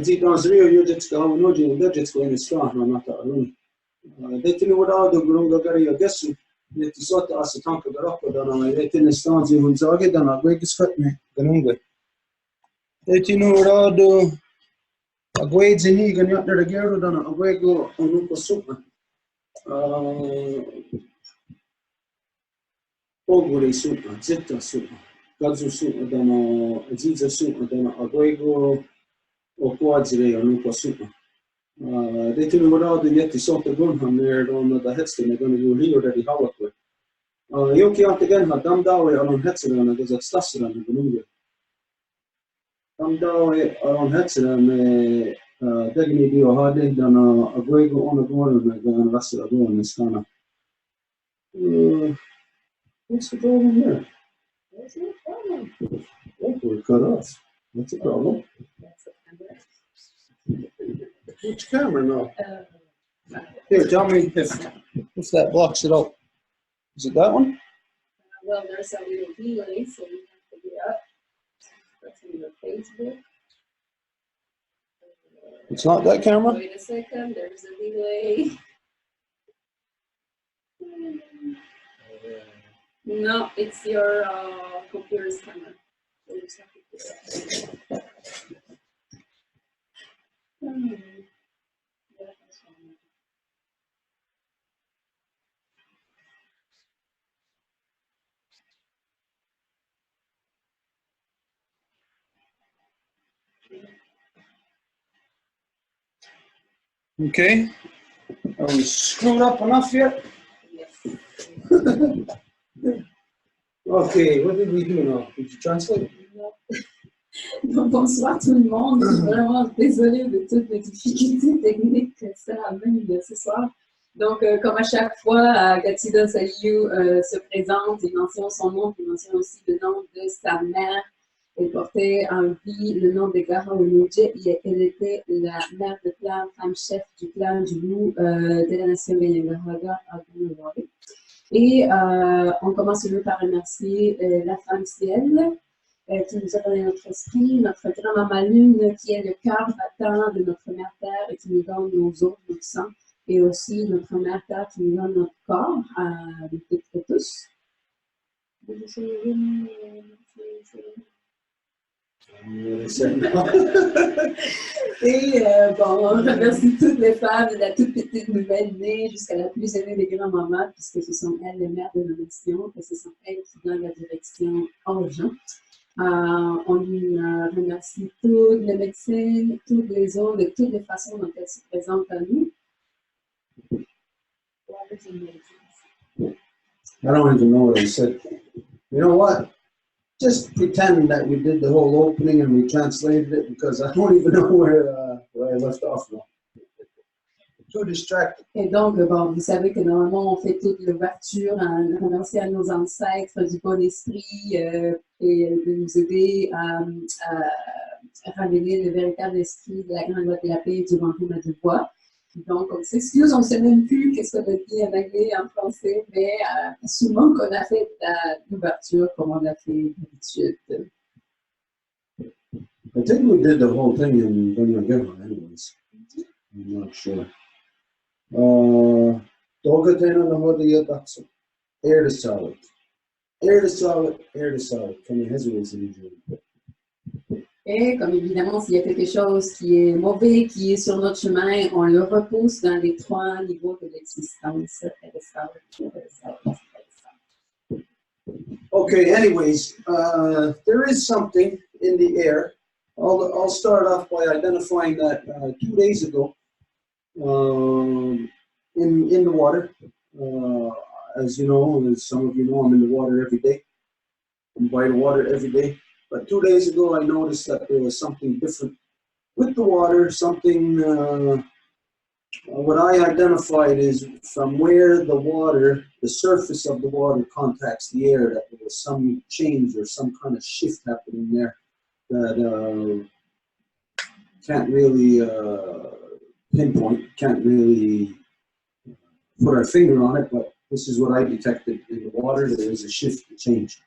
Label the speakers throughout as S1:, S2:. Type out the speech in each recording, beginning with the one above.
S1: dit dans le rio dziecka no dziecko nie strach na to aluni deti no da do grunga gari adesso deti sotto a tanto da rocco da na deti ne stanzi un zage da na gweg skatne ganungue deti no da do a gweg zini ganyat da gero da na gwego onu ko supa ogure supa zetta supa gazu supa da na ziza supa da na gwego o quadre onu ko supa det är nog då det jättesånt att gå när de hästen är de ju där i havet. Jag kan inte igen ha dam där och de hästarna det är stassarna det nu. Dam där och de hästarna med dagni di och hade den agwego on the border med den rasta då med skana. What's the problem here? What's the problem? Oh, we're cut off. What's the problem? Which camera now? Here, tell me if that blocks it out. Is it that one?
S2: Well, there's a little delay, so we have to get up. That's in the Facebook.
S1: It's not that camera?
S2: Wait a second, there's a delay. No, it's your computer's camera.
S1: Okay. Are we screwed up enough yet?
S2: Yes.
S1: Okay, what did we do now? Did you translate?
S2: Donc, bonsoir tout le monde. Je suis vraiment désolée de toutes les difficultés techniques que ça amène ce soir. Donc, comme à chaque fois, Gatida Saliou se présente, il mentionne son nom, il mentionne aussi le nom de sa mère. Elle portait en vie le nom de Gara Onodje. Elle était la mère de clan, femme chef du clan du Nous de la nation Ganyagaraga à Gunawari. Et on commence toujours par remercier la femme ciel qui nous a donné notre esprit, notre grand-maman Lune qui est le cœur battant de notre mère Terre et qui nous donne nos os, notre sang, et aussi notre mère Terre qui nous donne notre corps à toutes et tous. Et bon, on remercie toutes les femmes, de la toute petite nouvelle-née jusqu'à la plus aînée des grands-mamans, puisque ce sont elles les mères de nos nations, et ce sont elles qui donnent la direction aux gens. On remercie toutes les médecins, toutes les autres, de toutes les façons dont elles se présentent à nous.
S1: I don't even know what I said. You know what? Just pretend that we did the whole opening and we translated it because I don't even know where I left off now. Too distracted.
S2: Et donc, bon, vous savez que normalement, on fait toute l'ouverture, en remercier à nos ancêtres du bon esprit et de nous aider à ramener le véritable esprit de la grande loi de la paix du Wampum à Deux Voies. Donc, on s'excuse, on ne sait même plus qu'est-ce qu'on a dit en anglais, en français, mais souvent qu'on a fait l'ouverture comme on a fait d'habitude.
S1: I think we did the whole thing in Ganyagara anyways. I'm not sure. Dogatena na hodia datsu. Air to solid. Air to solid, air to solid. Can you hesitate in English?
S2: Et comme évidemment, s'il y a quelque chose qui est mauvais, qui est sur notre chemin, on le repousse dans les trois niveaux de l'existence.
S1: Okay, anyways, there is something in the air. I'll start off by identifying that 2 days ago in the water. As you know, as some of you know, I'm in the water every day. I'm by the water every day. But 2 days ago, I noticed that there was something different with the water, something, what I identified is from where the water, the surface of the water contacts the air, that there was some change or some kind of shift happening there that can't really pinpoint, can't really put our finger on it, but this is what I detected in the water. There is a shift, a change.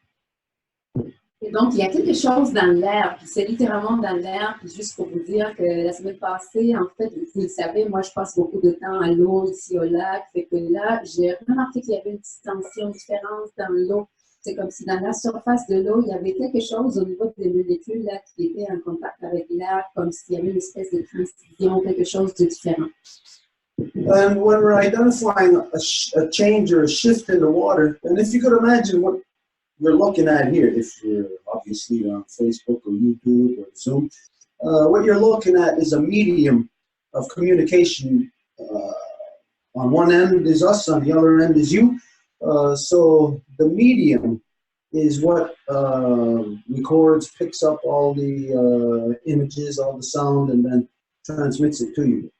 S2: Et donc, il y a quelque chose dans l'air, puis c'est littéralement dans l'air, puis juste pour vous dire que la semaine passée, en fait, vous le savez, moi, je passe beaucoup de temps à l'eau, ici au lac, fait que là, j'ai remarqué qu'il y avait une distension, une différence dans l'eau. C'est comme si dans la surface de l'eau, il y avait quelque chose au niveau des molécules là, qui était en contact avec l'air, comme s'il y avait une espèce de transition, quelque chose de différent.
S1: And when we're identifying a change or a shift in the water, and if you could imagine what you're looking at here, if you're obviously on Facebook or YouTube or Zoom, what you're looking at is a medium of communication. On one end is us, on the other end is you. So the medium is what records, picks up all the images, all the sound, and then transmits it to you.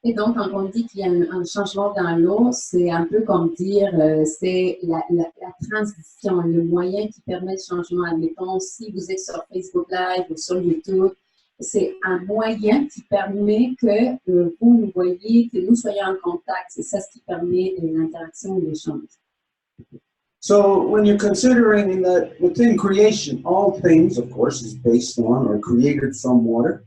S2: Et donc, quand on dit qu'il y a un changement dans l'eau, c'est un peu comme dire, c'est la transition, le moyen qui permet le changement. Admettons, si vous êtes sur Facebook Live ou sur YouTube, c'est un moyen qui permet que vous nous voyez, que nous soyons en contact. C'est ça ce qui permet l'interaction et l'échange.
S1: So when you're considering that within creation, all things, of course, is based on or created from water.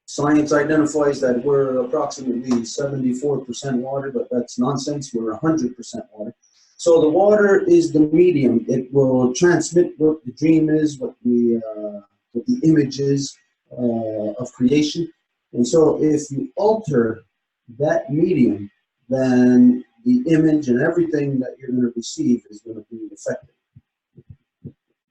S1: Science identifies that we're approximately 74% water, but that's nonsense. We're 100% water. So the water is the medium. It will transmit what the dream is, what the image is of creation. And so if you alter that medium, then the image and everything that you're going to receive is going to be affected.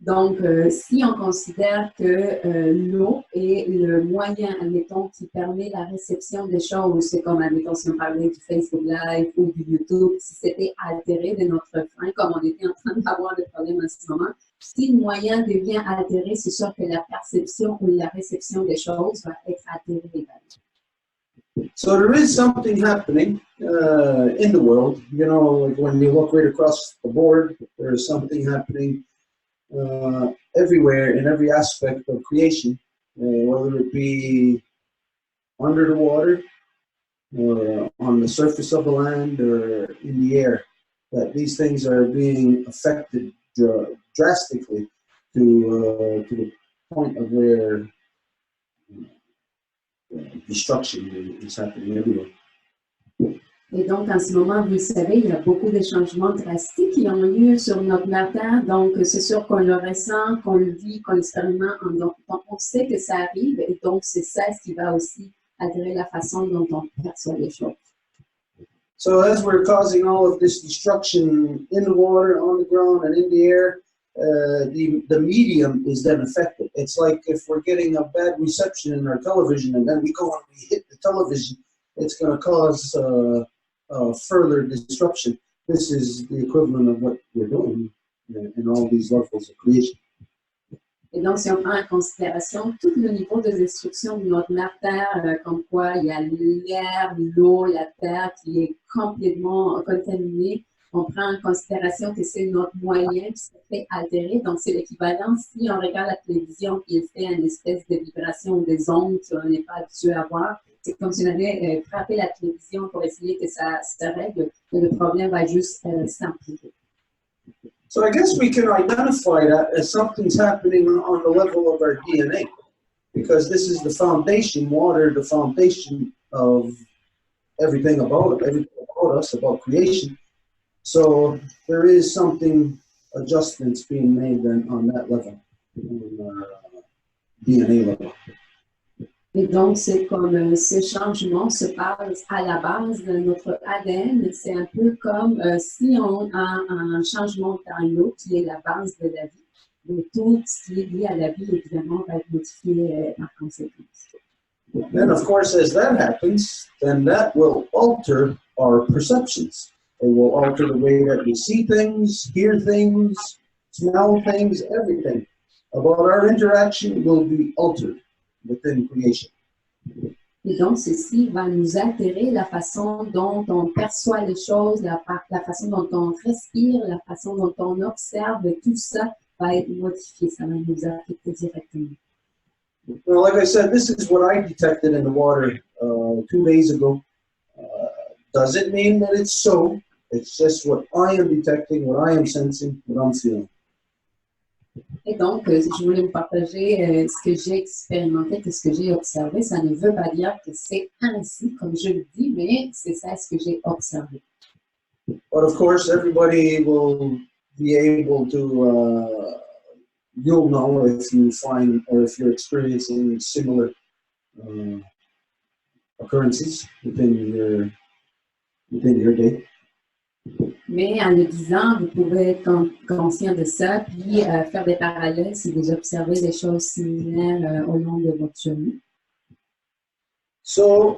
S2: Donc, si on considère que l'eau est le moyen, admettons, qui permet la réception des choses, c'est comme, admettons, si on parlait du Facebook Live ou du YouTube, si c'était altéré de notre fin, comme on était en train d'avoir des problèmes en ce moment, si le moyen devient altéré, c'est sûr que la perception ou la réception des choses va être altérée également.
S1: So there is something happening in the world. You know, like when you look right across the board, there is something happening everywhere in every aspect of creation, whether it be under the water or on the surface of the land or in the air, that these things are being affected drastically to the point of where destruction is happening everywhere.
S2: Et donc, en ce moment, vous le savez, il y a beaucoup de changements drastiques qui ont lieu sur notre terre. Donc, c'est sûr qu'on le ressent, qu'on le vit, qu'on l'expérimente. Donc, on sait que ça arrive. Et donc, c'est ça ce qui va aussi altérer la façon dont on perçoit les choses.
S1: So as we're causing all of this destruction in the water, on the ground, and in the air, the medium is then affected. It's like if we're getting a bad reception in our television and then we go and we hit the television, it's going to cause further disruption. This is the equivalent of what we're doing in all these levels of creation.
S2: Et donc, si on prend en considération tout le niveau de destruction de notre terre, comme quoi il y a l'air, l'eau, la terre qui est complètement contaminée, on prend en considération que c'est notre moyen qui se fait altérer. Donc, c'est l'équivalent si on regarde la télévision et il fait une espèce de vibration ou des ondes qu'on n'est pas habitué à voir. C'est comme si on avait frappé la télévision pour essayer que ça se règle, mais le problème va juste s'amplifier.
S1: So I guess we can identify that as something's happening on the level of our DNA, because this is the foundation, water, the foundation of everything about it, everything about us, about creation. So there is something, adjustments being made then on that level, on our DNA level.
S2: Et donc, c'est comme ce changement se passe à la base de notre ADN. C'est un peu comme si on a un changement dans l'eau qui est la base de la vie. Mais tout ce qui est lié à la vie, évidemment, va être modifié par conséquence.
S1: And of course, as that happens, then that will alter our perceptions. It will alter the way that we see things, hear things, smell things, everything about our interaction will be altered within creation.
S2: Et donc, ceci va nous altérer la façon dont on perçoit les choses, la façon dont on respire, la façon dont on observe, tout ça va être modifié, ça va nous affecter directement.
S1: Well, like I said, this is what I detected in the water 2 days ago. Does it mean that it's so? It's just what I am detecting, what I am sensing, what I'm feeling.
S2: Et donc, je voulais vous partager ce que j'ai expérimenté, que ce que j'ai observé. Ça ne veut pas dire que c'est ainsi, comme je le dis, mais c'est ça ce que j'ai observé.
S1: But of course, everybody will be able to, you'll know if you find or if you're experiencing similar occurrences within your day.
S2: Mais en le disant, vous pouvez être conscient de ça, puis faire des parallèles si vous observez des choses similaires au long de votre chemin.
S1: So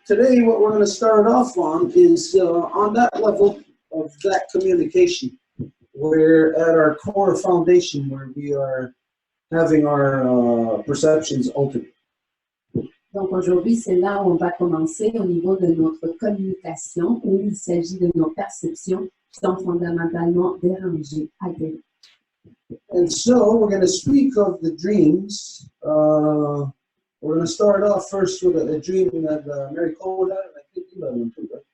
S1: today what we're going to start off on is on that level of that communication. We're at our core foundation where we are having our perceptions altered.
S2: Donc aujourd'hui, c'est là où on va commencer au niveau de notre communication, où il s'agit de nos perceptions qui sont fondamentalement dérangées, altérées.
S1: And so we're going to speak of the dreams. We're going to start off first with a dream that Marie-Claude had, and I think you had one too, right?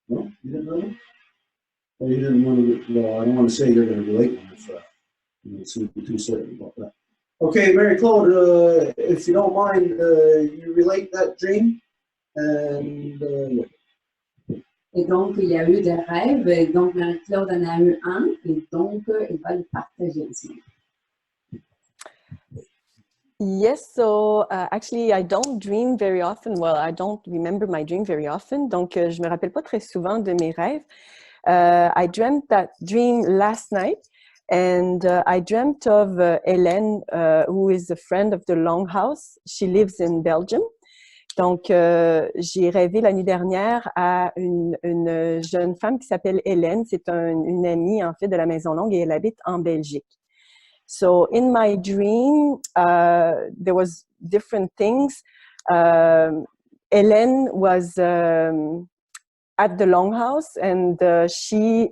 S1: No? You didn't know one? Well, you didn't want to, well, I don't want to say you're going to relate one if you seem too certain about that. Okay, Marie-Claude, if you don't mind, you relate that dream, and
S2: Et donc, il y a eu des rêves, et donc Marie-Claude en a eu un, et donc elle va le partager ensemble.
S3: Yes, so actually, I don't dream very often. Well, I don't remember my dream very often. Donc, je me rappelle pas très souvent de mes rêves. I dreamt that dream last night, and I dreamt of Hélène, who is a friend of the Longhouse. She lives in Belgium. Donc, j'ai rêvé l'année dernière à une jeune femme qui s'appelle Hélène. C'est une amie, en fait, de la Maison Longue, et elle habite en Belgique. So in my dream, there was different things. Hélène was at the Longhouse, and she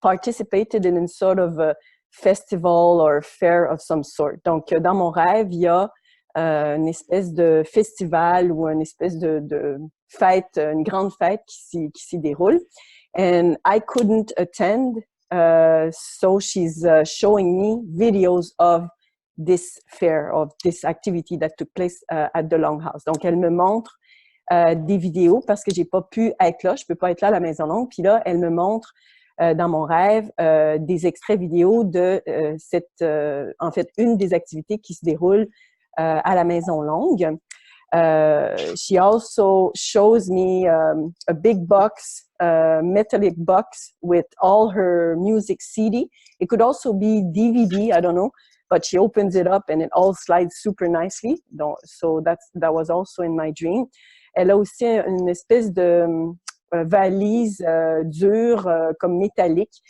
S3: participated in a sort of a festival or fair of some sort. Donc, dans mon rêve, il y a une espèce de festival ou une espèce de fête, une grande fête qui s'y déroule. And I couldn't attend. So she's showing me videos of this fair, of this activity that took place at the Longhouse. Donc, elle me montre des vidéos parce que j'ai pas pu être là, je peux pas être là à la Maison Longue. Puis là, elle me montre dans mon rêve des extraits vidéo de en fait, une des activités qui se déroule à la Maison Longue. She also shows me a big box, metallic box with all her music CD. It could also be DVD, I don't know, but she opens it up and it all slides super nicely. So that was also in my dream. Elle a aussi une espèce de valise dure, comme métallique,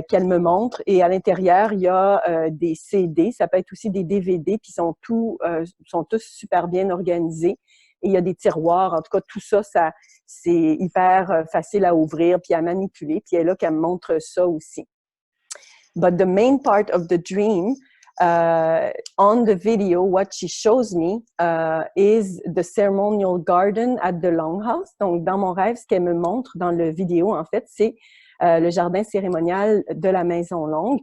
S3: qu'elle me montre. Et à l'intérieur, il y a des CD, ça peut être aussi des DVD, puis sont tous super bien organisés. Et il y a des tiroirs. En tout cas, tout ça, c'est hyper facile à ouvrir puis à manipuler. Puis elle est là qu'elle me montre ça aussi. But the main part of the dream, on the video, what she shows me is the ceremonial garden at the Longhouse. Donc, dans mon rêve, ce qu'elle me montre dans le vidéo, en fait, c'est le jardin cérémonial de la Maison Longue.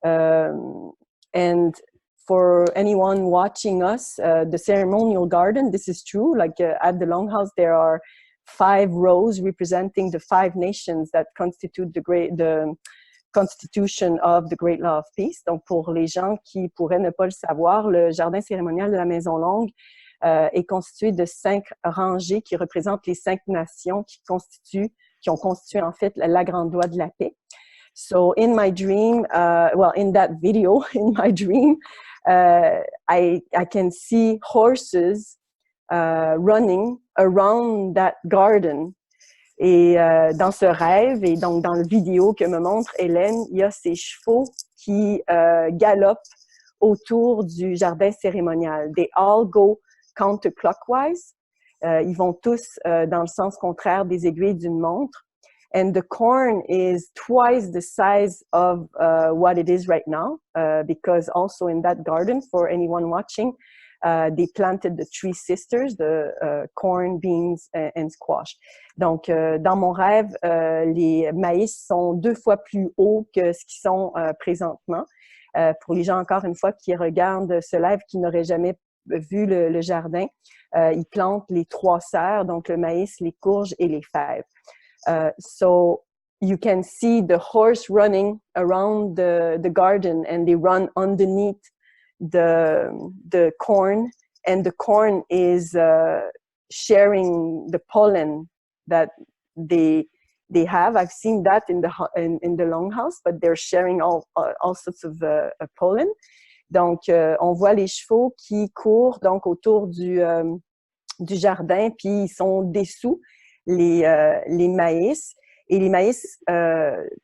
S3: And for anyone watching us, the ceremonial garden, this is true. Like at the Longhouse, there are 5 rows representing the 5 nations that constitute the Constitution of the Great Law of Peace. Donc, pour les gens qui pourraient ne pas le savoir, le jardin cérémonial de la Maison Longue est constitué de 5 rangées qui représentent les 5 nations qui ont constitué en fait la grande loi de la paix. So in my dream, in that video, in my dream, I can see horses running around that garden. Et dans ce rêve, et donc dans le vidéo que me montre Hélène, il y a ces chevaux qui galopent autour du jardin cérémonial. They all go counterclockwise. Ils vont tous dans le sens contraire des aiguilles d'une montre. And the corn is twice the size of what it is right now, because also in that garden, for anyone watching, they planted the 3 sisters, the corn, beans, and squash. Donc, dans mon rêve, les maïs sont 2 fois plus hauts que ce qu'ils sont présentement. Pour les gens, encore une fois, qui regardent ce live, qui n'auraient jamais vu le jardin, ils plantent les 3 serres, donc le maïs, les courges et les fèves. So you can see the horse running around the garden, and they run underneath the corn, and the corn is sharing the pollen that they have. I've seen that in the Longhouse, but they're sharing all sorts of pollen. Donc, on voit les chevaux qui courent donc autour du jardin, puis ils sont dessous les maïs. Et les maïs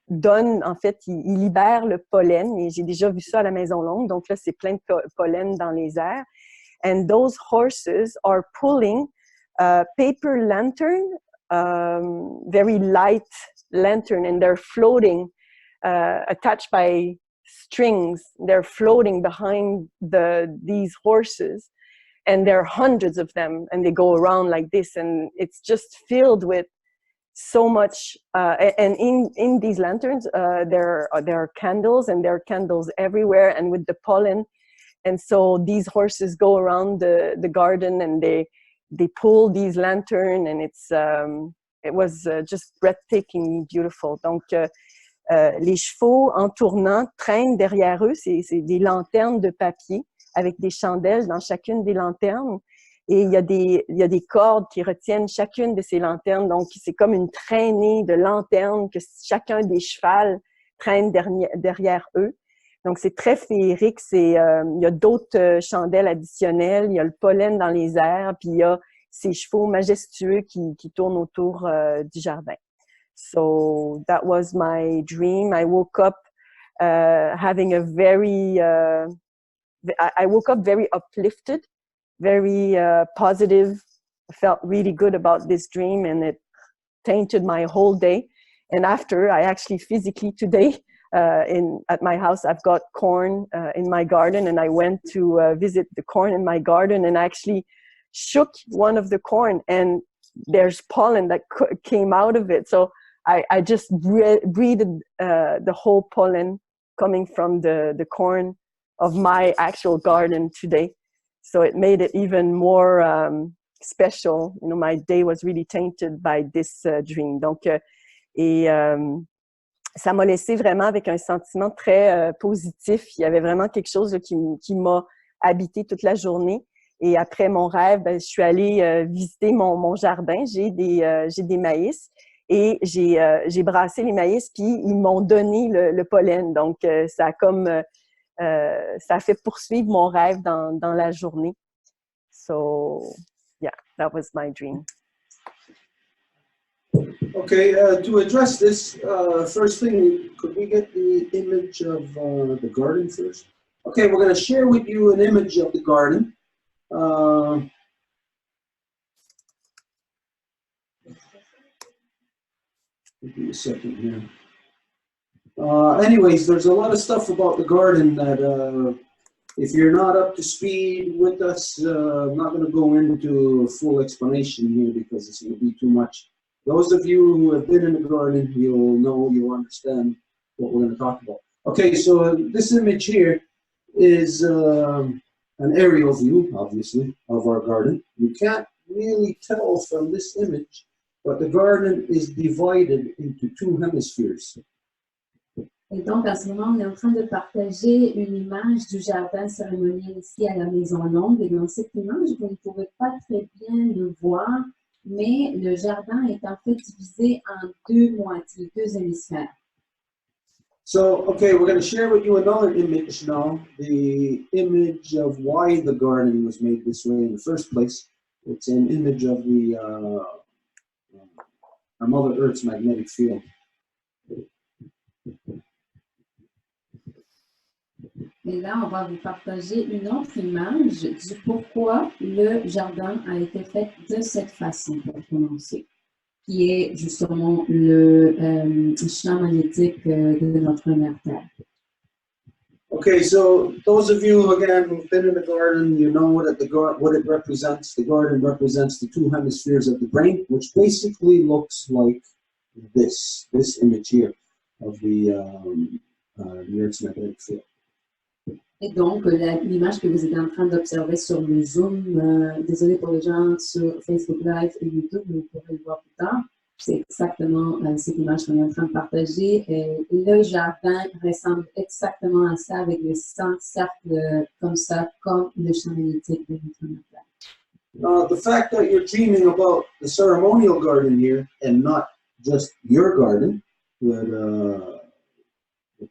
S3: donnent, en fait, ils libèrent le pollen. Et j'ai déjà vu ça à la Maison longue. Donc là, c'est plein de pollen dans les airs. And those horses are pulling paper lantern, very light lantern, and they're floating, attached by strings. They're floating behind these horses, and there are hundreds of them, and they go around like this, and it's just filled with so much. And in these lanterns, there are candles, and there are candles everywhere, and with the pollen. And so these horses go around the garden, and they pull these lanterns, and it was just breathtakingly beautiful. Donc, les chevaux, en tournant, traînent derrière eux. C'est des lanternes de papier avec des chandelles dans chacune des lanternes. Et il y a des cordes qui retiennent chacune de ces lanternes. Donc, c'est comme une traînée de lanternes que chacun des chevals traîne derrière eux. Donc, c'est très féerique. Il y a d'autres chandelles additionnelles. Il y a le pollen dans les airs. Puis, il y a ces chevaux majestueux qui tournent autour du jardin. So that was my dream. I woke up having a very, I woke up very uplifted, very positive. I felt really good about this dream, and it tainted my whole day. And after, I actually physically today, at my house, I've got corn in my garden, and I went to visit the corn in my garden, and I actually shook one of the corn, and there's pollen that came out of it. So I just breathed the whole pollen coming from the corn of my actual garden today. So it made it even more special. You know, my day was really tainted by this dream. Donc, ça m'a laissé vraiment avec un sentiment très positif. Il y avait vraiment quelque chose là, qui m'a habité toute la journée. Et après mon rêve, je suis allée visiter mon jardin. J'ai des maïs. Et j'ai brassé les maïs, puis ils m'ont donné le pollen. Donc, ça a fait poursuivre mon rêve dans la journée. So, yeah, that was my dream.
S1: Okay, to address this, first thing, could we get the image of the garden first? Okay, we're going to share with you an image of the garden. Give me a second here. Anyways, there's a lot of stuff about the garden that if you're not up to speed with us, I'm not going to go into a full explanation here because it's going to be too much. Those of you who have been in the garden, you'll understand what we're going to talk about. Okay, so this image here is an aerial view, obviously, of our garden. You can't really tell from this image, but the garden is divided into 2 hemispheres.
S2: Et donc, en ce moment, on est en train de partager une image du jardin cérémonial ici à la Maison longue. Et dans cette image, vous ne pouvez pas très bien le voir, mais le jardin est en fait divisé en 2 moitiés, 2 hémisphères.
S1: So, okay, we're going to share with you another image now, the image of why the garden was made this way in the first place. It's an image of our Mother Earth's magnetic field.
S2: Et là, on va vous partager une autre image du pourquoi le jardin a été fait de cette façon, pour commencer, qui est justement le champ magnétique de notre mère Terre.
S1: Okay, so those of you, again, who've been in the garden, you know that what it represents. The garden represents the 2 hemispheres of the brain, which basically looks like this image here of the Earth's magnetic field.
S2: Et donc, l'image que vous êtes en train d'observer sur le Zoom, désolé pour les gens sur Facebook Live et YouTube, vous pourrez le voir plus tard. C'est exactement cette image qu'on est en train de partager. Et le jardin ressemble exactement à ça, avec les 100 cercles comme ça, comme le champ magnétique de notre montage.
S1: The fact that you're dreaming about the ceremonial garden here and not just your garden with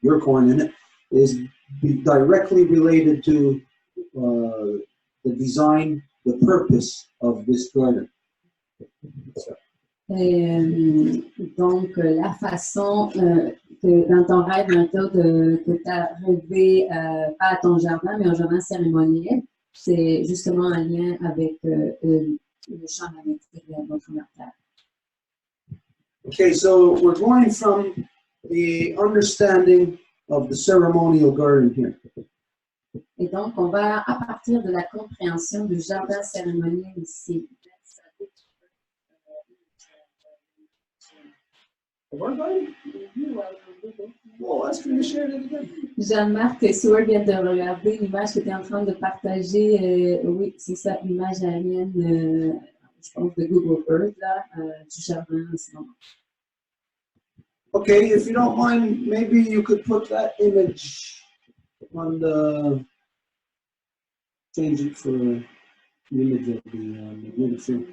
S1: your corn in it is directly related to the design, the purpose of this garden.
S2: Donc, la façon que dans ton rêve, que tu as rêvé, pas à ton jardin, mais au jardin cérémonial, c'est justement un lien avec le champ magnétique de notre montage.
S1: Okay, so we're going from the understanding of the ceremonial garden here.
S2: Et donc, on va à partir de la compréhension du jardin cérémonial ici. Jean-Marc et Seward viennent de regarder l'image que tu es en train de partager. Oui, c'est ça, l'image aérienne, je pense, de Google Earth, là, du jardin en ce moment.
S1: Okay, if you don't mind, maybe you could put that image on the, change it for the image of the magnetic field.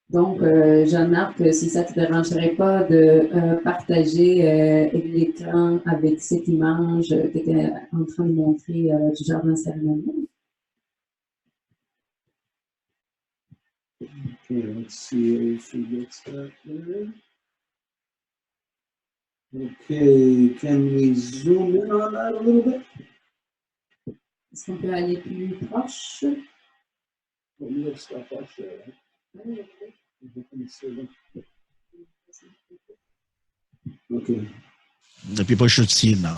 S2: Donc, Jean-Marc, si ça ne te dérangerait pas de partager l'écran avec cette image que tu es en train de montrer du jardin cérémonial.
S1: Okay, let's see if he gets that there. Okay, can we zoom in on that a little bit?
S2: Est-ce qu'on peut aller plus proche?
S1: Well, you have stuff up there, right? Okay.
S4: Depuis pas chuter, non.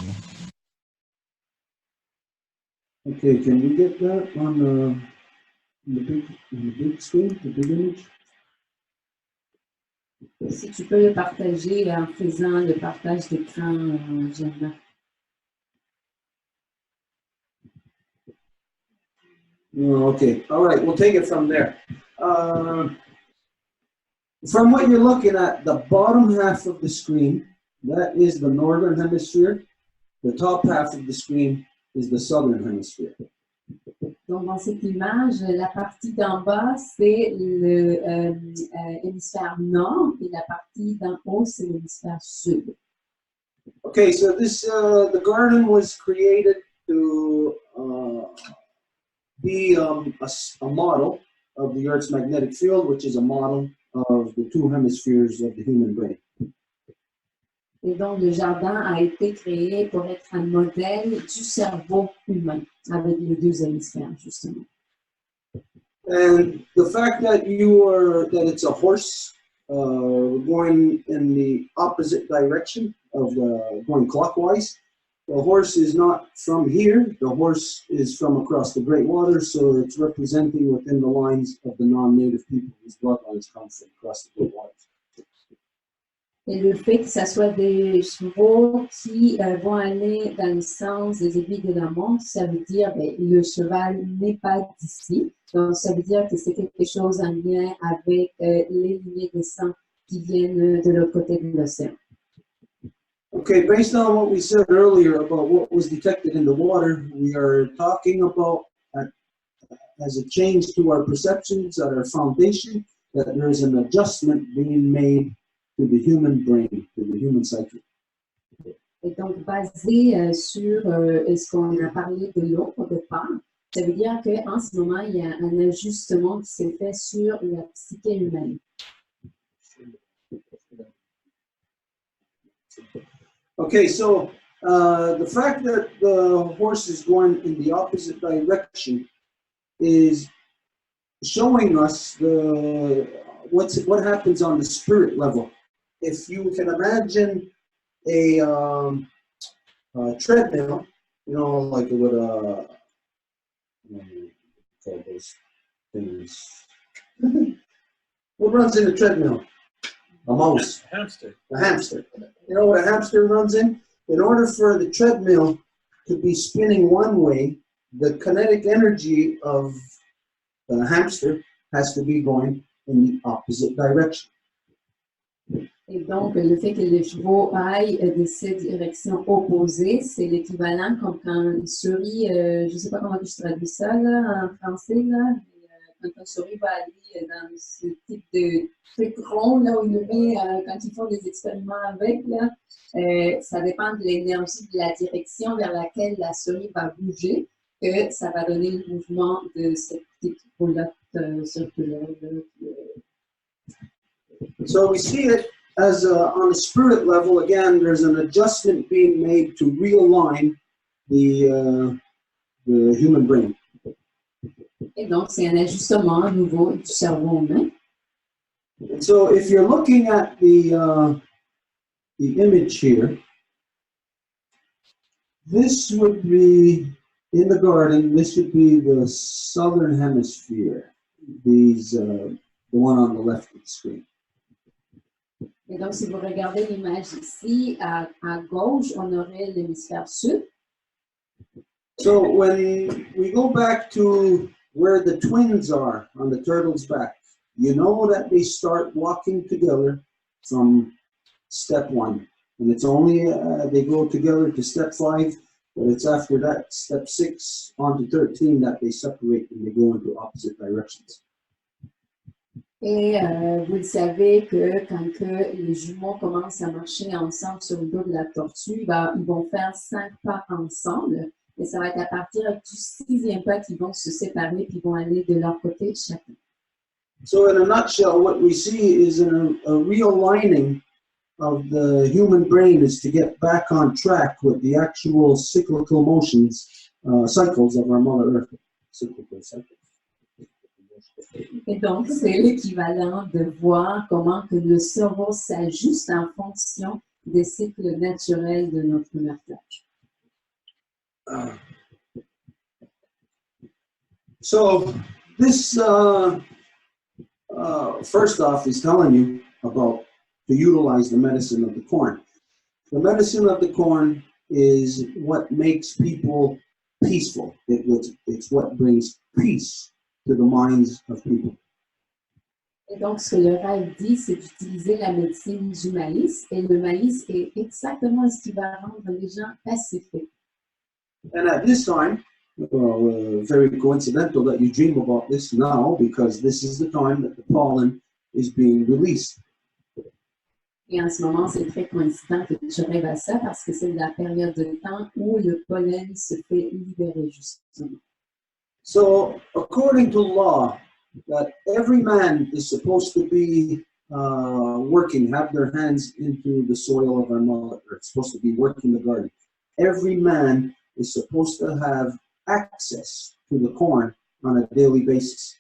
S1: Okay, can we get that on the big screen, the big image?
S2: Si tu peux le partager en faisant le partage d'écran, Jean-Marc.
S1: Oh, okay, all right, we'll take it from there. From what you're looking at, the bottom half of the screen, that is the northern hemisphere. The top half of the screen is the southern hemisphere.
S2: Donc, dans cette image, la partie d'en bas, c'est l'hémisphère nord et la partie d'en haut, c'est l'hémisphère sud.
S1: Okay, so this the garden was created to be a model of the Earth's magnetic field, which is a model of the two hemispheres of the human brain.
S2: Et donc, le jardin a été créé pour être un modèle du cerveau humain, avec les deux hémisphères, justement.
S1: And the fact that it's a horse going in the opposite direction of going clockwise. The horse is not from here. The horse is from across the Great Waters, so it's representing within the lines of the non-native people whose bloodlines come from across the Great Waters.
S2: Et le fait que ce soit des chevaux qui vont aller dans le sens des aiguilles de la montre, ça veut dire que le cheval n'est pas d'ici. Donc, ça veut dire que c'est quelque chose en lien avec les lignées de sang qui viennent de l'autre côté de l'océan.
S1: Okay, based on what we said earlier about what was detected in the water, we are talking about as a change to our perceptions at our foundation, that there is an adjustment being made to the human brain, to the human psyche.
S2: Et donc, basé sur ce qu'on a parlé de l'eau au départ, ça veut dire qu'en ce moment, il y a un ajustement qui s'est fait sur la psyché humaine.
S1: Okay, so the fact that the horse is going in the opposite direction is showing us what happens on the spirit level. If you can imagine a treadmill, you know, like with a call those things. What runs in a treadmill? A mouse.
S5: Hamster.
S1: A hamster. You know what a hamster runs in? in order for the treadmill to be spinning one way, the kinetic energy of the hamster has to be going in the opposite direction.
S2: Et donc, le fait que les chevaux aillent de cette direction opposée, c'est l'équivalent comme quand une souris, je ne sais pas comment je traduis ça là, en français, là, mais, quand une souris va aller dans ce type de truc rond, là, où il met, quand ils font des expériments avec, là, ça dépend de l'énergie, de la direction vers laquelle la souris va bouger, que ça va donner le mouvement de cette petite roulotte circulaire.
S1: So we see it as on the spirit level, again, there's an adjustment being made to realign the human brain.
S2: Et donc, c'est un ajustement à nouveau du cerveau humain.
S1: And so if you're looking at the image here, this would be, in the garden, this would be the southern hemisphere, the one on the left of the screen.
S2: Et donc, si vous regardez l'image ici, à gauche, on aurait l'hémisphère sud.
S1: So when we go back to where the twins are on the turtle's back, you know that they start walking together from step 1. And it's only, they go together to step 5, but it's after that, step 6 on to 13, that they separate and they go into opposite directions.
S2: Et vous le savez que quand que les jumeaux commencent à marcher ensemble sur le dos de la tortue, ils vont faire 5 pas ensemble. Et ça va être à partir du 6e pas qu'ils vont se séparer puis vont aller de leur côté chacun.
S1: So in a nutshell, what we see is a realigning of the human brain is to get back on track with the actual cyclical motions, cycles of our Mother Earth. Cyclical cycles.
S2: Et donc, c'est l'équivalent de voir comment que le cerveau s'ajuste en fonction des cycles naturels de notre Mère Terre.
S1: So this, first off, is telling you about to utilize the medicine of the corn. The medicine of the corn is what makes people peaceful. It's what brings peace to the minds of people.
S2: Et donc, ce que le rêve dit, c'est d'utiliser la médecine du maïs. Et le maïs est exactement ce qui va rendre les gens pacifiques.
S1: And at this time, very coincidental that you dream about this now, because this is the time that the pollen is being released.
S2: Et en ce moment, c'est très coïncident que je rêve à ça parce que c'est la période de temps où le pollen se fait libérer justement.
S1: So, according to law, that every man is supposed to be working, have their hands into the soil of our Mother Earth, supposed to be working the garden. Every man is supposed to have access to the corn on a daily basis.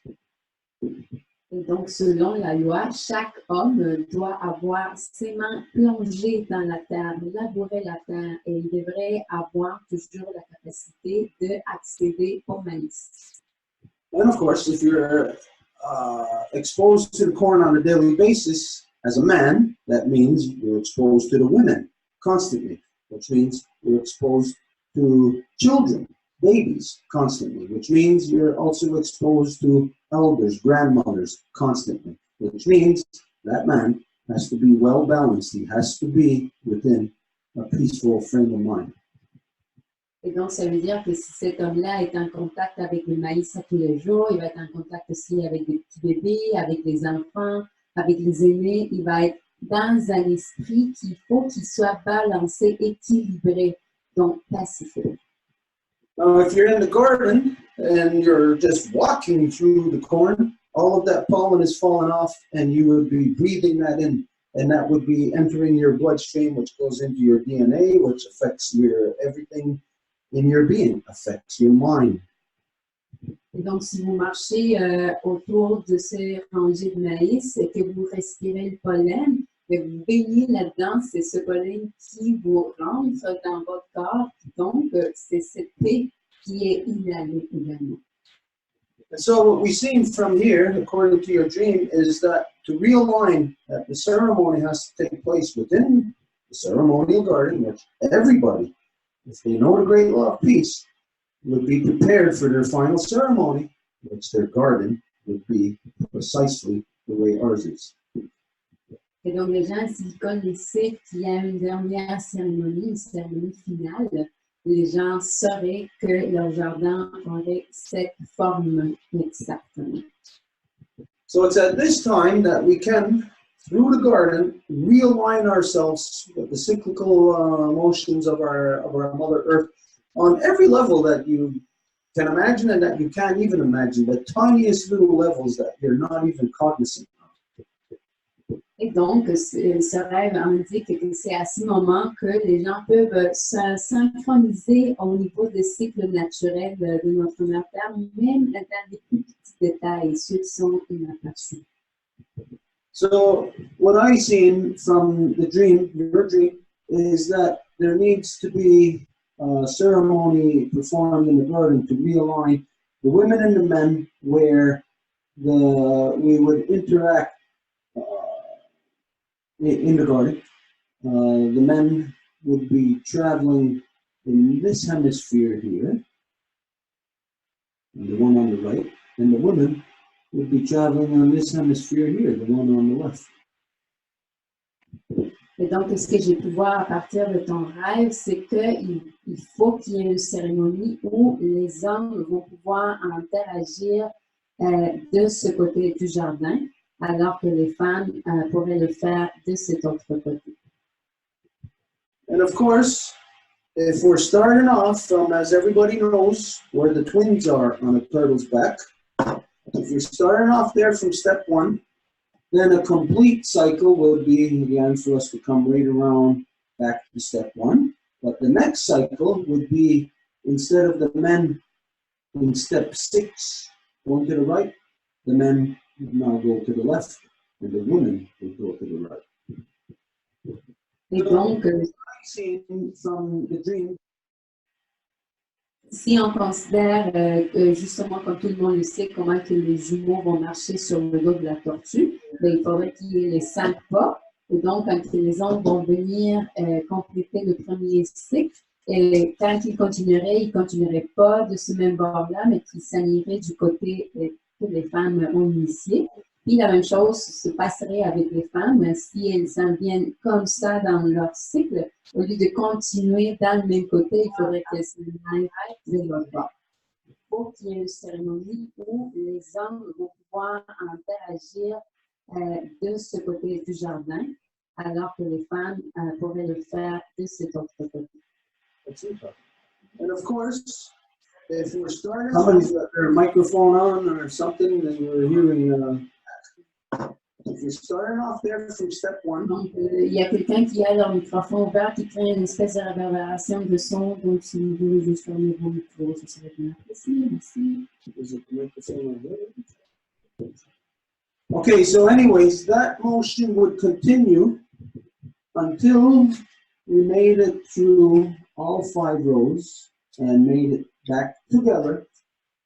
S2: Et donc, selon la loi, chaque homme doit avoir ses mains plongées dans la terre, labourer la terre, et il devrait avoir toujours la capacité d'accéder au maïs.
S1: And of course, if you're exposed to the corn on a daily basis as a man, that means you're exposed to the women constantly, which means you're exposed to children, babies constantly, which means you're also exposed to elders, grandmothers constantly, which means that man has to be well balanced. He has to be within a peaceful frame of mind.
S2: Et donc, ça veut dire que si cet homme-là est en contact avec le maïs à tous les jours, il va être en contact aussi avec des petits bébés, avec les enfants, avec les aînés. Il va être dans un esprit qu'il faut qu'il soit balancé, équilibré, donc pacifique.
S1: Now, if you're in the garden and you're just walking through the corn, all of that pollen is falling off and you would be breathing that in. And that would be entering your bloodstream, which goes into your DNA, which affects your everything in your being, affects your mind.
S2: Et donc, si vous marchez autour de ces rangées de maïs et que vous respirez le pollen, et vous baignez là-dedans, c'est ce pollen qui vous rentre dans votre corps. Donc, c'est cette paix qui est inhalée également.
S1: And so what we've seen from here, according to your dream, is that to realign, that the ceremony has to take place within the ceremonial garden, which everybody, if they know the great law of peace, would be prepared for their final ceremony, which their garden would be precisely the way ours is.
S2: Et donc, les gens, s'ils connaissaient qu'il y a une dernière cérémonie, une cérémonie finale, les gens sauraient que leur jardin aurait cette forme exactement.
S1: So it's at this time that we can, through the garden, realign ourselves with the cyclical motions of our Mother Earth on every level that you can imagine and that you can't even imagine, the tiniest little levels that you're not even cognizant of.
S2: Et donc, ce rêve indique que c'est à ce moment que les gens peuvent se synchroniser au niveau des cycles naturels de notre Mère Terre, même dans les plus petits détails, ceux qui sont inaperçus.
S1: So, what I seen from the dream, your dream, is that there needs to be a ceremony performed in the garden to realign the women and the men where we would interact in the garden. The men would be traveling in this hemisphere here, and the one on the right, and the women would be traveling on this hemisphere here, the one on the left.
S2: Et donc, ce que j'ai pu voir à partir de ton rêve, c'est qu'il faut qu'il y ait une cérémonie où les hommes vont pouvoir interagir de ce côté du jardin, alors que les femmes pourraient le faire de cet autre côté.
S1: And of course, if we're starting off from, as everybody knows, where the twins are on a turtle's back, if you're starting off there from step one, then a complete cycle would be, again, for us to come right around back to step one. But the next cycle would be, instead of the men in step 6 going to the right, the men would now go to the left, and the women would go to the right.
S2: Et donc,
S1: from the dream,
S2: si on considère justement, comme tout le monde le sait, comment que les jumeaux vont marcher sur le dos de la tortue, bien, il faudrait qu'il y ait les 5 pas. Et donc, quand les hommes vont venir compléter le premier cycle, et quand ils continueraient pas de ce même bord-là, mais qu'ils s'aligneraient du côté que les femmes ont initié. Puis la même chose se passerait avec les femmes si elles s'en viennent comme ça dans leur cycle. Au lieu de continuer dans le même côté, il faudrait qu'elles se aillent de l'autre bord. Il faut qu'il y ait une cérémonie où les hommes vont pouvoir interagir de ce côté du jardin, alors que les femmes pourraient le faire de cet autre côté.
S1: And of course, if we're starting, somebody's got their microphone on or something, then we're hearing. If you're starting off there from step one.
S2: Donc, il y a quelqu'un qui a leur microphone ouvert qui crée une espèce de réverbération de son. Donc, si vous voulez juste fermer vos micros, ça serait bien apprécié. Merci.
S1: Okay, so anyways, that motion would continue until we made it through all 5 rows and made it back together,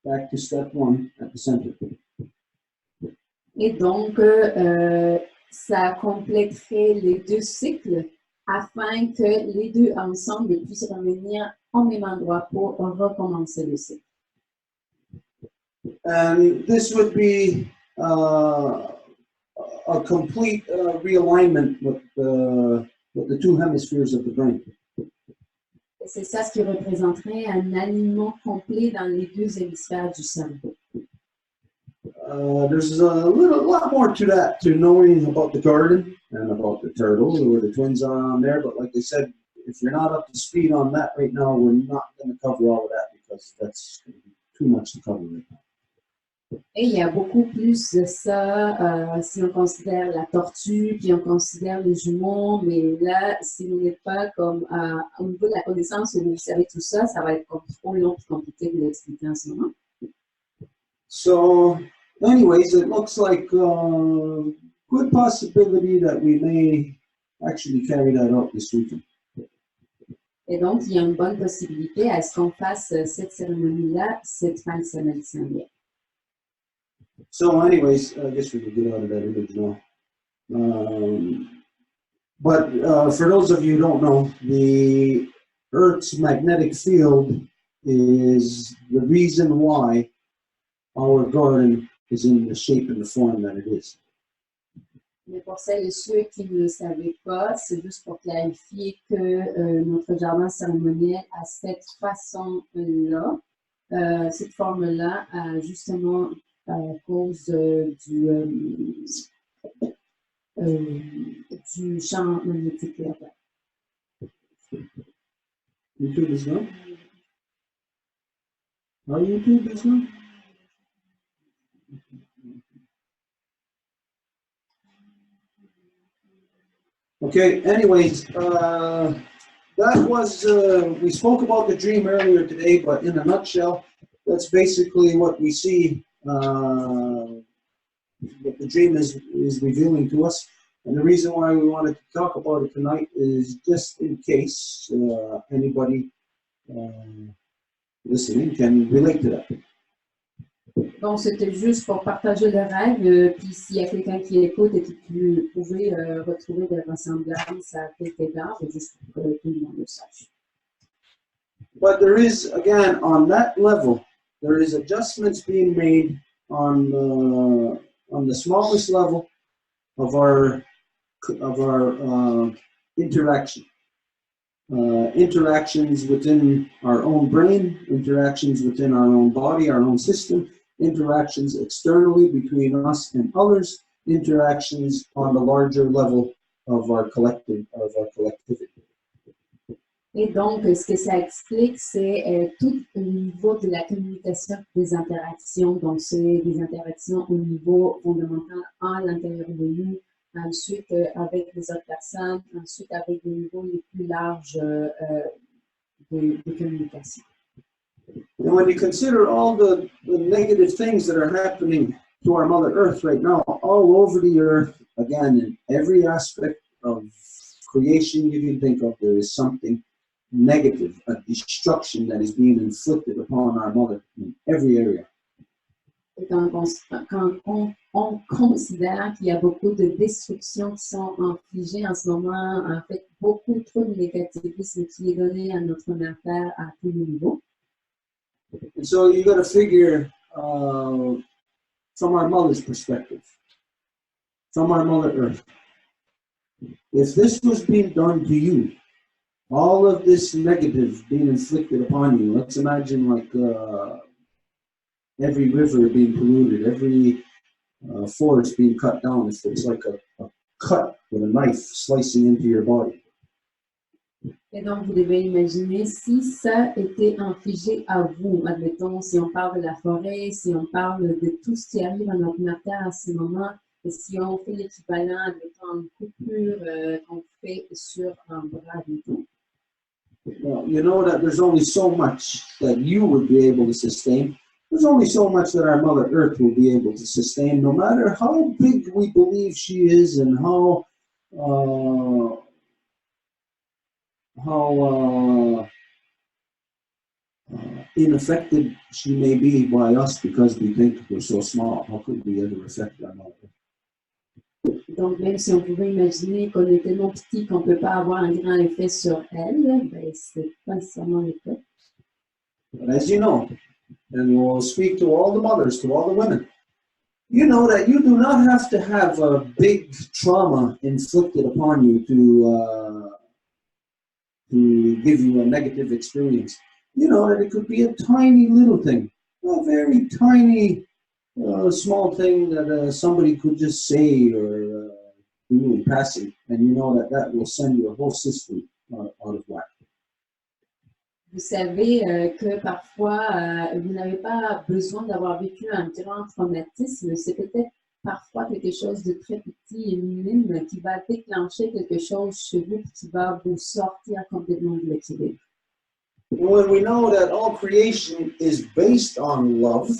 S1: back to step 1 at the center.
S2: Et donc, ça compléterait les 2 cycles afin que les 2 ensemble puissent revenir au même endroit pour recommencer le cycle.
S1: And this would be a complete realignment with the 2 hemispheres of the brain.
S2: Et c'est ça ce qui représenterait un alignement complet dans les 2 hémisphères du cerveau.
S1: There's a lot more to that, to knowing about the garden and about the turtle, where the twins are on there. But like I said, if you're not up to speed on that right now, we're not going to cover all of that because that's going to be too much to cover right now.
S2: Et il y a beaucoup plus de ça si on considère la tortue, puis on considère les jumeaux, mais là, si vous n'êtes pas comme au niveau de la connaissance où vous savez tout ça, ça va être trop long et compliqué de l'expliquer en ce moment.
S1: So, anyways, it looks like a good possibility that we may actually carry that out this weekend.
S2: Et donc, il y a une bonne possibilité à ce qu'on fasse cette cérémonie-là cette fin de semaine qui s'en vient.
S1: So anyways, I guess we could get out of that image now. But for those of you who don't know, the Earth's magnetic field is the reason why our garden is in the shape and the form that it is.
S2: Mais pour celles et ceux qui ne le savaient pas, c'est juste pour clarifier que notre jardin cérémonial a cette façon-là, cette forme-là, justement à cause du champ magnétique de la Terre.
S1: YouTube is not? Are YouTube is not? Okay, anyways, that was, we spoke about the dream earlier today, but in a nutshell, that's basically what we see, what the dream is revealing to us. And the reason why we wanted to talk about it tonight is just in case anybody listening can relate to that.
S2: Donc, c'était juste pour partager le rêve, puis s'il y a quelqu'un qui écoute et qui pouvait retrouver des ressemblances à cet égard, juste pour que tout le monde le sache.
S1: But there is, again, on that level, there is adjustments being made on the smallest level of our interaction. Interactions within our own brain, interactions within our own body, our own system, interactions externally between us and others, interactions on the larger level of our collectivity.
S2: Et donc, ce que ça explique, c'est tout au niveau de la communication des interactions. Donc, c'est des interactions au niveau fondamental à l'intérieur de nous, ensuite avec les autres personnes, ensuite avec des niveaux les plus larges de communication.
S1: And when you consider all the negative things that are happening to our Mother Earth right now, all over the earth, again, in every aspect of creation you can think of, there is something negative, a destruction that is being inflicted upon our Mother in every area.
S2: Et quand on considère qu'il y a beaucoup de destructions qui sont infligées en ce moment, en fait, beaucoup trop de négativisme qui est donné à notre mère Terre à tous les niveaux.
S1: And so you got to figure from our Mother's perspective, from our Mother Earth, if this was being done to you, all of this negative being inflicted upon you, let's imagine like every river being polluted, every forest being cut down, if it's like a cut with a knife slicing into your body.
S2: Et donc, vous devez imaginer si ça était infligé à vous, admettons, si on parle de la forêt, si on parle de tout ce qui arrive à notre terre à ce moment, et si on fait l'équivalent, admettons, une coupure qu'on fait sur un bras du tout.
S1: Well, you know that there's only so much that you would be able to sustain. There's only so much that our Mother Earth will be able to sustain, no matter how big we believe she is and how unaffected she may be by us because we think we're so small. How could we ever affect our Mother Earth?
S2: Donc, même si on pouvait imaginer qu'on est tellement petit qu'on ne peut pas avoir un grand effet sur elle, ben, c'est pas nécessairement le cas.
S1: But as you know, and we'll speak to all the mothers, to all the women, you know that you do not have to have a big trauma inflicted upon you to give you a negative experience. You know that it could be a tiny little thing, a very tiny small thing that somebody could just say or do in passing, and you know that that will send your whole system out of whack.
S2: Vous savez que parfois, vous n'avez pas besoin d'avoir vécu un grand traumatisme. C'est peut-être parfois quelque chose de très petit et minime qui va déclencher quelque chose chez vous qui va vous sortir complètement de l'équilibre.
S1: When we know that all creation is based on love,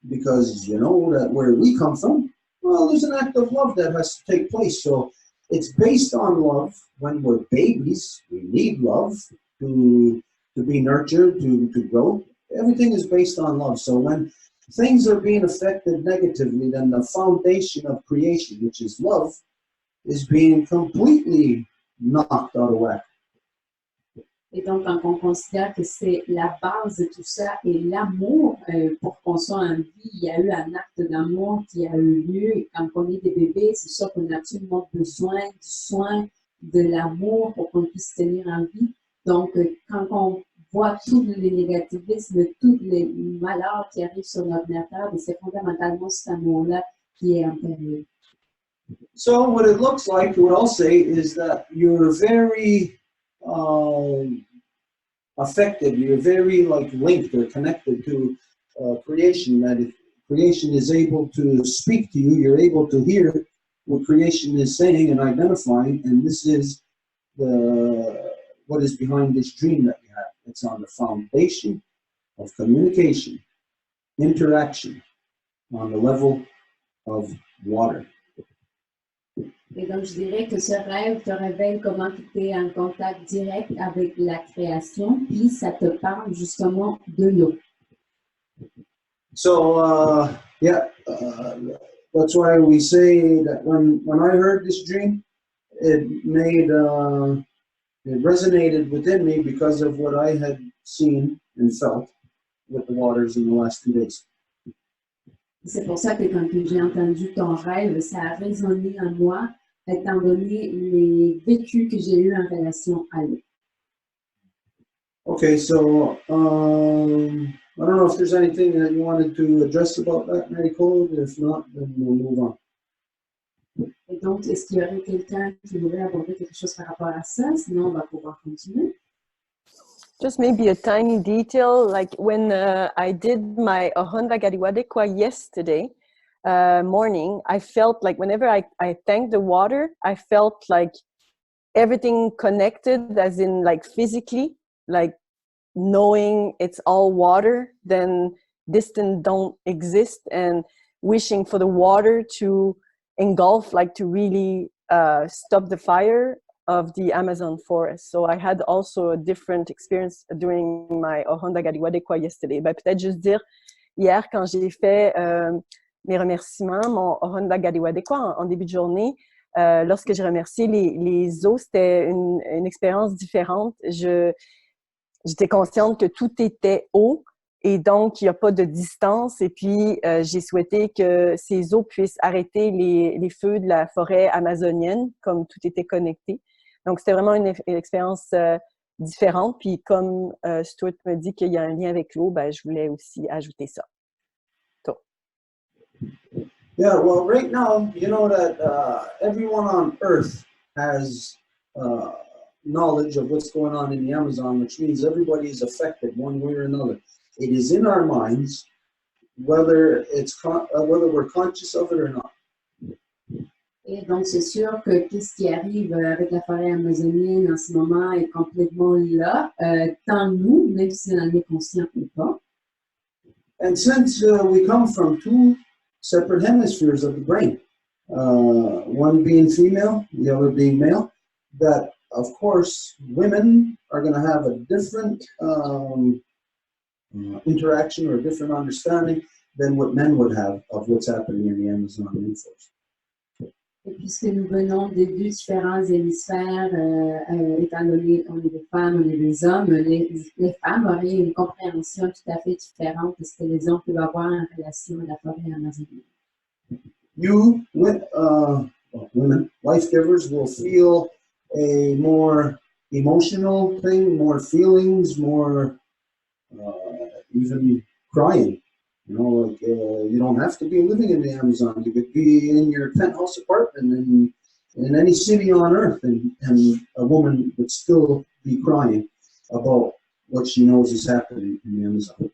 S1: because you know that where we come from, well, there's an act of love that has to take place. So it's based on love. When we're babies, we need love to be nurtured, to grow. Everything is based on love. So when things are being affected negatively, then the foundation of creation, which is love, is being completely knocked out of whack.
S2: Et donc, quand on considère que c'est la base de tout ça et l'amour, pour qu'on soit en vie, il y a eu un acte d'amour qui a eu lieu. Et quand on est des bébés, c'est sûr qu'on a absolument besoin du soin, de l'amour pour qu'on puisse tenir en vie. Donc, quand on voit tous les négativismes, tous les malheurs qui arrivent sur notre terre, c'est fondamentalement cet amour-là qui est intérieur.
S1: So what it looks like, what I'll say, is that you're very affected, you're very like linked or connected to creation, that if creation is able to speak to you, you're able to hear what creation is saying and identifying, and this is what is behind this dream that you have. It's on the foundation of communication, interaction, on the level of water.
S2: Et donc, je dirais que ce rêve te révèle comment tu es en contact direct avec la création, puis ça te parle justement de l'eau.
S1: So, that's why we say that when I heard this dream, it resonated within me because of what I had seen and felt with the waters in the last 2 days.
S2: C'est pour ça que quand j'ai entendu ton rêve, ça a résonné en moi, étant donné les vécus que j'ai eus en relation à l'eau.
S1: Okay, so I don't know if there's anything that you wanted to address about that, Marie-Claude. If not, then we'll move on.
S2: Et donc, est-ce qu'il y aurait quelqu'un qui voudrait aborder quelque chose par rapport à ça? Sinon, on va pouvoir continuer.
S3: Just maybe a tiny detail, like when I did my Ahonda Gariwadekwa yesterday morning, I felt like whenever I thanked the water, I felt like everything connected, as in like physically, like knowing it's all water, then distance don't exist, and wishing for the water to engulf, like to really stop the fire of the Amazon forest. So I had also a different experience during my Ahonda Gariwadekwa yesterday. Ben, peut-être juste dire, hier, quand j'ai fait mes remerciements, mon Ahonda Gariwadekwa en début de journée, lorsque j'ai remercié les eaux, c'était une expérience différente. J'étais consciente que tout était eau et donc il n'y a pas de distance. Et puis, j'ai souhaité que ces eaux puissent arrêter les feux de la forêt amazonienne, comme tout était connecté. Donc, c'était vraiment une expérience différente. Puis, comme Stuart me dit qu'il y a un lien avec l'eau, ben, je voulais aussi ajouter ça. So.
S1: Yeah, well, right now, you know that everyone on Earth has knowledge of what's going on in the Amazon, which means everybody is affected one way or another. It is in our minds, whether we're conscious of it or not.
S2: Et donc, c'est sûr que tout ce qui arrive avec la forêt amazonienne en ce moment est complètement là, tant nous, même si on en est conscient ou pas.
S1: And since we come from two separate hemispheres of the brain, one being female, the other being male, that of course women are going to have a different interaction or a different understanding than what men would have of what's happening in the Amazon rainforest.
S2: Et puisque nous venons de deux différents hémisphères, étant donné qu'on est des femmes, on est des hommes, les femmes auraient une compréhension tout à fait différente de ce que les hommes peuvent avoir en relation à la forêt amazonienne.
S1: You, women, life givers, will feel a more emotional thing, more feelings, more even crying. You know, like you don't have to be living in the Amazon. You could be in your penthouse apartment in any city on earth, and a woman would still be crying about what she knows is happening in the Amazon.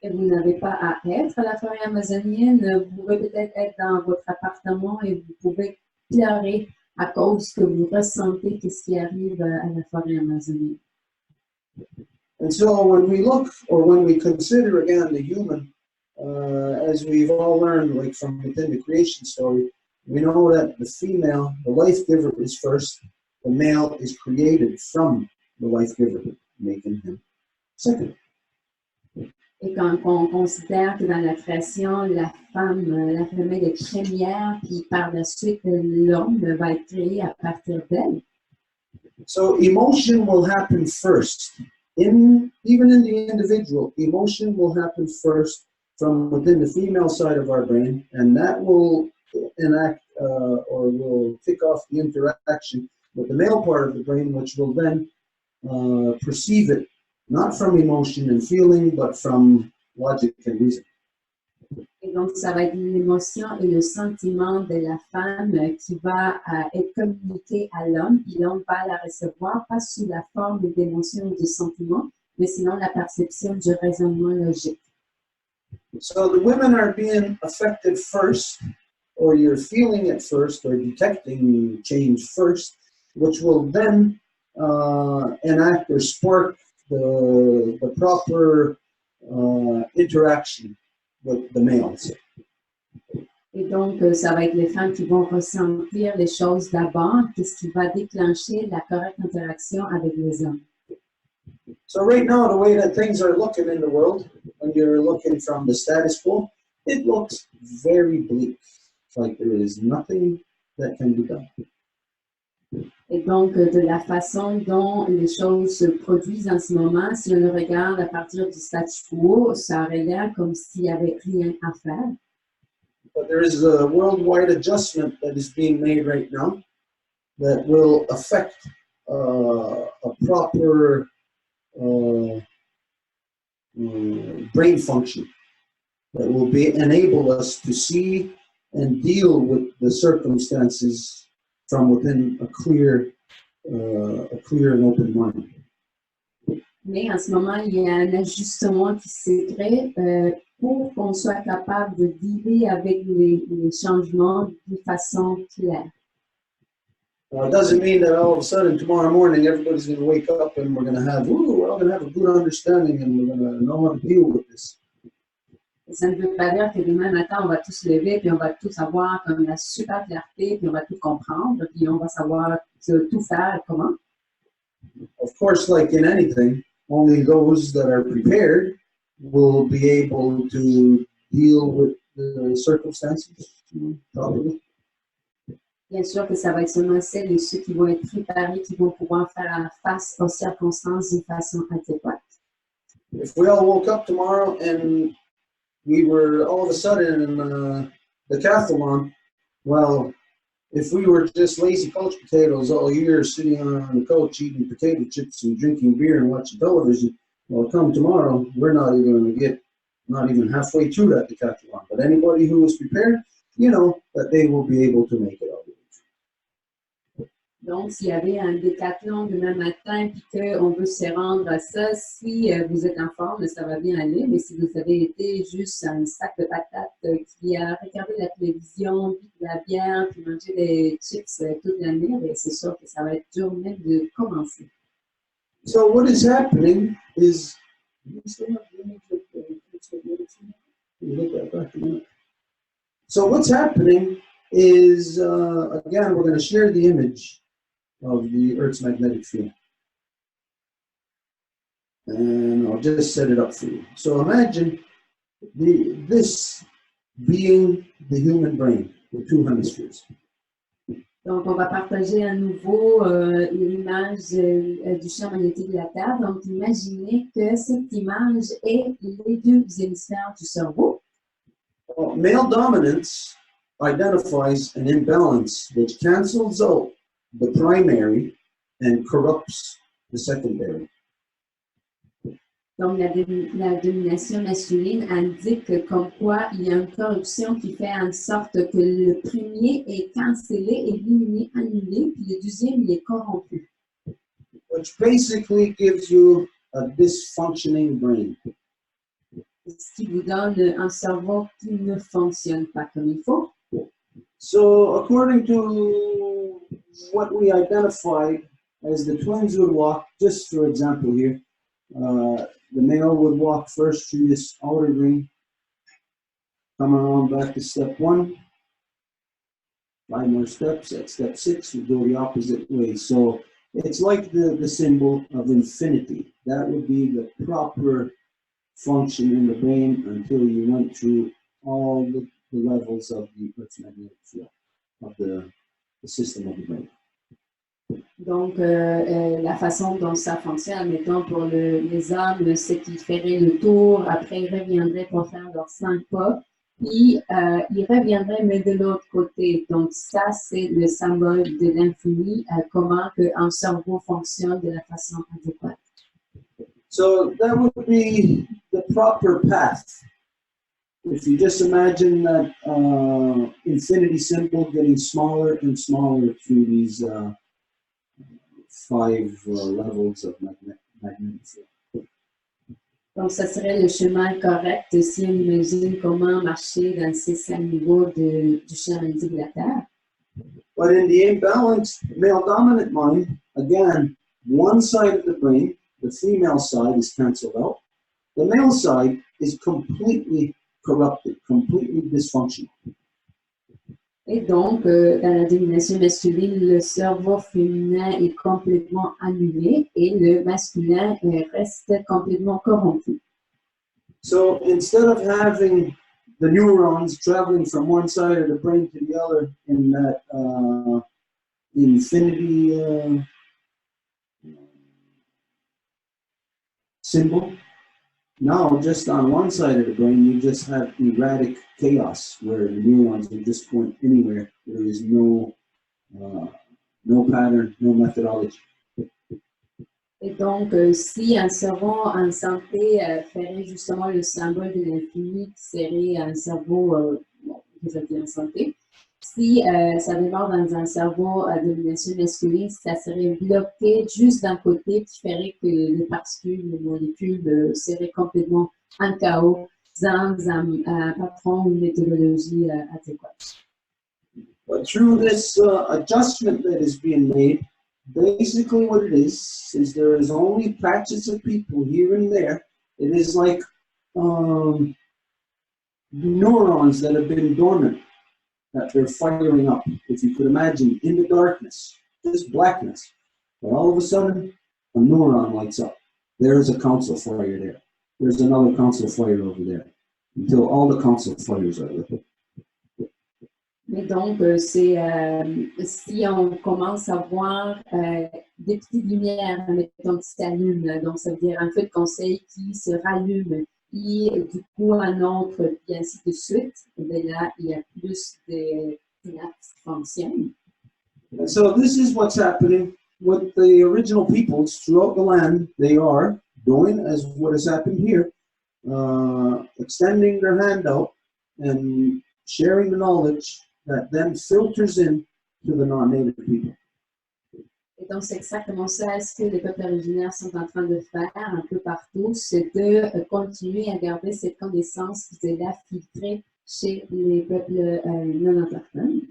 S2: Et vous n'avez pas à être à la forêt amazonienne. Vous pouvez peut-être être dans votre appartement et vous pouvez pleurer à cause que vous ressentez ce qui arrive à la forêt amazonienne.
S1: And so when we look, or when we consider again the human, as we've all learned, like from within the creation story, we know that the female, the life giver, is first. The male is created from the life giver, making him second.
S2: Et quand on considère que dans la création, la femelle est première, puis par la suite, l'homme va être créé à partir d'elle.
S1: So emotion will happen first. Even in the individual, emotion will happen first from within the female side of our brain, and that will enact or will kick off the interaction with the male part of the brain, which will then perceive it not from emotion and feeling, but from logic and reason.
S2: Et donc, ça va être l'émotion et le sentiment de la femme qui va être communiqué à l'homme, puis l'homme va la recevoir, pas sous la forme d'émotion ou de sentiment, mais sinon la perception du raisonnement logique.
S1: So the women are being affected first, or you're feeling it first, or detecting change first, which will then enact or spark the proper interaction with the males.
S2: Et donc, ça va être les femmes qui vont ressentir les choses d'abord, qu'est-ce qui va déclencher la correcte interaction avec les hommes.
S1: So right now, the way that things are looking in the world, when you're looking from the status quo, it looks very bleak. It's like there is nothing that can be done.
S2: Et donc, de la façon dont les choses se produisent en ce moment, si on le regarde à partir du statu quo, ça aurait l'air comme s'il n'y avait rien à faire.
S1: But there is a worldwide adjustment that is being made right now that will affect a proper brain function that will enable us to see and deal with the circumstances from within a clear and open mind.
S2: Mais en ce moment, il y a un ajustement qui se crée pour qu'on soit capable de dealer avec les changements de façon claire.
S1: It doesn't mean that all of a sudden tomorrow morning everybody's going to wake up and we're going to have a good understanding and we're going to know how to deal with this.
S2: Et ça ne veut pas dire que demain matin, on va tous se lever, puis on va tous avoir comme la super clarté, puis on va tout comprendre, puis on va savoir tout faire comment.
S1: Of course, like in anything, only those that are prepared will be able to deal with the circumstances properly.
S2: Bien sûr que ça va être seulement celles et ceux qui vont être préparés, qui vont pouvoir faire face aux circonstances d'une façon adéquate.
S1: If we all woke up tomorrow and we were all of a sudden in decathlon, well, if we were just lazy couch potatoes all year sitting on the couch eating potato chips and drinking beer and watching television, well, come tomorrow, we're not even going to get not even halfway through that decathlon. But anybody who is prepared, you know that they will be able to make it all.
S2: Donc, s'il y avait un décathlon demain matin et qu'on veut se rendre à ça, si vous êtes en forme, ça va bien aller. Mais si vous avez été juste un sac de patates qui a regardé la télévision, bu de la bière, puis mangé des chips toute l'année, c'est sûr que ça va être dur même de commencer.
S1: So what is happening is... So what's happening is, again, we're going to share the image of the Earth's magnetic field. And I'll just set it up for you. So imagine this being the human brain, the two hemispheres.
S2: Donc, on va partager à nouveau l'image du champ magnétique de la Terre. Donc, imaginez que cette image est les deux hémisphères du cerveau.
S1: Male dominance identifies an imbalance which cancels out the primary and corrupts the secondary.
S2: Donc, la domination masculine indique comme quoi il y a une corruption qui fait en sorte que le premier est cancellé, éliminé, annulé, puis le deuxième, il est corrompu.
S1: Which basically gives you a dysfunctioning brain.
S2: Ce qui vous donne un cerveau qui ne fonctionne pas comme il faut.
S1: So, according to what we identified as the twins would walk, just for example here, the male would walk first through this outer ring, come around back to step 1, 5 more steps. At step 6, we go the opposite way. So it's like the symbol of infinity. That would be the proper function in the brain until you went through all the levels of the electromagnetic field of the system of the brain.
S2: Donc, la façon dont ça fonctionne, admettons, pour les hommes, c'est qu'ils feraient le tour, après ils reviendraient pour faire leurs 5 pas, puis ils reviendraient, mais de l'autre côté. Donc, ça, c'est le symbole de l'infini, comment un cerveau fonctionne de la façon adéquate.
S1: So that would be the proper path. If you just imagine that infinity symbol getting smaller and smaller through these 5 levels of magnetic field.
S2: Donc, ça serait le chemin correct si on imagine comment marcher dans ces 5 niveaux du champ magnétique de la Terre.
S1: But in the imbalanced male-dominant mind, again, one side of the brain, the female side, is cancelled out. The male side is completely corrupted, completely dysfunctional.
S2: Et donc, dans la domination masculine, le cerveau féminin est complètement annulé et le masculin reste complètement corrompu.
S1: So instead of having the neurons traveling from one side of the brain to the other in that infinity symbol, now just on one side of the brain, you just have erratic chaos where the neurons are just going anywhere. There is no pattern, no methodology.
S2: Et donc, si un cerveau en santé ferait justement le symbole de l'infini, qui serait un cerveau, déjà dit en santé, si ça démarre dans un cerveau à domination masculine, ça serait bloqué juste d'un côté qui ferait que les particules, les molécules seraient complètement en chaos sans un patron ou une méthodologie adéquate.
S1: But through this adjustment that is being made, basically what it is there is only patches of people here and there. It is like neurons that have been dormant, that they're firing up. If you could imagine, in the darkness, just blackness, but all of a sudden, a neuron lights up. There's a council fire there. There's another council fire over there, until all the council fires are lit.
S2: Et donc, si on commence à voir des petites lumières, mettons, qui s'allument, donc ça veut dire un feu de conseil qui se rallume, et du coup un autre, puis ainsi de suite, et bien là, il y a plus de synapses qui fonctionnent.
S1: And so this is what's happening with the original peoples throughout the land. They are doing as what has happened here, extending their hand out and sharing the knowledge that then filters in to the non-native people.
S2: Et donc, c'est exactement ça ce que les peuples originaires sont en train de faire un peu partout, c'est de continuer à garder cette connaissance qui est là filtrée chez les peuples non autochtones.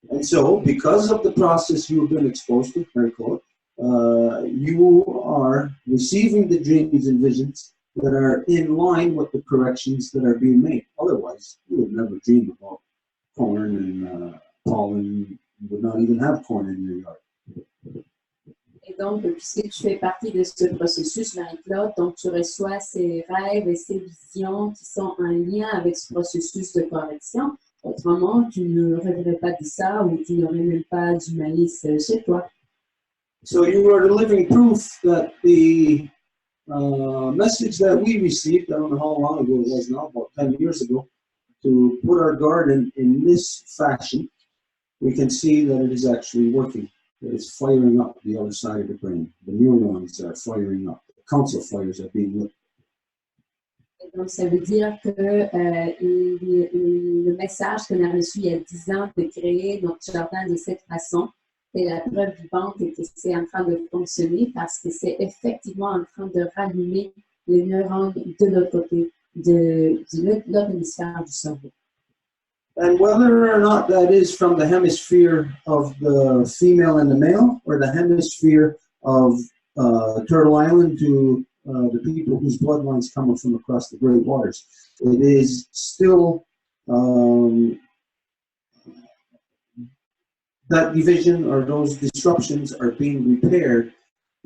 S1: And so, because of the process you've been exposed to, Marie-Claude, you are receiving the dreams and visions that are in line with the corrections that are being made. Otherwise, you would never dream about corn and pollen. You would not even have corn in your yard.
S2: Et donc, puisque tu fais partie de ce processus, Marie-Claude, donc tu reçois ces rêves et ces visions qui sont en lien avec ce processus de correction. Autrement, tu ne rêverais pas de ça ou tu n'aurais même pas du maïs chez toi.
S1: So you are the living proof that the message that we received, I don't know how long ago it was now, about 10 years ago, to put our garden in this fashion, we can see that it is actually working. That it's firing up the other side of the brain. The neurons are firing up. The council fires are being lit.
S2: Et donc, ça veut dire que le message qu'on a reçu il y a 10 ans de créer notre jardin de cette façon est la preuve vivante que c'est en train de fonctionner parce que c'est effectivement en train de rallumer les neurones de l'autre côté, de l'autre hémisphère du cerveau.
S1: And whether or not that is from the hemisphere of the female and the male, or the hemisphere of Turtle Island to the people whose bloodlines come from across the Great Waters, it is still that division or those disruptions are being repaired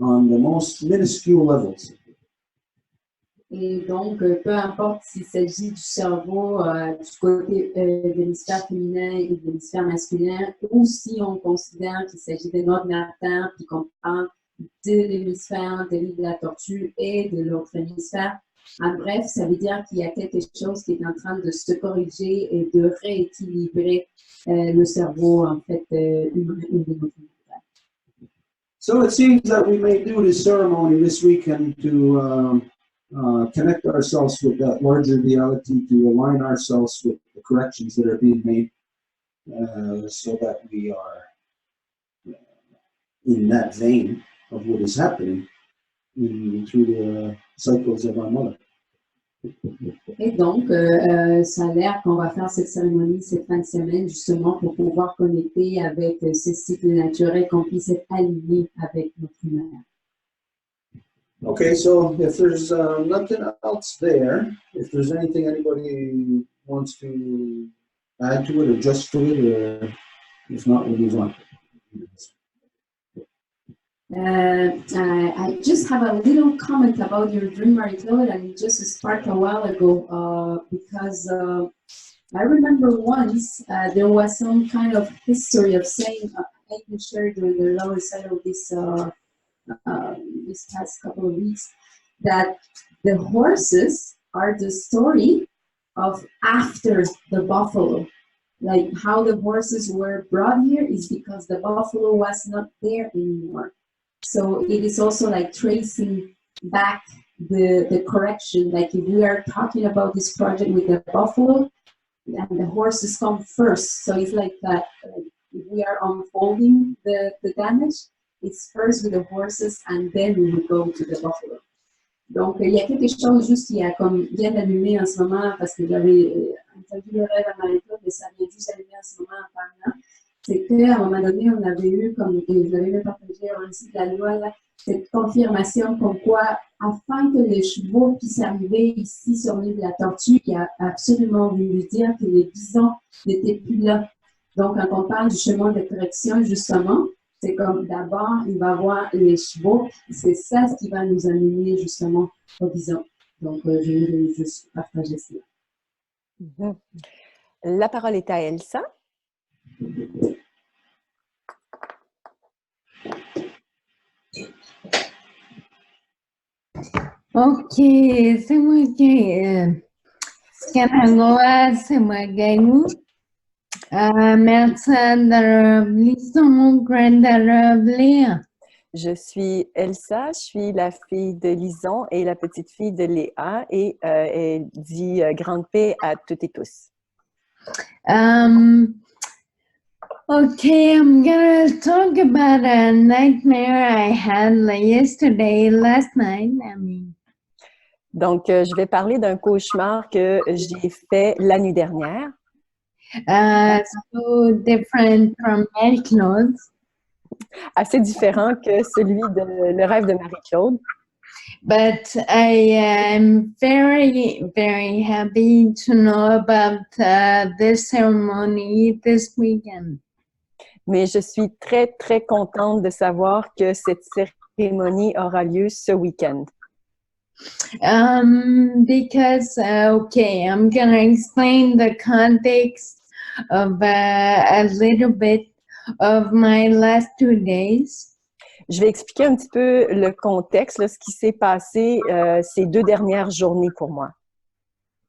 S1: on the most minuscule levels.
S2: Et donc, peu importe s'il s'agit du cerveau du côté de l'hémisphère féminin et de l'hémisphère masculin, ou si on considère qu'il s'agit de notre matin, puis qu'on parle de l'hémisphère de l'île de la tortue et de l'autre hémisphère. En bref, ça veut dire qu'il y a quelque chose qui est en train de se corriger et de rééquilibrer le cerveau, en fait, humain et de notre matin.
S1: So it seems that we may do this ceremony this weekend to connect ourselves with that larger reality, to align ourselves with the corrections that are being made, so that we are in that vein of what is happening through the cycles of our mother.
S2: Et donc, ça a l'air qu'on va faire cette cérémonie cette fin de semaine, justement, pour pouvoir connecter avec ce cycle naturel, qu'on puisse être aligné avec notre mère.
S1: Okay, so if there's nothing else there, if there's anything anybody wants to add to it or adjust to it, or if not, we'll move on.
S2: I just have a little comment about your dream, Marie-Claude, and it just sparked a while ago because I remember once there was some kind of history of saying, I can share during the lower side of this past couple of weeks, that the horses are the story of after the buffalo. Like how the horses were brought here is because the buffalo was not there anymore. So it is also like tracing back the correction. Like if we are talking about this project with the buffalo, and the horses come first. So it's like that, if we are unfolding the damage, it's first with the horses and then we will go to the buffalo. Donc, il y a quelque chose juste qui a comme bien allumé en ce moment parce que j'avais entendu le rêve à Marie-Claude, mais ça vient juste allumer en ce moment en parlant. C'est qu'à un moment donné, on avait eu, comme je l'avais même partagé au récit de la loi, là, cette confirmation comme quoi, afin que les chevaux puissent arriver ici sur l'île de la Tortue, il a absolument voulu dire que les bisons n'étaient plus là. Donc, quand on parle du chemin de correction, justement, c'est comme d'abord, il va voir les chevaux. C'est ça ce qui va nous amener justement au bison. Donc, je voulais juste partager cela.
S3: Mm-hmm. La parole est à Elsa.
S5: Ok, c'est moi qui Scanagua, c'est moi Gaïmou. Merci de l'histoire de
S3: Je suis Elsa, je suis la fille de Lison et la petite fille de Léa et elle dit grande paix à toutes et tous.
S5: Okay, I'm gonna talk about a nightmare I had last night.
S3: Donc, je vais parler d'un cauchemar que j'ai fait la nuit dernière.
S5: So different from Marie-Claude.
S3: Assez différent que celui de Le Rêve de Marie-Claude.
S5: But I am very, very happy to know about this ceremony this weekend.
S3: Mais je suis très, très contente de savoir que cette cérémonie aura lieu ce week-end.
S5: Because, okay, I'm going to explain the context of a little bit of my last 2 days.
S3: Je vais expliquer un petit peu le contexte, là, ce qui s'est passé ces 2 dernières journées pour moi.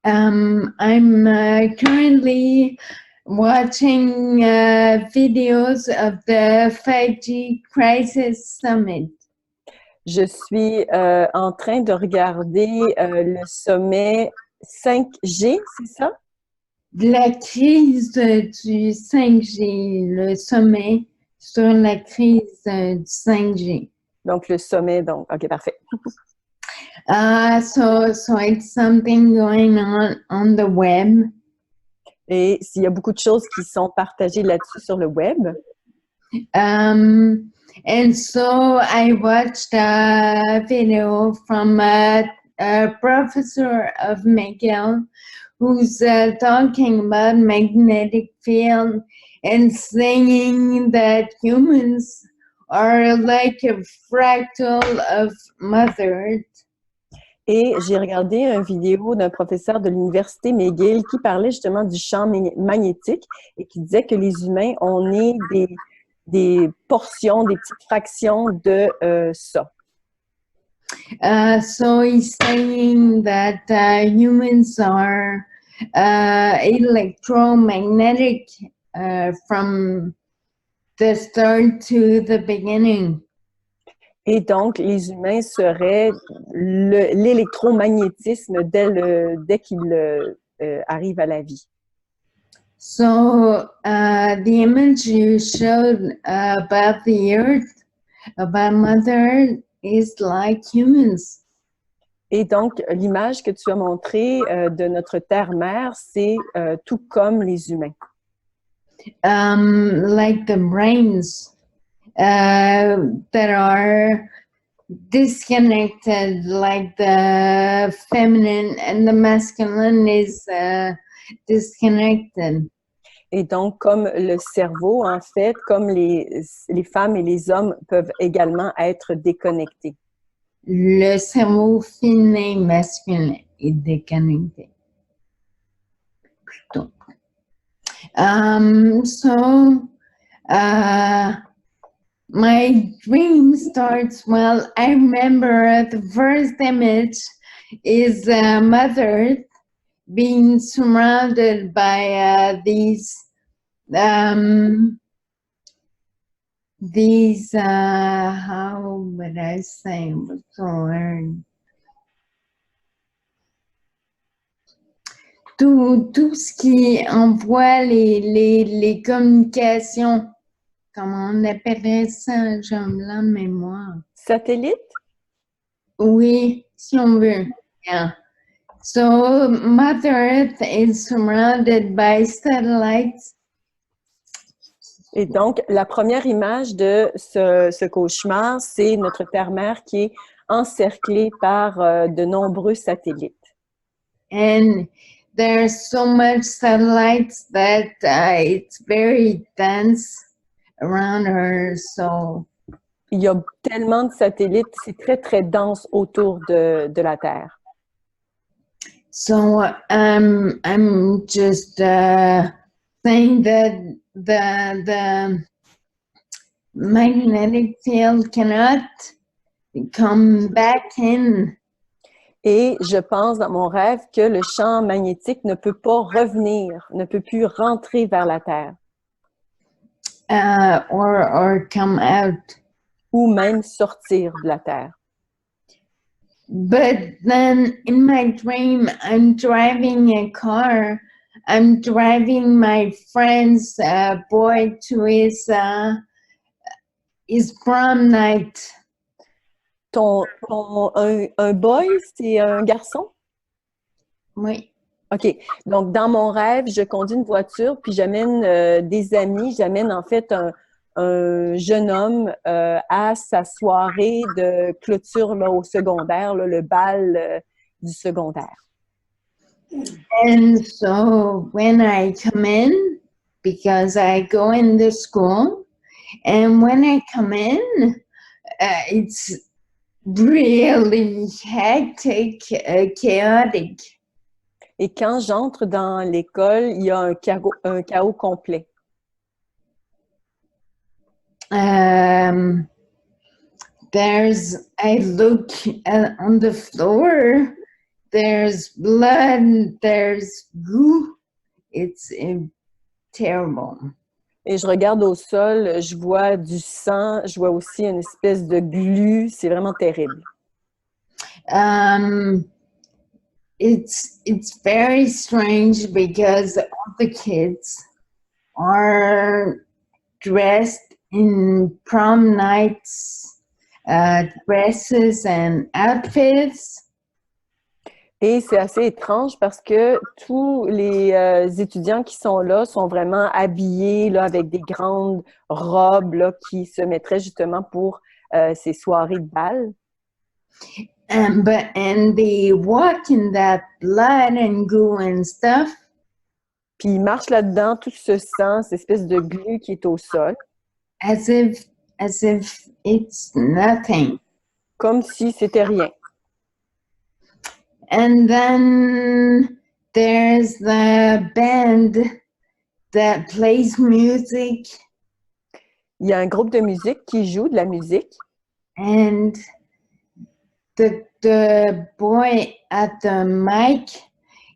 S5: I'm currently watching videos of the 5G Crisis Summit.
S3: Je suis en train de regarder le sommet 5G, c'est ça?
S5: La crise du 5G, le sommet sur la crise du 5G.
S3: Donc, le sommet, donc, OK, parfait.
S5: So it's something going on the web.
S3: Et s'il y a beaucoup de choses qui sont partagées là-dessus sur le web.
S5: And so I watched a video from a professor of Miguel who's talking about magnetic field and saying that humans are like a fractal of Mother Earth.
S3: Et j'ai regardé une vidéo d'un professeur de l'université McGill qui parlait justement du champ magnétique et qui disait que les humains, on est des portions, des petites fractions de ça.
S5: So he's saying that humans are electromagnetic from the start to the beginning.
S3: Et donc, les humains seraient l'électromagnétisme dès qu'il arrive à la vie.
S5: So the image you showed about the earth, about Mother Earth, is like humans.
S3: Et donc, l'image que tu as montrée de notre terre-mère, c'est tout comme les humains.
S5: Like the brains that are disconnected, like the feminine and the masculine is disconnected.
S3: Et donc, comme le cerveau, en fait, comme les femmes et les hommes peuvent également être déconnectés.
S5: Le cerveau féminin masculin est déconnecté. Plutôt. My dream starts, well, I remember the first image is Mother being surrounded by these how would I say, what's the word? Tout ce qui envoie les communications, comment on appellerait ça, j'ai un blanc de mémoire.
S3: Satellite?
S5: Oui, si on veut. Yeah. So Mother Earth is surrounded by satellites.
S3: Et donc, la première image de ce cauchemar, c'est notre terre-mère qui est encerclée par de nombreux satellites.
S5: And there's so much satellites that it's very dense around her. So
S3: il y a tellement de satellites, c'est très, très dense autour de la Terre.
S5: So I'm just saying that the magnetic field cannot come back in.
S3: Et je pense dans mon rêve que le champ magnétique ne peut pas revenir, ne peut plus rentrer vers la Terre.
S5: Or come out.
S3: Ou même sortir de la Terre.
S5: But then in my dream, I'm driving a car. I'm driving my friend's boy to his prom night.
S3: Un boy, c'est un garçon?
S5: Oui.
S3: OK. Donc, dans mon rêve, je conduis une voiture, puis j'amène des amis, j'amène en fait un jeune homme à sa soirée de clôture là, au secondaire, là, le bal du secondaire.
S5: And so when I come in, because I go in the school, and when I come in, it's really hectic, chaotic.
S3: Et quand j'entre dans l'école, il y a un chaos complet.
S5: I look on the floor, there's blood, there's goo. It's terrible.
S3: Et je regarde au sol, je vois du sang, je vois aussi une espèce de glu. C'est vraiment terrible.
S5: It's very strange because all the kids are dressed in prom nights, dresses and outfits.
S3: Et c'est assez étrange parce que tous les étudiants qui sont là sont vraiment habillés là, avec des grandes robes là, qui se mettraient justement pour ces soirées de bal.
S5: And they walk in that blood and goo and stuff.
S3: Puis ils marchent là-dedans, tout ce sang, cette espèce de glu qui est au sol.
S5: As if it's nothing.
S3: Comme si c'était rien.
S5: And then there's the band that plays music.
S3: Il y a un groupe de musique qui joue de la musique.
S5: And the boy at the mic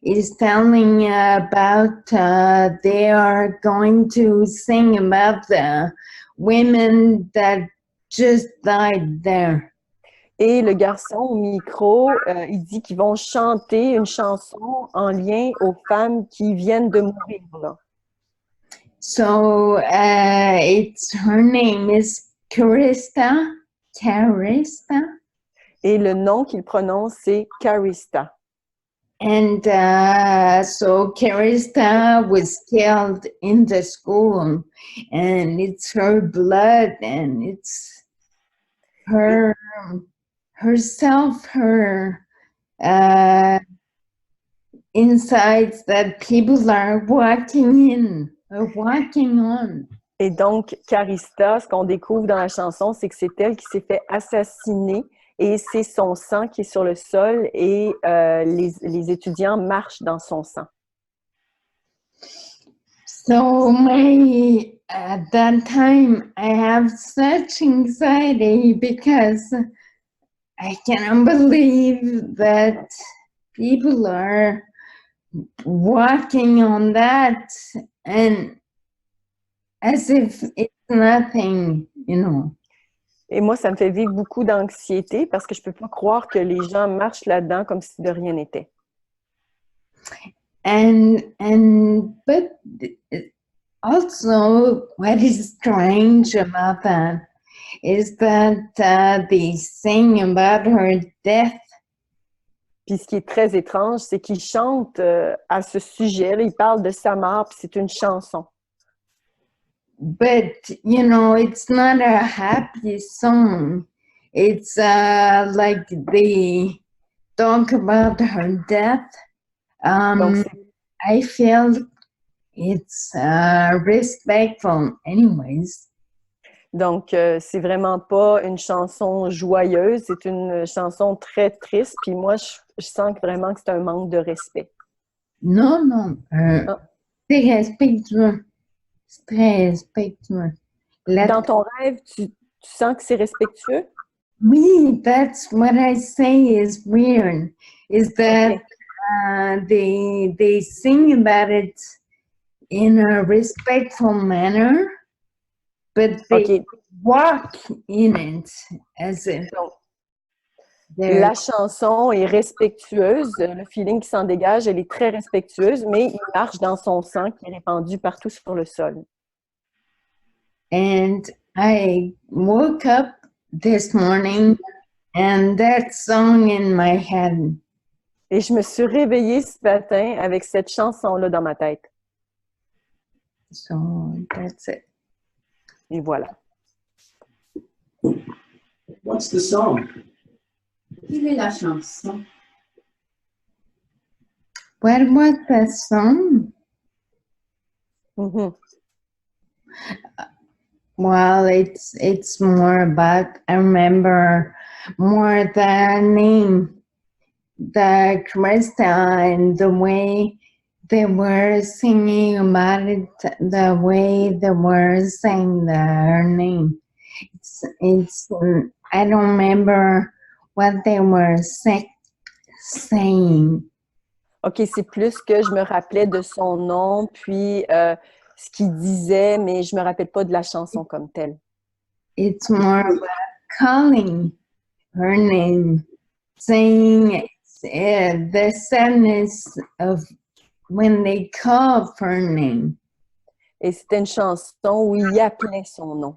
S5: is telling about they are going to sing about the women that just died there.
S3: Et le garçon au micro, il dit qu'ils vont chanter une chanson en lien aux femmes qui viennent de mourir là.
S5: So her name is Carista.
S3: Et le nom qu'il prononce, c'est Carista.
S5: And so Carista was killed in the school, and it's her blood, and it's her herself, her insides that people are walking on.
S3: Et donc, Carista, ce qu'on découvre dans la chanson, c'est que c'est elle qui s'est fait assassiner et c'est son sang qui est sur le sol et les étudiants marchent dans son sang.
S5: So at that time, I have such anxiety because I cannot believe that people are walking on that and as if it's nothing, you know.
S3: Et moi, ça me fait vivre beaucoup d'anxiété parce que je peux pas croire que les gens marchent là-dedans comme si de rien n'était.
S5: But also what is strange about that is that they sing about her death.
S3: Puis ce qui est très étrange, c'est qu'ils chantent à ce sujet, là, ils parlent de sa mort, puis c'est une chanson.
S5: But, you know, it's not a happy song. It's like they talk about her death.
S3: Donc,
S5: I feel it's respectful anyways.
S3: Donc, c'est vraiment pas une chanson joyeuse, c'est une chanson très triste. Puis moi, je sens vraiment que c'est un manque de respect.
S5: Non, c'est respectueux. C'est très respectueux.
S3: Dans ton rêve, tu sens que c'est respectueux?
S5: Oui, that's what I say is weird. Is that they sing about it in a respectful manner, but they walk in it as if.
S3: La chanson est respectueuse, le feeling qui s'en dégage, elle est très respectueuse, mais il marche dans son sang qui est répandu partout sur le sol.
S5: And I woke up this morning and that song in my head.
S3: Et je me suis réveillée ce matin avec cette chanson-là dans ma tête.
S5: So that's it.
S3: Et voilà.
S1: What's the song?
S2: Quelle est la chanson?
S5: What was the song?
S3: Mm-hmm.
S5: Well, it's more about, I remember more the name, the Krista, and the way they were singing about it, the way they were saying her name. It's I don't remember what they were saying.
S3: OK, c'est plus que je me rappelais de son nom, puis ce qu'il disait, mais je me rappelle pas de la chanson comme telle.
S5: It's more about calling her name, saying the sadness of when they call her name.
S3: Et c'était une chanson où il appelait son nom.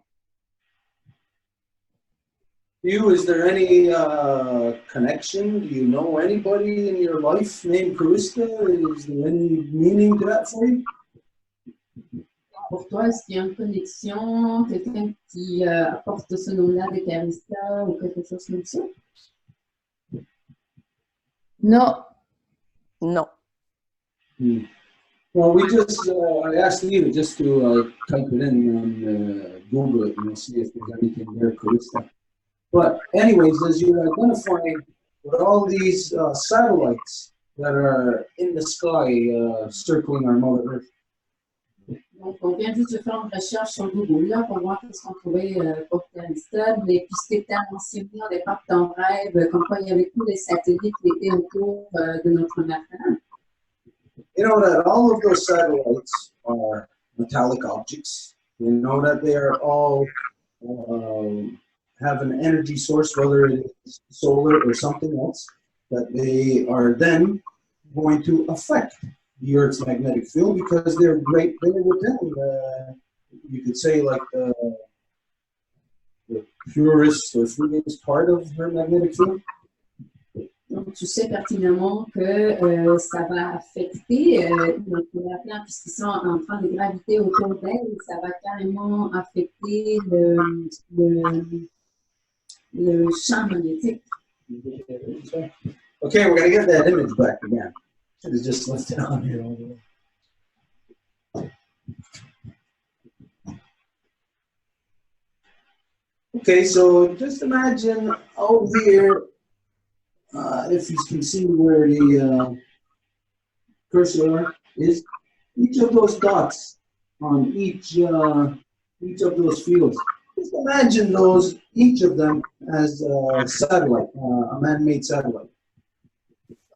S1: Is there any connection? Do you know anybody in your life named Carista? Is there any meaning to that for you?
S2: Pour toi, est-ce qu'il y a une connexion, quelqu'un qui apporte ce nom-là de Carista ou quelque chose comme ça?
S5: No.
S3: Non.
S1: Well, I asked Lena just to type it in on Google it and see if there's anything there, Carista. But anyways, as you're identifying with all these satellites that are in the sky circling our Mother Earth.
S2: Donc, on vient juste de faire une recherche sur Google là, pour voir ce qu'on trouvait pour Calista, mais puis c'était mentionné au départ de ton rêve, comme quoi il y avait tous les satellites qui étaient autour de notre matin.
S1: You know that all of those satellites are metallic objects. You know that they are all have an energy source, whether it is solar or something else, that they are then going to affect the Earth's magnetic field because they're right there within, you could say, like the purest or freest part of her magnetic field.
S2: Donc, tu sais pertinemment que ça va affecter notre planète puisqu'ils sont en train de graviter autour d'elle, ça va carrément affecter le champ magnétique.
S1: Okay, we're going to get that image back again. Should have just left it on here all the way. Okay, so just imagine out here, if you can see where the cursor is, each of those dots on each of those fields. Just imagine those, each of them, as a satellite, a man-made satellite.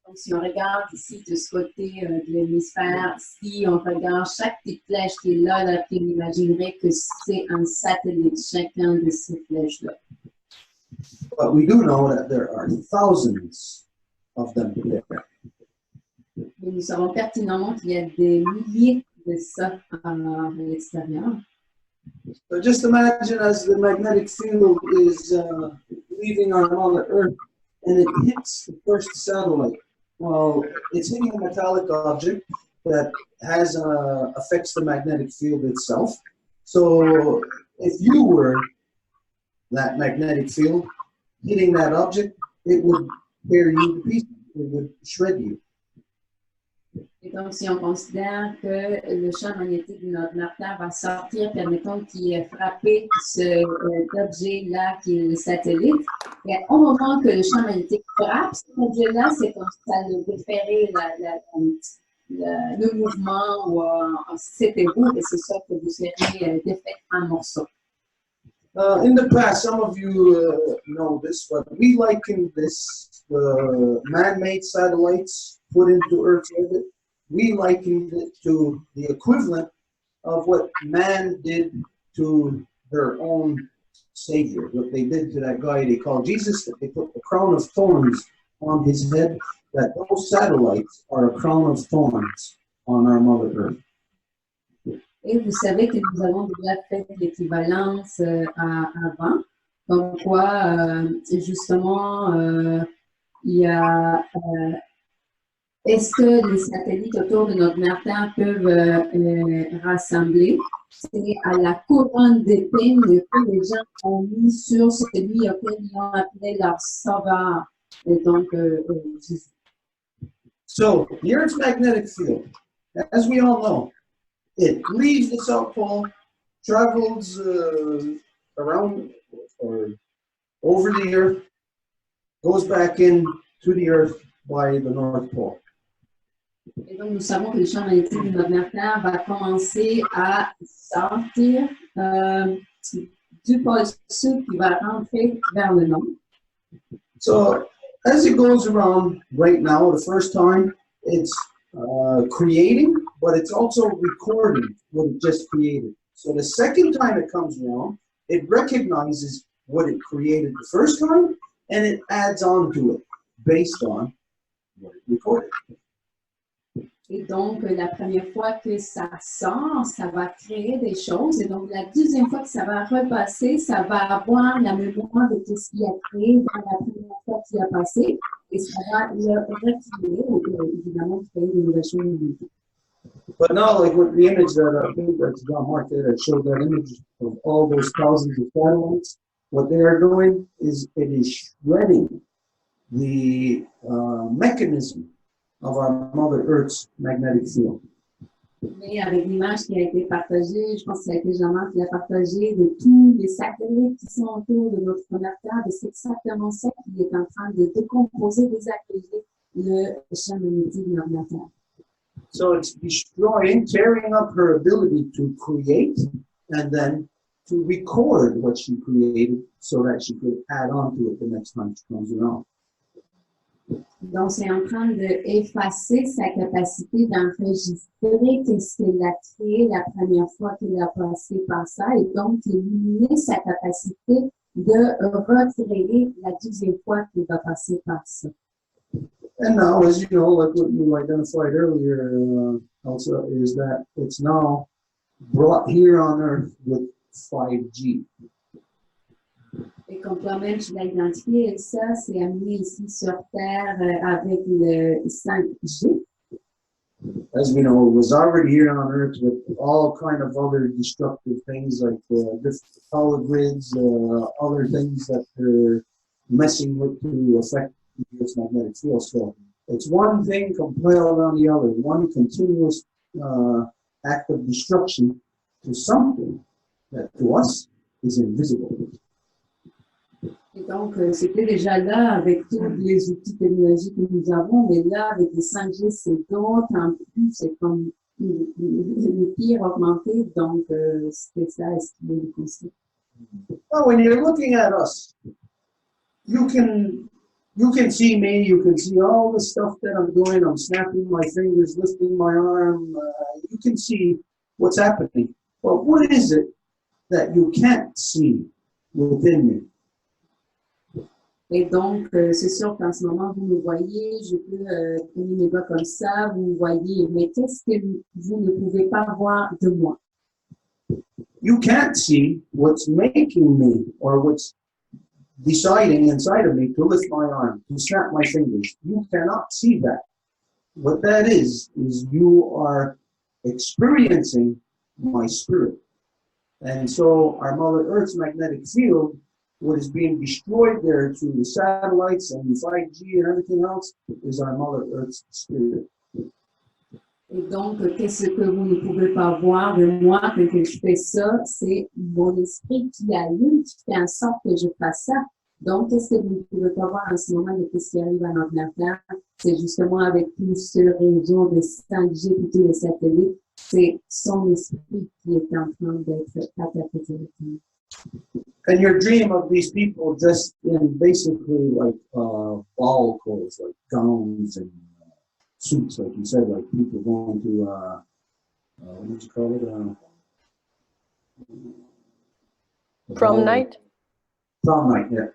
S2: Donc, si on regarde ici de ce côté de l'hémisphère, si on regarde chaque petite flèche qui est là, puis on imaginerait que c'est un satellite, chacun de ces flèches-là.
S1: But we do know that there are thousands of them there.
S2: Mais nous savons pertinemment qu'il y a des milliers de ça à l'extérieur.
S1: So just imagine as the magnetic field is leaving our Mother Earth and it hits the first satellite. Well, it's hitting a metallic object that has affects the magnetic field itself. So if you were that magnetic field hitting that object, it would tear you to pieces. It would shred you.
S2: Et donc, si on considère que le champ magnétique de notre Terre va sortir, permettons qu'il ait frappé cet objet-là qui est le satellite, et au moment que le champ magnétique frappe cet objet-là, c'est comme ça le déférer le mouvement, ou c'était vous, et c'est ça que vous seriez défait en morceaux.
S1: In the past, some of you know this, but we liken this, the man-made satellites put into Earth's orbit, we likened it to the equivalent of what man did to their own Savior, what they did to that guy they called Jesus, that they put the crown of thorns on his head, that those satellites are a crown of thorns on our Mother Earth.
S2: Et vous savez que nous avons déjà fait l'équivalence avant, comme quoi, justement, il y a... est-ce que les satellites autour de notre Terre peuvent rassembler? C'est à la couronne d'épines que les gens ont mis sur celui auquel ils ont appelé leur sauveur, et donc Jésus.
S1: So, the Earth's magnetic field, as we all know, it leaves the South Pole, travels around or over the Earth, goes back in to the Earth by the North Pole.
S2: Et donc, nous savons que le champ magnétique de notre Terre va commencer à sortir du pôle sud qui va rentrer vers le nord.
S1: So, as it goes around right now, the first time, it's creating, but it's also recording what it just created. So the second time it comes around, it recognizes what it created the first time, and it adds on to it based on what it recorded.
S2: Et donc, la première fois que ça sort, ça va créer des choses. Et donc, la deuxième fois que ça va repasser, ça va avoir la mémoire de ce qu'il a créé dans la première fois qu'il a passé. Et ça va le retirer, ou évidemment, créer de nouvelles choses.
S1: But now, like with the image that I think that's John Mark there that showed that image of all those thousands of satellites, what they are doing is it is shredding the mechanism of our Mother Earth's magnetic field.
S2: Mais avec l'image qui a été partagée, je pense que ça a été Jean-Marc qui l'a partagé, de tous les satellites qui sont autour de notre première Terre, c'est exactement ça qui est en train de décomposer, désagréger le champ magnétique de l'ordinateur.
S1: So it's destroying, tearing up her ability to create and then to record what she created so that she could add on to it the next time she comes around.
S2: Donc, c'est en train d'effacer sa capacité d'enregistrer qu'est-ce qu'elle a créé la première fois qu'elle a passé par ça et donc éliminer sa capacité de recréer la deuxième fois qu'elle va passer par ça.
S1: And now, as you know, like what you identified earlier, Elsa, is that it's now brought here on Earth with 5G.
S2: Et comme toi-même, tu l'as identifié, Elsa, c'est amené ici sur Terre avec le 5G.
S1: As we know, it was already here on Earth with all kind of other destructive things like different power grids, other things that they're messing with to affect the Earth's magnetic field. So it's one thing compiled on the other, one continuous act of destruction to something that to us is invisible.
S2: Et donc, c'était déjà là avec tous les outils technologiques que nous avons, mais là, avec les 5G, c'est d'autant plus, c'est comme le pire augmenté, donc c'était ça, ce qui est le concept.
S1: Now, when you're looking at us, you can see me, you can see all the stuff that I'm doing, I'm snapping my fingers, lifting my arm, you can see what's happening. But what is it that you can't see within me?
S2: Et donc, c'est sûr qu'en ce moment, vous me voyez, je peux tenir mes bras comme ça, vous me voyez, mais qu'est-ce que vous ne pouvez pas voir de moi?
S1: You can't see what's making me or what's deciding inside of me to lift my arm, to snap my fingers. You cannot see that. What that is you are experiencing my spirit. And so our Mother Earth's magnetic field, what is being destroyed there through the satellites and 5G and everything else, is our Mother Earth's spirit.
S2: Et donc, qu'est-ce que vous ne pouvez pas voir de moi quand je fais ça? C'est mon esprit qui allume, qui fait en sorte que je fasse ça. Donc, qu'est-ce que vous ne pouvez pas voir en ce moment de ce qui arrive à notre Terre? C'est justement avec tout ce réseau de 5G et tous les satellites, c'est son esprit qui est en train d'être attaqué directement.
S1: And your dream of these people dressed in basically like ball clothes, like gowns and suits, like you said, like people going to, what did you call it?
S3: Prom night?
S1: Prom night, yeah.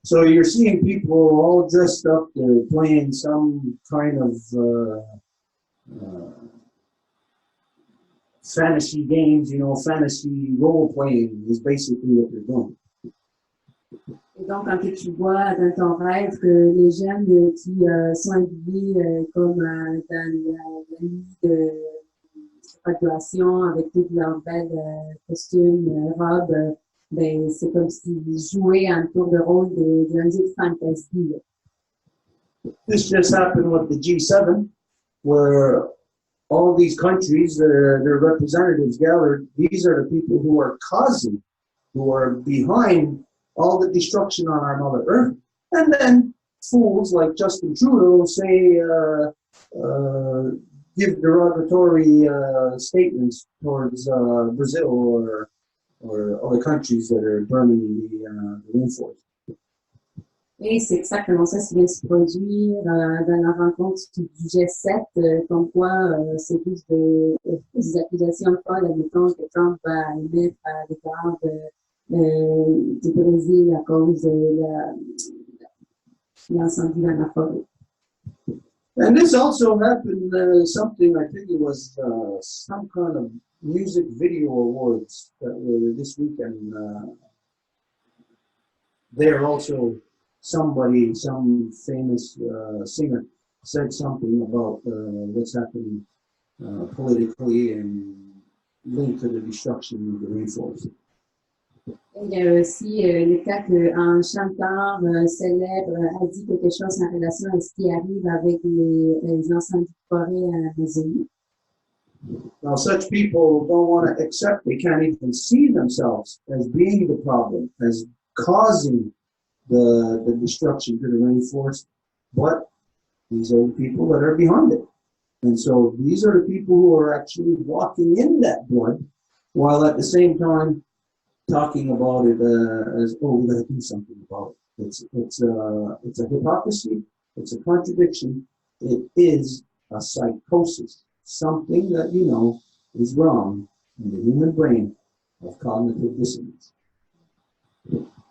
S1: So you're seeing people all dressed up, they're playing some kind of fantasy games, you know, fantasy role playing is basically what they're doing.
S2: Et donc, quand tu vois dans ton rêve que les jeunes qui sont habillés comme dans la nuit de graduation avec toutes leurs belles costumes, robes, ben, c'est comme s'ils jouaient un tour de rôle d'un jeu de fantasy.
S1: This just happened with the G7, where all these countries, their representatives gathered. These are the people who are causing, who are behind all the destruction on our Mother Earth. And then fools like Justin Trudeau say, give derogatory statements towards Brazil or other countries that are burning the rainforest.
S2: Et c'est exactement ça qui vient se produire dans la rencontre du G7, comme quoi c'est plus des accusations folles, admettons que Trump va émettre à l'égard du Brésil à cause de l'incendie dans la forêt.
S1: And this also happened, something, I think it was some kind of music video awards that were this weekend. There also somebody, some famous singer said something about what's happening politically and linked to the destruction of the rainforest.
S2: Il y a aussi le cas qu'un chanteur célèbre a dit quelque chose en relation à ce qui arrive avec les incendies de forêt à Maison.
S1: Now, such people don't want to accept, they can't even see themselves as being the problem, as causing the destruction to the rainforest, but these are the people that are behind it. And so these are the people who are actually walking in that blood, while at the same time talking about it as, oh, we got to do something about it. It's a hypocrisy. It's a contradiction. It is a psychosis, something that you know is wrong in the human brain of cognitive dissonance.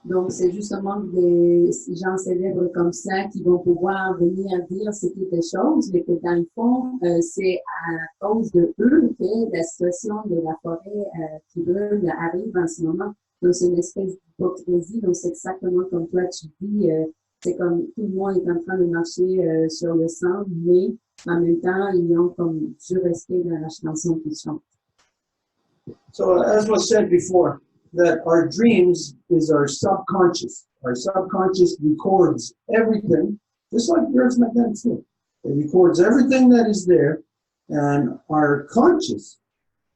S2: Donc, c'est justement des gens célèbres comme ça qui vont pouvoir venir dire ce type de choses, mais que dans le fond, c'est à cause de eux que la situation de la forêt qui brûle arrive en ce moment. Donc, c'est une espèce d'hypocrisie. Donc, c'est exactement comme toi tu dis, c'est comme tout le monde est en train de marcher sur le sang, mais en même temps, ils ont comme du respect dans la chanson qu'ils chantent.
S1: So, as was said before, that our dreams is our subconscious. Our subconscious records everything, just like Earth's magnetic field. It records everything that is there, and our conscious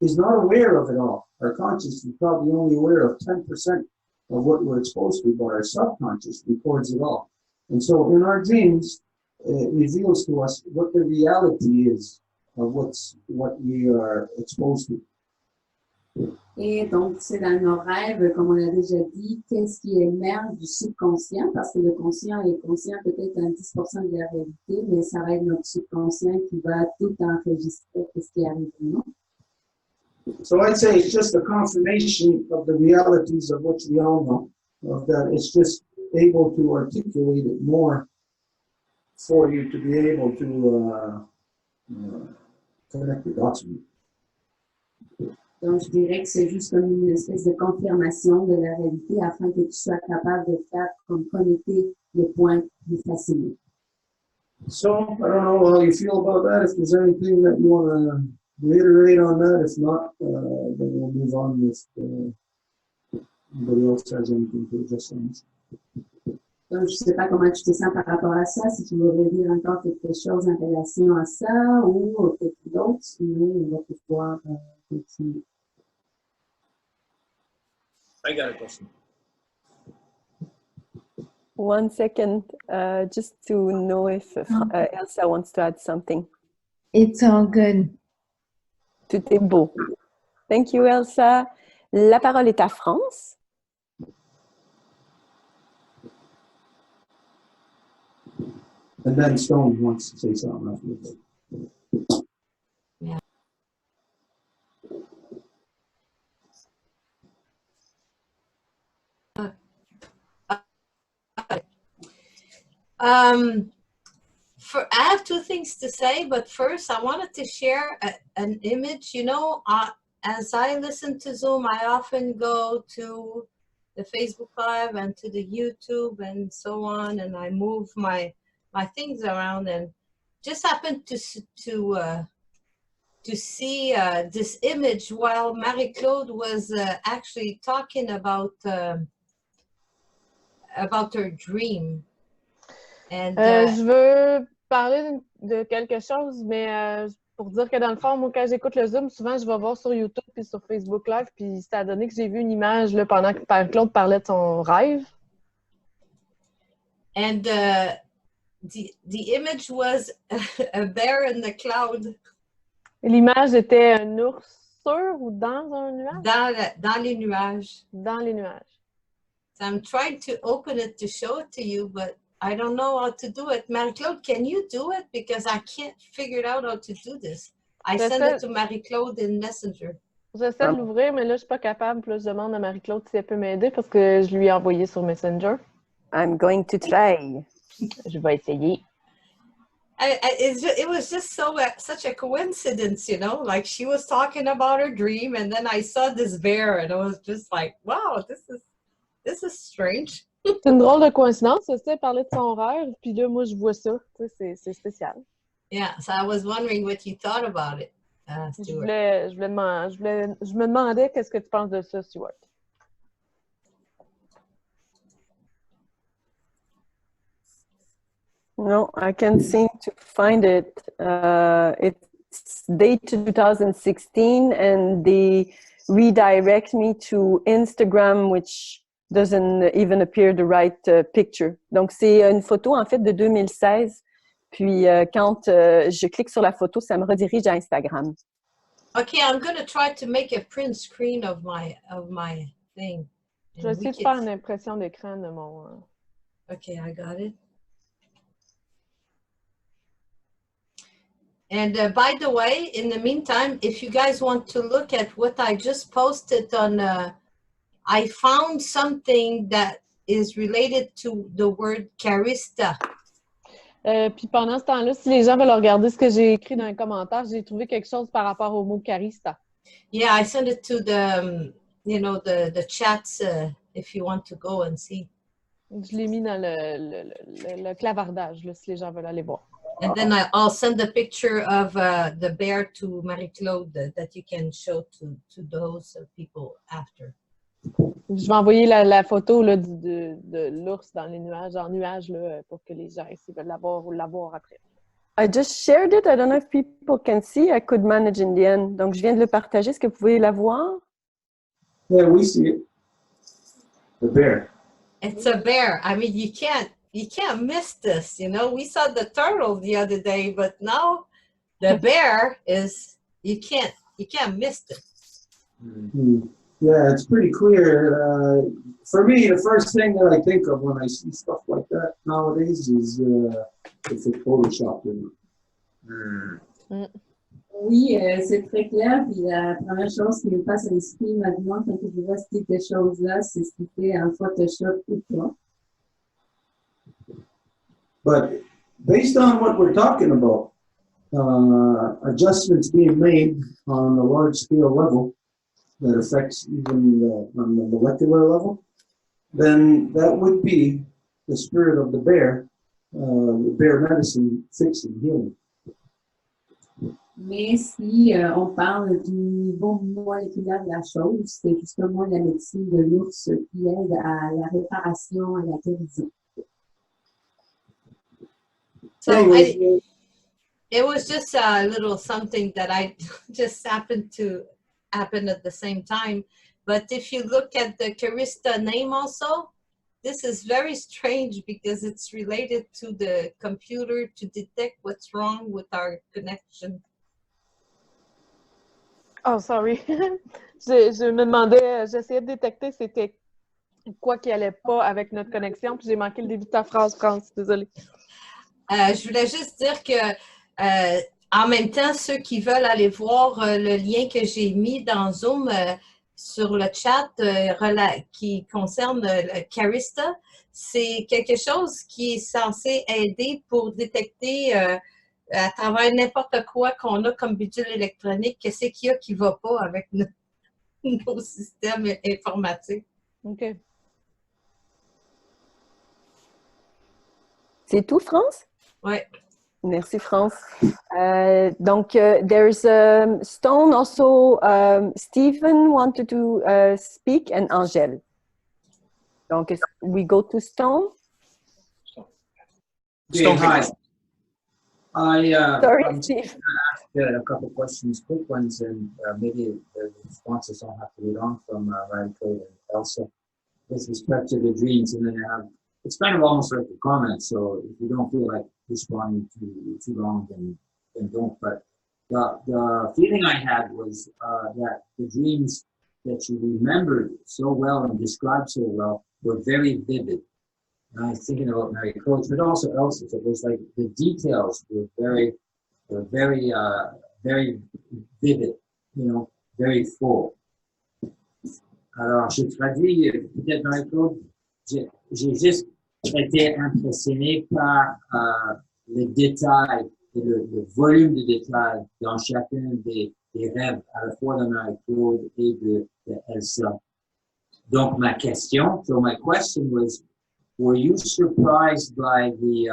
S1: is not aware of it all. Our conscious is probably only aware of 10% of what we're exposed to, but our subconscious records it all. And so in our dreams, it reveals to us what the reality is of what we are exposed to.
S2: Et donc, c'est dans nos rêves, comme on l'a déjà dit, qu'est-ce qui émerge du subconscient, parce que le conscient est conscient peut-être à 10% de la réalité, mais ça va être notre subconscient qui va tout enregistrer, ce qui arrive vraiment.
S1: So I'd say it's just a confirmation of the realities of which we all know, of that it's just able to articulate it more for you to be able to connect the dots.
S2: Donc, je dirais que c'est juste comme une espèce de confirmation de la réalité afin que tu sois capable de faire comme connecter les points plus facilement.
S1: So, I don't know how you feel about that. If there's anything that you want to reiterate on that, if not, then we'll move on if anybody else has anything to address on this.
S2: Donc, je ne sais pas comment tu te sens par rapport à ça, si tu voudrais dire encore quelque chose en relation à ça ou quelque d'autre, sinon on va pouvoir continuer.
S1: I got a question.
S3: 1 second, just to know if Elsa wants to add something.
S5: It's all good.
S3: Tout est beau. Thank you, Elsa. La parole est à France.
S1: And then Stone wants to say something after.
S6: I have two things to say, but first I wanted to share an image. You know, as I listen to Zoom, I often go to the Facebook Live and to the YouTube and so on, and I move my things around, and just happened to see this image while Marie-Claude was actually talking about her dream. And,
S7: je veux parler de quelque chose, mais pour dire que dans le fond, moi, quand j'écoute le Zoom, souvent, je vais voir sur YouTube puis sur Facebook Live, puis ça a donné que j'ai vu une image là, pendant que Marie-Claude parlait de son rêve.
S6: And the image was a bear in the cloud.
S7: L'image était un ours sur ou dans un nuage?
S6: Dans les nuages.
S7: Dans les nuages.
S6: So I'm trying to open it to show it to you, but I don't know how to do it. Marie-Claude, can you do it? Because I can't figure out how to do this. I sent it to Marie-Claude in Messenger.
S7: J'essaie de l'ouvrir, mais là, je suis pas capable. Puis là, je demande à Marie-Claude si elle peut m'aider parce que je lui ai envoyé sur Messenger.
S3: I'm going to try.
S7: Je vais essayer.
S6: It was just such a coincidence, you know, like she was talking about her dream and then I saw this bear and I was just like, wow, this is strange.
S7: C'est une drôle de coïncidence, tu sais, parler de son rêve, puis là, moi, je vois ça, tu sais, c'est spécial.
S6: Yeah, so I was wondering what you thought about it, Stuart.
S7: Je me demandais qu'est-ce que tu penses de ça, Stuart.
S3: No, I can't seem to find it. date to 2016, and they redirect me to Instagram, which doesn't even appear the right picture. Donc, c'est une photo, en fait, de 2016. Puis, quand je clique sur la photo, ça me redirige à Instagram.
S6: Okay, I'm going to try to make a print screen of my thing.
S7: Je vais essayer de faire une impression d'écran de mon...
S6: Okay, I got it. And by the way, in the meantime, if you guys want to look at what I just posted on, I found something that is related to the word charista.
S7: Puis pendant ce temps-là, si les gens veulent regarder ce que j'ai écrit dans les commentaires, j'ai trouvé quelque chose par rapport au mot charista.
S6: Yeah, I sent it to the, the chats if you want to go and see.
S7: Je l'ai mis dans le clavardage, là, si les gens veulent aller voir.
S6: And then I'll send a picture of the bear to Marie-Claude that you can show to those people after.
S7: Je vais envoyer la photo là, de l'ours dans les nuages, en nuages, là, pour que les gens, s'ils veulent l'avoir ou l'avoir après.
S3: I just shared it. I don't know if people can see. I could manage in the end. Donc, je viens de le partager. Est-ce que vous pouvez la voir?
S1: Yeah, we see it. The bear.
S6: It's a bear. I mean, you can't miss this, you know. We saw the turtle the other day, but now the bear is, you can't miss it.
S1: Mm-hmm. Yeah, it's pretty clear. For me, the first thing that I think of when I see stuff like that nowadays is if it's photoshopped in.
S2: Oui, c'est très clair. Puis la première chose qui me passe à l'esprit maintenant quand je vois ces choses-là, c'est ce qui fait un Photoshop ou pas.
S1: But based on what we're talking about, adjustments being made on a large scale level that affects even on the molecular level, then that would be the spirit of the bear medicine fixing, healing.
S2: Mais si on parle du niveau moléculaire de la chose, c'est justement la médecine de l'ours qui aide à la réparation, à la guérison.
S6: So it was just a little something that I just happened to happen at the same time. But if you look at the charista name also, this is very strange because it's related to the computer to detect what's wrong with our connection.
S7: Oh, sorry. je me demandais, j'essayais de détecter c'était quoi qui allait pas avec notre connexion, puis j'ai manqué le début de ta phrase, France, désolée.
S6: Je voulais juste dire que en même temps, ceux qui veulent aller voir le lien que j'ai mis dans Zoom sur le chat qui concerne le charista, c'est quelque chose qui est censé aider pour détecter à travers n'importe quoi qu'on a comme bidule électronique, qu'est-ce qu'il y a qui ne va pas avec nos systèmes informatiques.
S7: OK.
S3: C'est tout, France?
S6: Oui.
S3: Merci, France. Donc, there's Stone also. Stephen wanted to speak, and Angèle. Donc, we go to Stone.
S8: Stone,
S1: hi.
S3: Sorry,
S8: I'm
S3: Steve.
S8: going to ask a couple of questions, quick ones, and maybe the responses don't have to be long from Marie-Claude and Elsa with respect to the dreams. And then it's kind of almost like a comment, so if you don't feel like responding too long, then don't. But the feeling I had was that the dreams that you remembered so well and described so well were very vivid. And I was thinking about Marie-Claude, but also Elsa. It was like the details were very vivid, you know, very full. Alors, je traduis peut-être Marie-Claude. J'ai juste été impressionné par les détails et le volume de détails dans chacun des rêves, à la fois de Marie-Claude et de Elsa. Donc, ma question, so my question was, were you surprised by the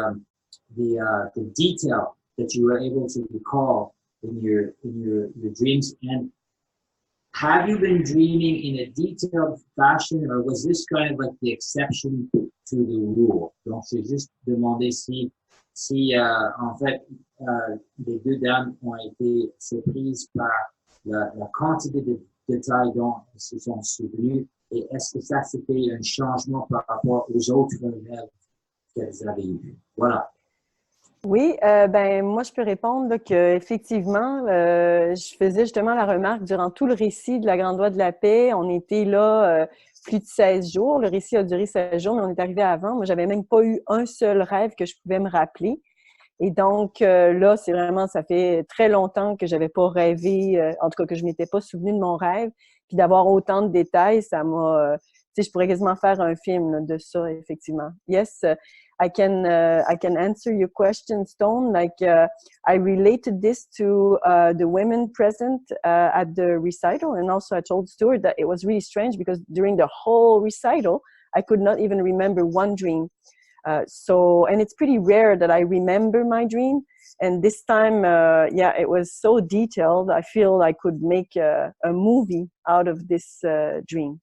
S8: detail that you were able to recall in your dreams? And have you been dreaming in a detailed fashion, or was this kind of like the exception to the rule? Donc, j'ai juste demandé si si en fait les deux dames ont été surprises par la quantité de détails dont elles se sont souvenues, et est-ce que ça c'était un changement par rapport aux autres rêves qu'elles avaient eus? Voilà.
S3: Oui, ben moi je peux répondre qu'effectivement, je faisais justement la remarque durant tout le récit de la Grande Loi de la Paix, on était là plus de 16 jours, le récit a duré 16 jours, mais on est arrivé avant. Moi, j'avais même pas eu un seul rêve que je pouvais me rappeler. Et donc là, c'est vraiment, ça fait très longtemps que j'avais pas rêvé, en tout cas que je m'étais pas souvenu de mon rêve. Puis d'avoir autant de détails, ça m'a, tu sais, je pourrais quasiment faire un film là, de ça, effectivement. Yes, I can answer your question, Stone. Like I related this to the women present at the recital, and also I told Stuart that it was really strange because during the whole recital, I could not even remember one dream. And it's pretty rare that I remember my dream. And this time, yeah, it was so detailed. I feel I could make a movie out of this dream.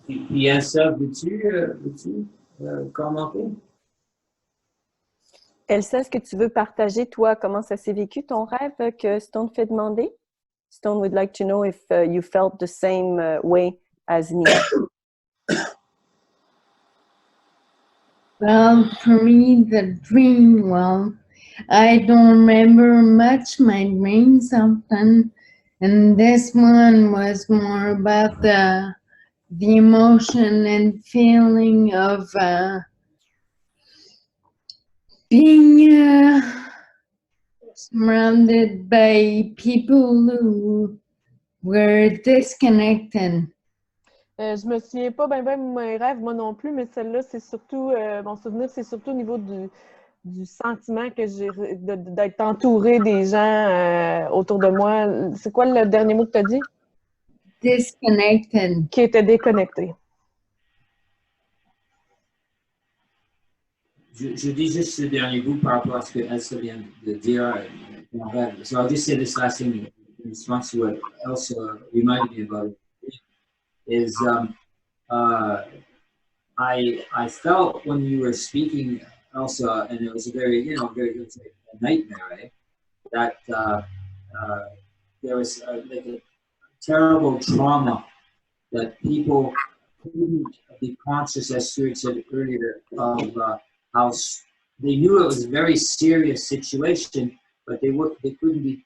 S8: Puis Elsa, veux-tu commenter?
S3: Elsa, est-ce que tu veux partager, toi, comment ça s'est vécu, ton rêve que Stone fait demander? Stone would like to know if you felt the same way as me.
S5: Well, for me, the dream, well, I don't remember much my dreams often, and this one was more about the emotion and feeling of being surrounded by people who were disconnected.
S7: Je me souviens pas ben de mes rêves, moi non plus, mais celle-là, c'est surtout, mon souvenir, c'est surtout au niveau du sentiment que j'ai d'être entourée des gens autour de moi. C'est quoi le dernier mot que tu as dit?
S5: Disconnected.
S7: Qui étaient déconnectés.
S8: Je dis juste ce dernier bout par rapport à ce que Elsa vient de dire. Mon rêve. So I'll just say this last thing in response to what Elsa reminded me about it. Is I felt when you were speaking, Elsa, and it was a very, it was like a nightmare, right? That there was like a terrible trauma that people couldn't be conscious, as Stuart said earlier, of how they knew it was a very serious situation, but they couldn't be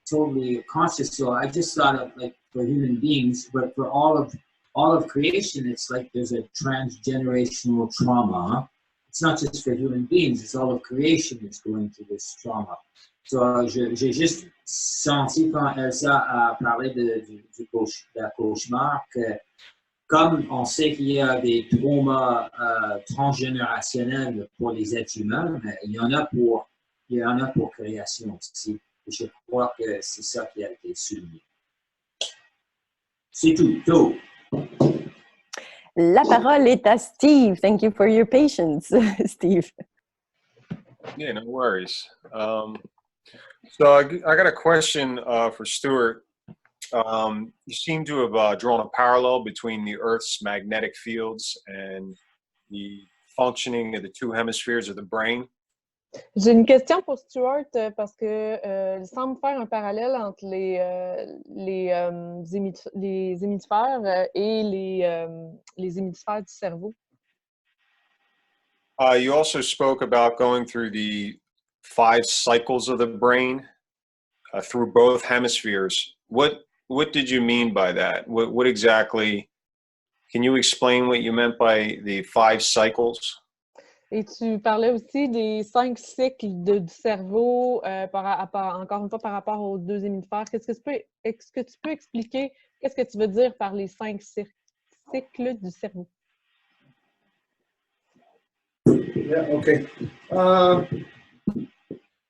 S8: totally conscious. So I just thought of like for human beings, but for all of creation, it's like there's a transgenerational trauma. Huh? It's not just for human beings, it's all of creation that's going through this trauma. So j'ai juste senti quand Elsa a parlé de la cauchemar que comme on sait qu'il y a des traumas transgénérationnels pour les êtres humains, il y en a pour création aussi. Et je crois que c'est ça qui a été souligné. C'est tout.
S3: La parole est à Steve. Thank you for your patience, Steve.
S9: Yeah, no worries. So I got a question for Stuart. You seem to have drawn a parallel between the Earth's magnetic fields and the functioning of the two hemispheres of the brain.
S7: J'ai une question pour Stuart parce que il semble faire un parallèle entre les hémisphères et les hémisphères du cerveau.
S9: You also spoke about going through the 5 cycles of the brain through both hemispheres. What did you mean by that? What exactly? Can you explain what you meant by the 5 cycles?
S7: Et tu parlais aussi des 5 cycles du cerveau, encore une fois par rapport aux 2 hémisphères. Est-ce que tu peux expliquer qu'est-ce que tu veux dire par les 5 cycles du cerveau?
S1: Yeah, okay.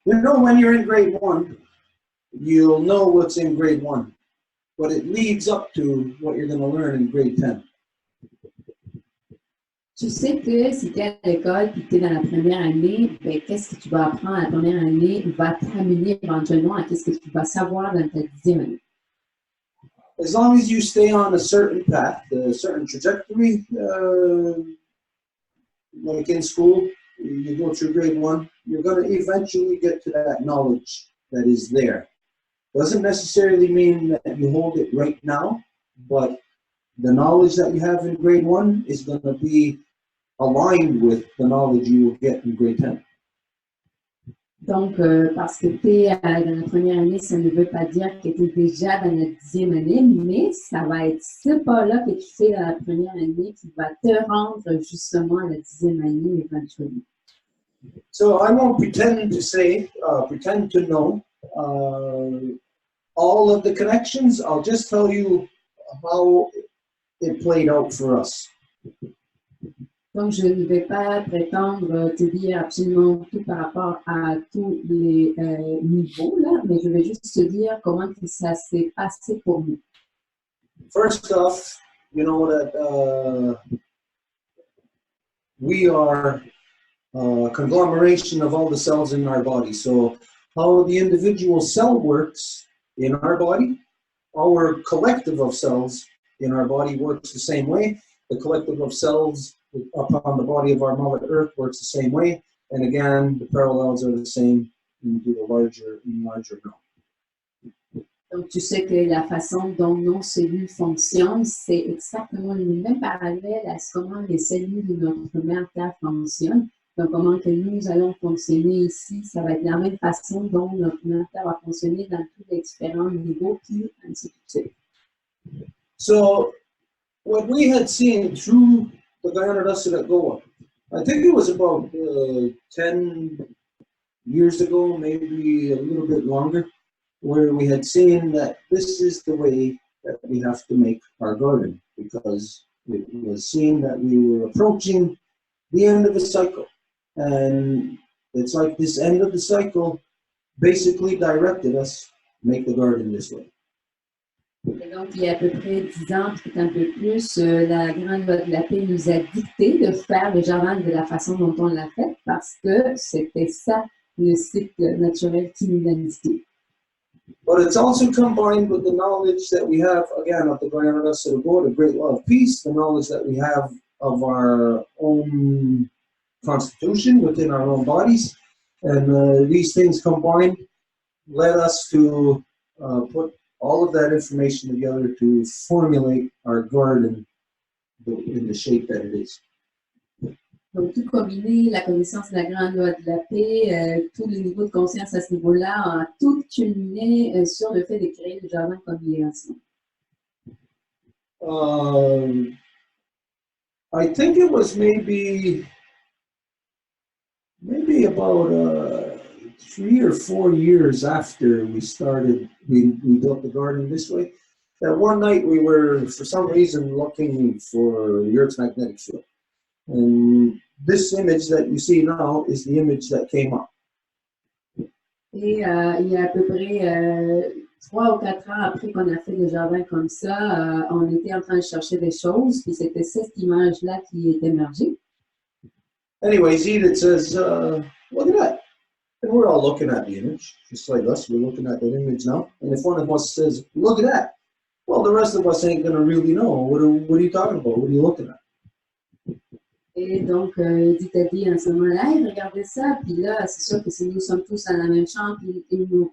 S1: When you're in grade 1, you'll know what's in grade 1, but it leads up to what you're going to learn in grade 10.
S2: Tu sais que si tu es à l'école et que tu es dans la première année, ben, qu'est-ce que tu vas apprendre à la première année va t'amener éventuellement à qu'est-ce que tu vas savoir dans ta 10e année.
S1: As long as you stay on a certain path, a certain trajectory, like in school, you go through grade 1, you're going to eventually get to that knowledge that is there. Doesn't necessarily mean that you hold it right now, but the knowledge that you have in grade 1 is going to be aligned with the knowledge you will get in grade 10.
S2: Donc, parce que tu es dans la première année, ça ne veut pas dire que tu es déjà dans la 10e année, mais ça va être ce pas-là que tu fais dans la première année qui va te rendre justement à la 10e année éventuellement.
S1: So I won't pretend to say, pretend to know all of the connections. I'll just tell you how it played out for us.
S2: Donc, je ne vais pas prétendre te dire absolument tout par rapport à tous les niveaux, là, mais je vais juste te dire comment ça s'est passé pour nous.
S1: First off, you know that we are a conglomeration of all the cells in our body. So how the individual cell works in our body, our collective of cells in our body works the same way. The collective of cells upon the body of our Mother Earth works the same way, and again, the parallels are the same into the larger realm.
S2: Donc, tu sais que la façon dont nos cellules fonctionnent, c'est exactement le même parallèle à comment les cellules de notre mère Terre fonctionnent. Donc, comment que nous allons fonctionner ici, ça va être la même façon dont notre mère Terre va fonctionner dans tous les différents niveaux, puis ainsi de suite.
S1: So, what we had seen through the Gyanadasa that go, I think it was about 10 years ago, maybe a little bit longer, where we had seen that this is the way that we have to make our garden, because it was seen that we were approaching the end of a cycle. And it's like this end of the cycle basically directed us to make the garden this way.
S2: Et donc, il y a à peu près 10 ans, peut-être un peu plus, la grande loi de la paix nous a dicté de faire le jardin de la façon dont on l'a fait, parce que c'était ça le cycle naturel qui nous a indiqué.
S1: But it's also combined with the knowledge that we have, again, of the Gyanadasa of God, a great law of peace, the knowledge that we have of our own constitution within our own bodies. And these things combined led us to put all of that information together to formulate our garden in the shape that it is.
S2: Donc, tout combiné, la connaissance de la grande loi de la paix, tous les niveaux de conscience à ce niveau-là, ont tout culminé sur le fait de créer le jardin comme il est ensemble.
S1: I think it was maybe about 3 or 4 years after we started, we built the garden this way, that one night we were, for some reason, looking for the Earth's magnetic field. And this image that you see now is the image that came up.
S2: Et il y a à peu près 3 ou 4 ans après qu'on a fait le jardin comme ça, on était en train de chercher des choses, puis c'était cette image-là qui est émergée.
S1: Anyways, Edith says, look at that. And we're all looking at the image, just like us. We're looking at that image now. And if one of us says, look at that, well, the rest of us ain't going to really know. What are you talking about? What are you looking at?
S2: Et donc, Edith a dit à ce moment-là, hey, regardez ça. Puis là, c'est sûr que si nous sommes tous dans la même chambre, puis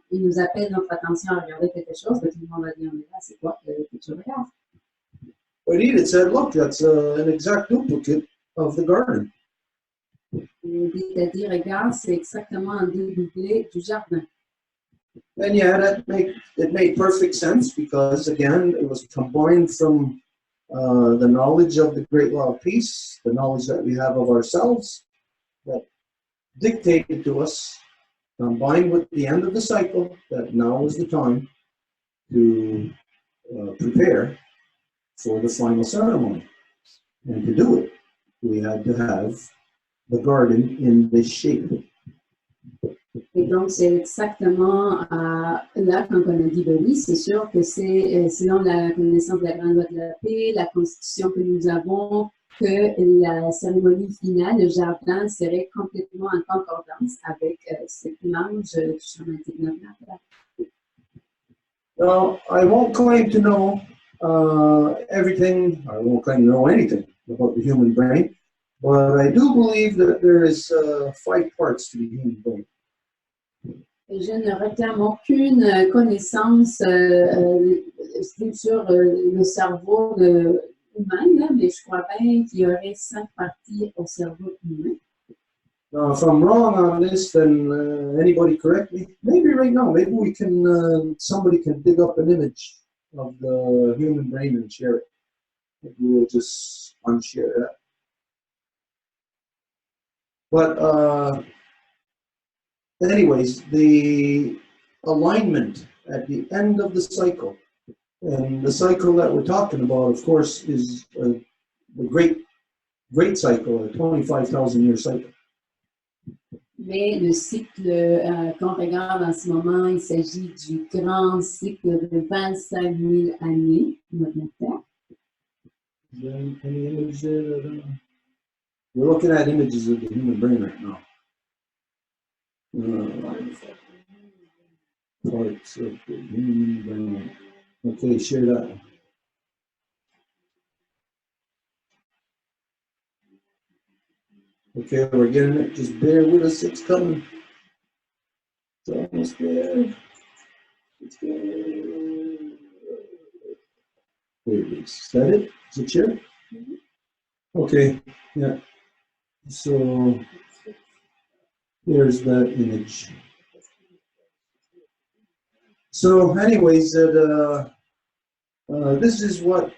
S2: il nous appelle notre attention à regarder quelque chose, ben, tout le monde va dire, mais là, c'est quoi que tu regardes?
S1: But Edith said, look, that's an exact duplicate of the garden.
S2: Et Edith a dit, regarde, c'est exactement un dédoublé du jardin.
S1: And yeah, it made perfect sense because, again, it was combined from the knowledge of the great law of peace, the knowledge that we have of ourselves, that dictated to us, combined with the end of the cycle, that now is the time to prepare for the final ceremony. And to do it, we had to have the garden in this shape.
S2: Et donc, c'est exactement là, quand on a dit, ben oui, c'est sûr que c'est selon la connaissance de la grande loi de la paix, la constitution que nous avons, que la cérémonie finale, le jardin, serait complètement en concordance avec cette image du chemin technologique.
S1: Now, I won't claim to know everything, I won't claim to know anything about the human brain, But I do believe that there is 5 parts to the human brain.
S2: Et je ne réclame aucune connaissance sur le cerveau humain, là, mais je crois bien qu'il y aurait 5 parties au cerveau humain.
S1: Now, if I'm wrong on this, then anybody correct me. Maybe right now, maybe we can, somebody can dig up an image of the human brain and share it. Maybe we'll just unshare that. But anyways, the alignment at the end of the cycle, and the cycle that we're talking about, of course, is the great cycle, a 25,000-year cycle.
S2: Mais le cycle qu'on regarde en ce moment, il s'agit du grand cycle de 25 000 années, notre Terre.
S1: Any image there? We're looking at images of the human brain right now. Parts of the human brain. Okay, share that. Okay, we're getting it. Just bear with us. It's coming. It's almost there. It's there. There it is. Is that it? Is it share? Okay, yeah. So there's that image. So anyways, this is what,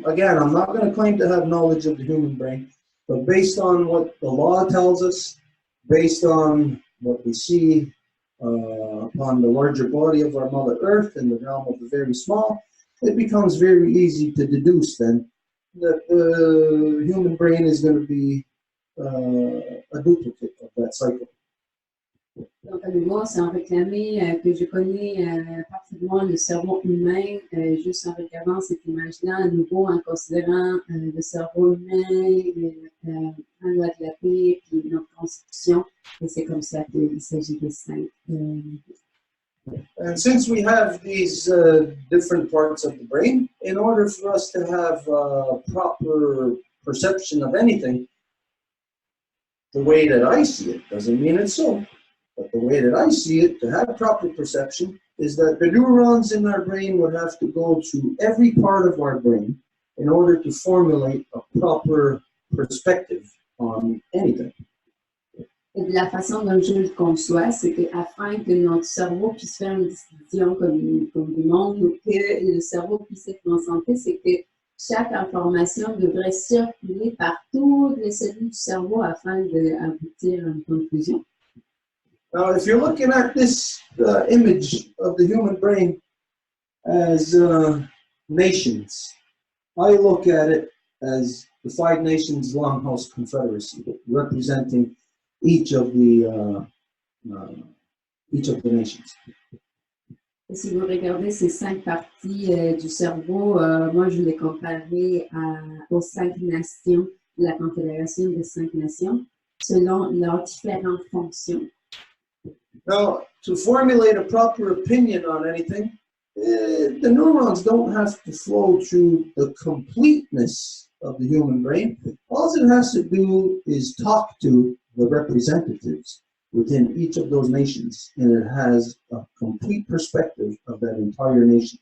S1: again, I'm not going to claim to have knowledge of the human brain, but based on what the law tells us, based on what we see on the larger body of our Mother Earth in the realm of the very small, it becomes very easy to deduce then that the human brain is going to be a duplicate of that cycle.
S2: Donc, à nouveau, sans réclamer que je connais parfaitement le cerveau humain, juste en regardant cette image-là, à nouveau en considérant le cerveau humain, un loi de la paix, puis notre constitution, et c'est comme ça qu'il s'agit des 5.
S1: And since we have these different parts of the brain, in order for us to have proper perception of anything, the way that I see it, doesn't mean it's so, but the way that I see it, to have proper perception, is that the neurons in our brain would have to go to every part of our brain in order to formulate a proper perspective on anything.
S2: Et de la façon dont je le conçois, c'est qu'afin que notre cerveau puisse faire une distinction comme du monde, ou que le cerveau puisse être concentré, c'est que chaque information devrait circuler par toutes les cellules du cerveau afin d'aboutir à une conclusion.
S1: Now, if you're looking at this image of the human brain as nations, I look at it as the 5 Nations Longhouse Confederacy, representing each of the nations.
S2: Et si vous regardez ces 5 parties du cerveau, moi je les comparais aux 5 nations, la confédération des 5 nations, selon leurs différentes fonctions.
S1: Now, to formulate a proper opinion on anything, the neurons don't have to flow through the completeness of the human brain. All it has to do is talk to the representatives within each of those nations, and it has a complete perspective of that entire nation.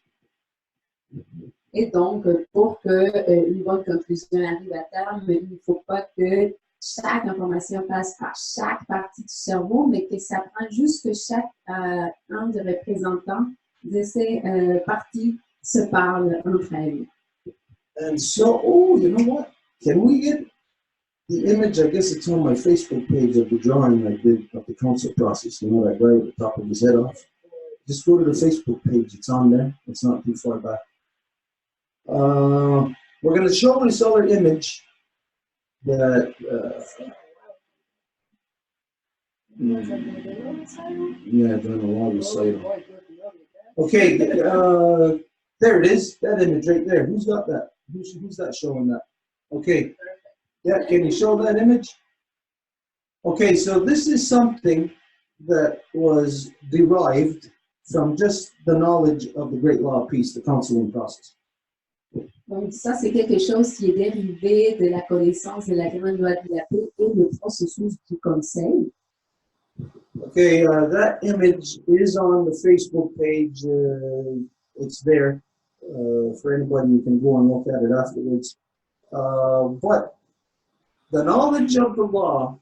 S2: Et donc, pour qu'une bonne conclusion arrive à terme, il ne faut pas que chaque information passe par chaque partie du cerveau, mais que ça prend juste que chaque un des représentants de ces parties se parle entre elles.
S1: And so, oh, you know what? Can we get the image? I guess it's on my Facebook page of the drawing I did of the council process. You know, that guy with the top of his head off. Just go to the Facebook page. It's on there. It's not too far back. We're going to show this other image that yeah, doing a lot of site. Okay, there it is. That image right there. Who's got that? Who's that showing that? Okay, yeah. Can you show that image? Okay, so this is something that was derived from just the knowledge of the Great Law of Peace, the counseling process.
S2: Donc, ça, c'est quelque chose qui est dérivé de la connaissance de la grande loi de la paix et le processus du conseil.
S1: Okay, that image is on the Facebook page. It's there for anybody. You can go and look at it afterwards. But the knowledge of the law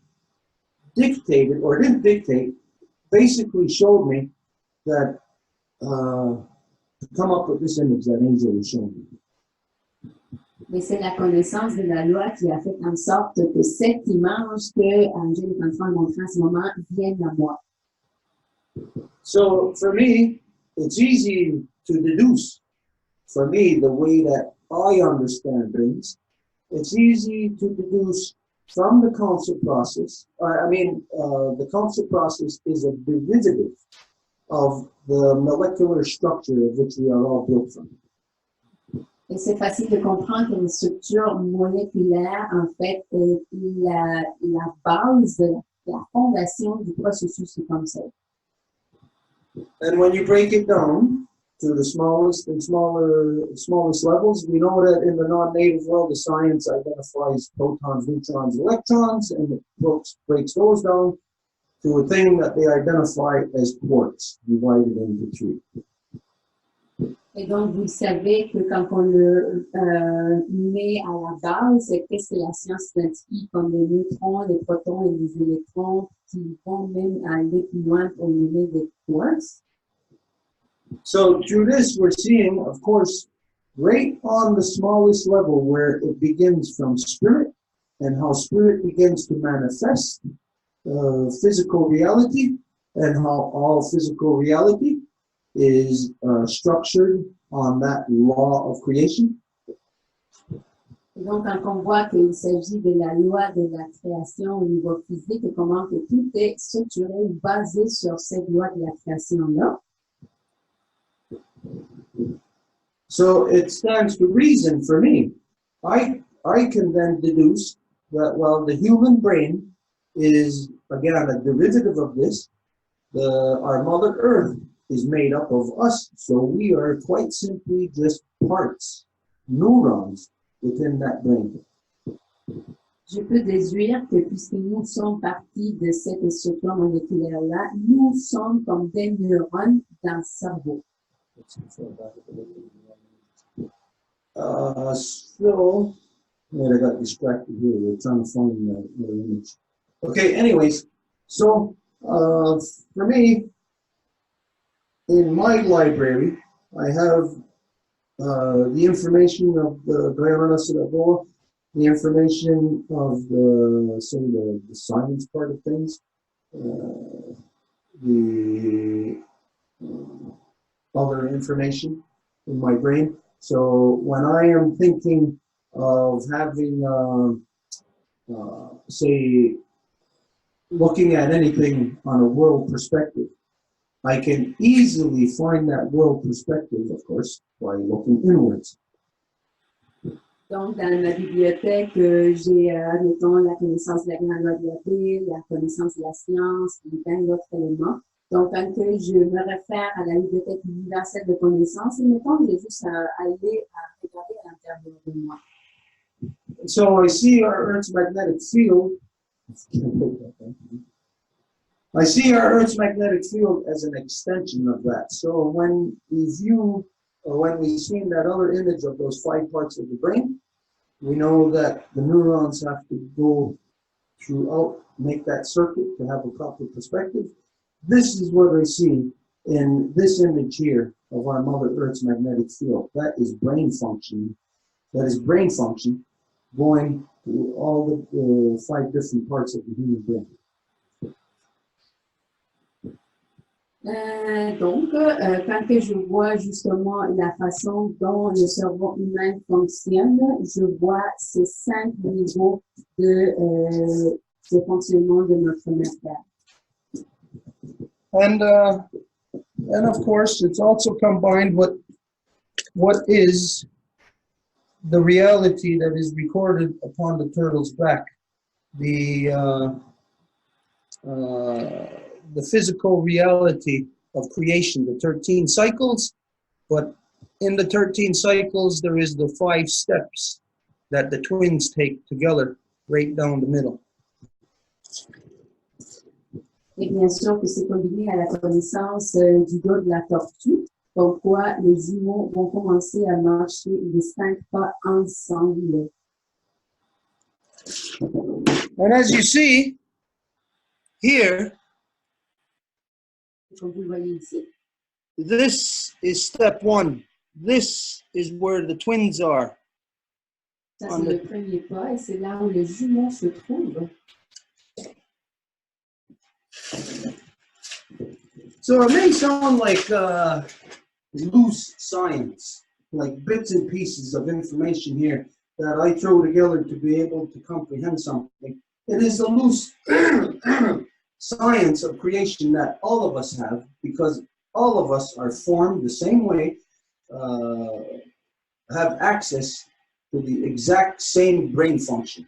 S1: dictated, or didn't dictate, basically showed me that to come up with this image that Angel was showing me.
S2: Mais c'est la connaissance de la loi qui a fait en sorte que cette image que Angel est en train de montrer en ce moment vienne à moi.
S1: So for me, it's easy to deduce. For me, the way that I understand things, it's easy to deduce from the council process. The council process is a derivative of the molecular structure of which we are all built from.
S2: Et c'est facile de comprendre que une structure moléculaire, en fait, est la base, la fondation du processus du conseil.
S1: And when you break it down to the smallest and smallest levels, we know that in the non-native world, the science identifies protons, neutrons, electrons, and it breaks those down to a thing that they identify as quarks, divided into three.
S2: Et donc, vous savez que quand on le met à la base, qu'est-ce que la science identifie comme les neutrons, les protons et les électrons qui vont même aller plus loin pour nommer des quarks.
S1: So through this, we're seeing, of course, right on the smallest level where it begins from spirit and how spirit begins to manifest physical reality and how all physical reality is structured on that law of creation.
S2: Et donc, quand on voit qu'il s'agit de la loi de la création au niveau physique et comment que tout est structuré ou basé sur cette loi de la création-là.
S1: So it stands to reason for me. I can then deduce that, well, the human brain is, again, a derivative of this. Our Mother Earth is made up of us, so we are quite simply just parts, neurons within that brain.
S2: Je peux déduire que puisque nous sommes partie de cette structure moléculaire-là, nous sommes comme des neurones dans le cerveau.
S1: So, I got distracted here. We're trying to find the image. Okay, anyways, so for me, in my library, I have the information of the the information of the science part of things, the other information in my brain. So when I am thinking of having, say, looking at anything on a world perspective, I can easily find that world perspective, of course, by looking inwards.
S2: Donc, dans ma bibliothèque, j'ai, admettons, la connaissance de la grande loi de la paix, la connaissance de la science, et plein d'autres éléments. Donc, quand je me réfère à la bibliothèque universelle de connaissances, mettons, j'ai juste à aller à regarder à l'intérieur de moi.
S1: So I see our Earth's magnetic field. I see our Earth's magnetic field as an extension of that. So when we view, or when we see that other image of those 5 parts of the brain, we know that the neurons have to go throughout, make that circuit to have a proper perspective. This is what I see in this image here of our Mother Earth's magnetic field. That is brain function. That is brain function going to all the 5 different parts of the human brain.
S2: Donc, quand que je vois justement la façon dont le cerveau humain fonctionne, je vois ces 5 niveaux de fonctionnement de notre matière.
S1: And of course, it's also combined with what is the reality that is recorded upon the turtle's back, the physical reality of creation, the 13 cycles, but in the 13 cycles, there is the 5 steps that the twins take together, right down the middle.
S2: Et bien sûr que c'est combiné à la connaissance du dos de la tortue, comme quoi les jumeaux vont commencer à marcher les 5 pas ensemble.
S1: And as you see here,
S2: Comme vous le voyez ici,
S1: this is step 1. This is where the twins are.
S2: ça c'est le premier pas et c'est là où le jumeau se trouve.
S1: So it may sound like loose science, like bits and pieces of information here that I throw together to be able to comprehend something. It is a loose science of creation that all of us have, because all of us are formed the same way, have access to the exact same brain function.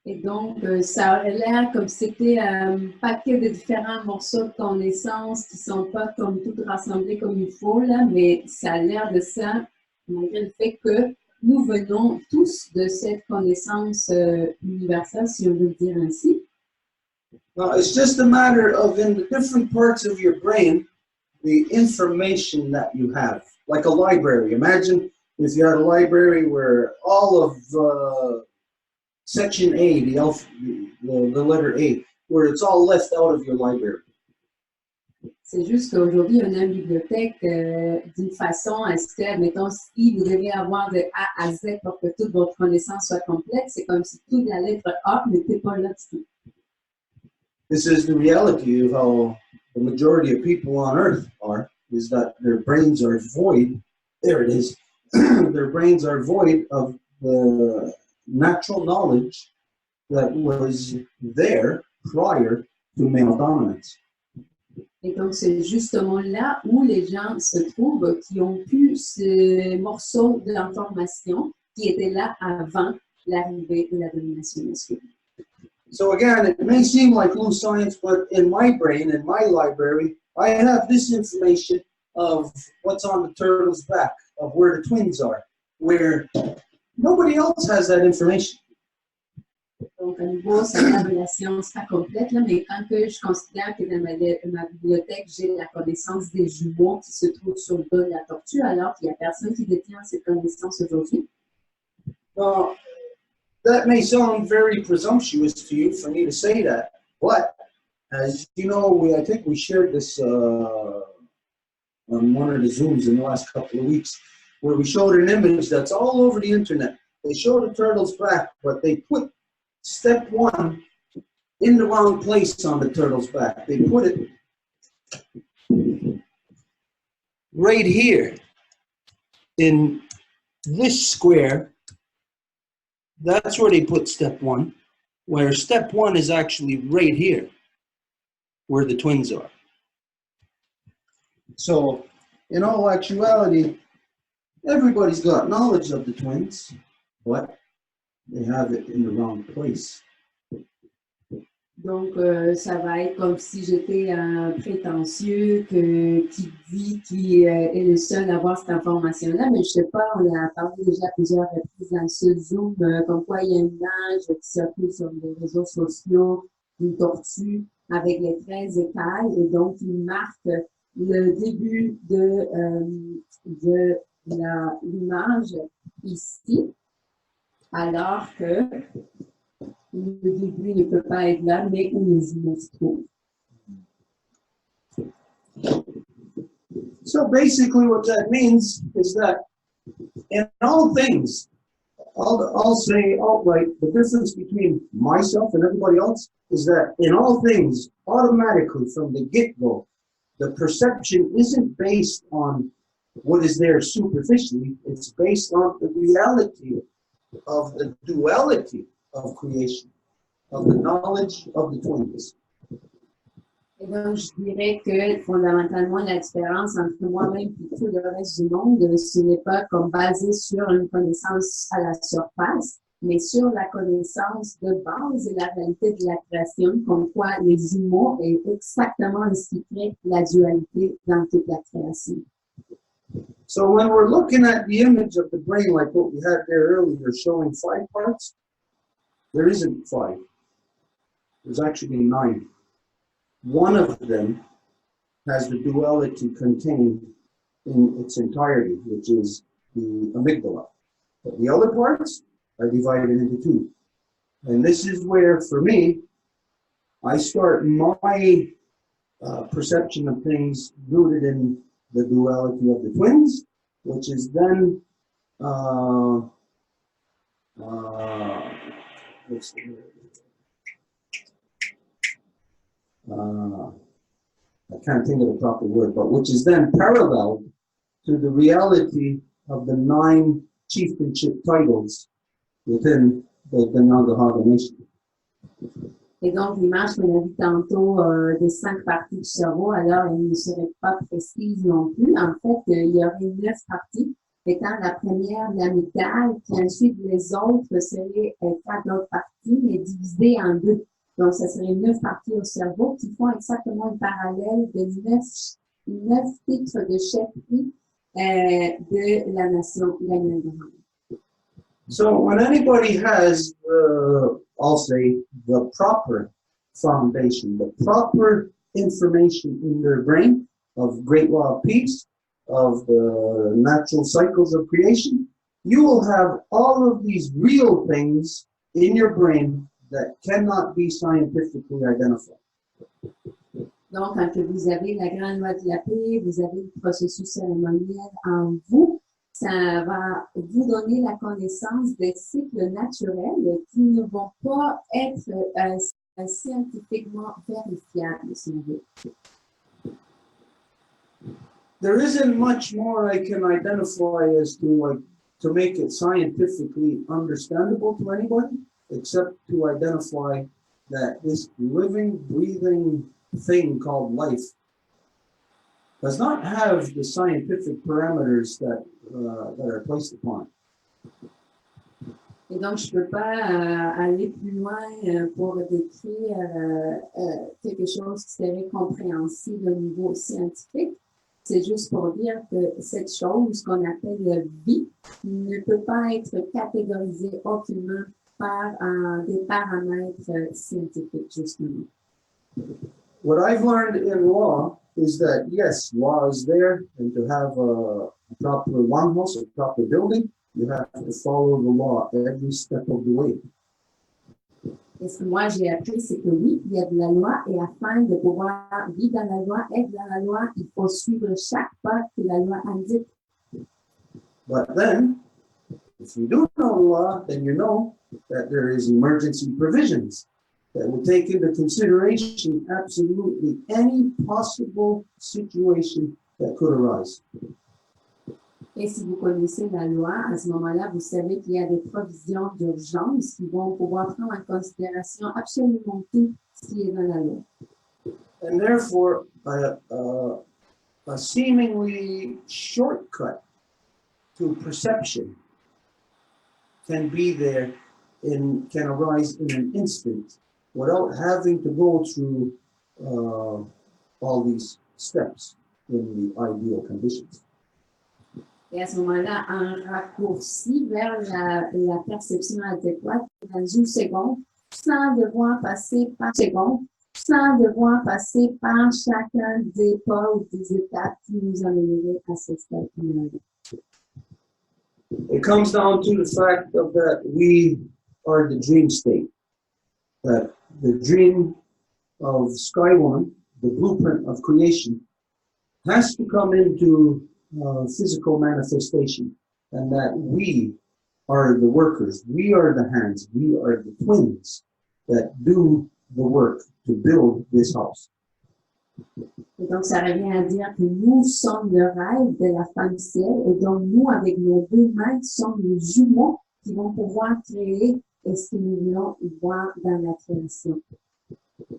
S2: Et donc, ça aurait l'air comme si c'était un paquet de différents morceaux de connaissances qui ne sont pas comme tout rassemblés comme il faut, là, mais ça a l'air de ça, malgré le fait que nous venons tous de cette connaissance universelle, si on veut le dire ainsi.
S1: Now, it's just a matter of, in the different parts of your brain, the information that you have, like a library. Imagine if you had a library where all of section A, the letter A, where it's all left out of your library.
S2: C'est juste qu'aujourd'hui, on a une bibliothèque d'une façon à ce que, admettons, si vous devez avoir de A à Z pour que toute votre connaissance soit complète, c'est comme si toute la lettre A n'était pas là du tout.
S1: This is the reality of how the majority of people on Earth are, is that their brains are void. There it is. Their brains are void of the natural knowledge that was there prior to male dominance.
S2: Et donc, c'est justement là où les gens se trouvent qui ont pu ce morceau de l'information qui était là avant l'arrivée de la domination masculine.
S1: So again, it may seem like loose science, but in my brain, in my library, I have this information of what's on the turtle's back, of where the twins are, where nobody else has that information.
S2: Donc, à nouveau, ça n'a de la science pas complète, là, mais quand que je considère que dans ma bibliothèque, j'ai la connaissance des jumeaux qui se trouvent sur le dos de la tortue, alors qu'il n'y a personne qui détient cette connaissance aujourd'hui.
S1: That may sound very presumptuous to you for me to say that, but as you know, I think we shared this on one of the Zooms in the last couple of weeks, where we showed an image that's all over the internet. They showed the turtle's back, but they put step 1 in the wrong place on the turtle's back. They put it right here in this square. That's where they put step 1, where step 1 is actually right here, where the twins are. So, in all actuality, everybody's got knowledge of the twins, but they have it in the wrong place.
S2: Donc, ça va être comme si j'étais un prétentieux qui est le seul à avoir cette information-là, mais je ne sais pas, on a parlé déjà plusieurs reprises dans ce Zoom, comme quoi il y a une image qui circule sur les réseaux sociaux, une tortue avec les 13 écailles, et donc il marque le début de l'image ici, alors que le début ne peut pas être là, mais où les jumeaux se trouvent.
S1: So basically what that means is that in all things, I'll say outright, the difference between myself and everybody else is that in all things, automatically from the get-go, the perception isn't based on what is there superficially, it's based on the reality of the duality of creation, of the knowledge of the twins.
S2: Et donc, je dirais que fondamentalement, la différence entre moi-même et tout le reste du monde, ce n'est pas comme basé sur une connaissance à la surface, mais sur la connaissance de base et la réalité de la création, comme quoi les jumeaux est exactement ce qui crée la dualité dans toute la création.
S1: So when we're looking at the image of the brain, like what we had there earlier, showing 5 parts, there isn't 5. There's actually 9. One of them has the duality contained in its entirety, which is the amygdala. But the other parts are divided into 2. And this is where, for me, I start my perception of things rooted in the duality of the twins, which is then I can't think of the proper word, but which is then parallel to the reality of the 9 chieftainship titles within the Nagahaga nation.
S2: Et donc, l'image qu'on a vue tantôt des 5 parties du cerveau, alors elle ne serait pas précise non plus. En fait, il y aurait 9 parties, étant la première l'amygdale, puis ensuite les autres seraient 4 autres parties, mais divisées en 2. Donc, ça serait 9 parties au cerveau qui font exactement un parallèle de 9 titres de chefferie de la nation ghanéenne.
S1: So when anybody has, I'll say, the proper foundation, the proper information in their brain of great law of peace, of the natural cycles of creation, you will have all of these real things in your brain that cannot be scientifically identified.
S2: Donc, quand vous avez la grande loi de la paix, vous avez le processus cérémonial en vous, ça va vous donner la connaissance des cycles naturels qui ne vont pas être scientifiquement vérifiables, si vous voulez.
S1: There isn't much more I can identify as to make it scientifically understandable to anybody, except to identify that this living, breathing thing called life does not have the scientific parameters that are placed upon it.
S2: Et donc, je ne peux pas aller plus loin pour décrire quelque chose qui serait compréhensible au niveau scientifique. C'est juste pour dire que cette chose qu'on appelle vie ne peut pas être catégorisée aucunement par des paramètres scientifiques, justement.
S1: What I've learned in law is that, yes, law is there, and to have a proper Longhouse, a proper building, you have to follow the law every step of the way.
S2: Et ce que moi j'ai appris, c'est que oui, il y a de la loi, et afin de pouvoir vivre dans la loi, être dans la loi, il faut suivre chaque pas que la loi indique.
S1: But then, if you do know the law, then you know that there is emergency provisions that will take into consideration absolutely any possible situation that could arise.
S2: Et si vous connaissez la loi, à ce moment-là, vous savez qu'il y a des provisions d'urgence qui vont pouvoir prendre en considération absolument tout ce qui est dans la loi.
S1: And therefore, a seemingly shortcut to perception can be there can arise in an instant without having to go through all these steps in the ideal conditions.
S2: Et à ce moment-là, un raccourci vers la perception adéquate dans une seconde, sans devoir passer par chacun des pas ou des étapes qui nous amèneraient à ce stade final.
S1: It comes down to the fact of that we are the dream state, that the dream of Sky One, the blueprint of creation, has to come into physical manifestation, and that we are the workers, we are the hands, we are the twins that do the work to build this house.
S2: Et donc, ça revient à dire que nous sommes le rêve de la femme ciel, et donc nous, avec nos 2 mains, sommes les jumeaux qui vont pouvoir créer ce que nous voulons voir dans la création.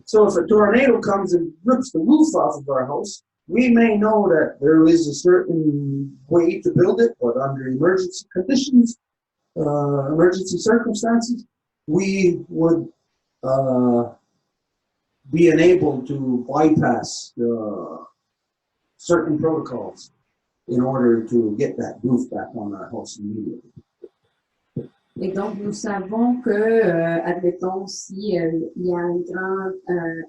S1: So if a tornado comes and rips the roof off of our house, we may know that there is a certain way to build it, but under emergency conditions, emergency circumstances, we would be unable to bypass certain protocols. in order to get that roof back on our house immediately.
S2: Et donc, nous savons que, admettons, si il y a un grand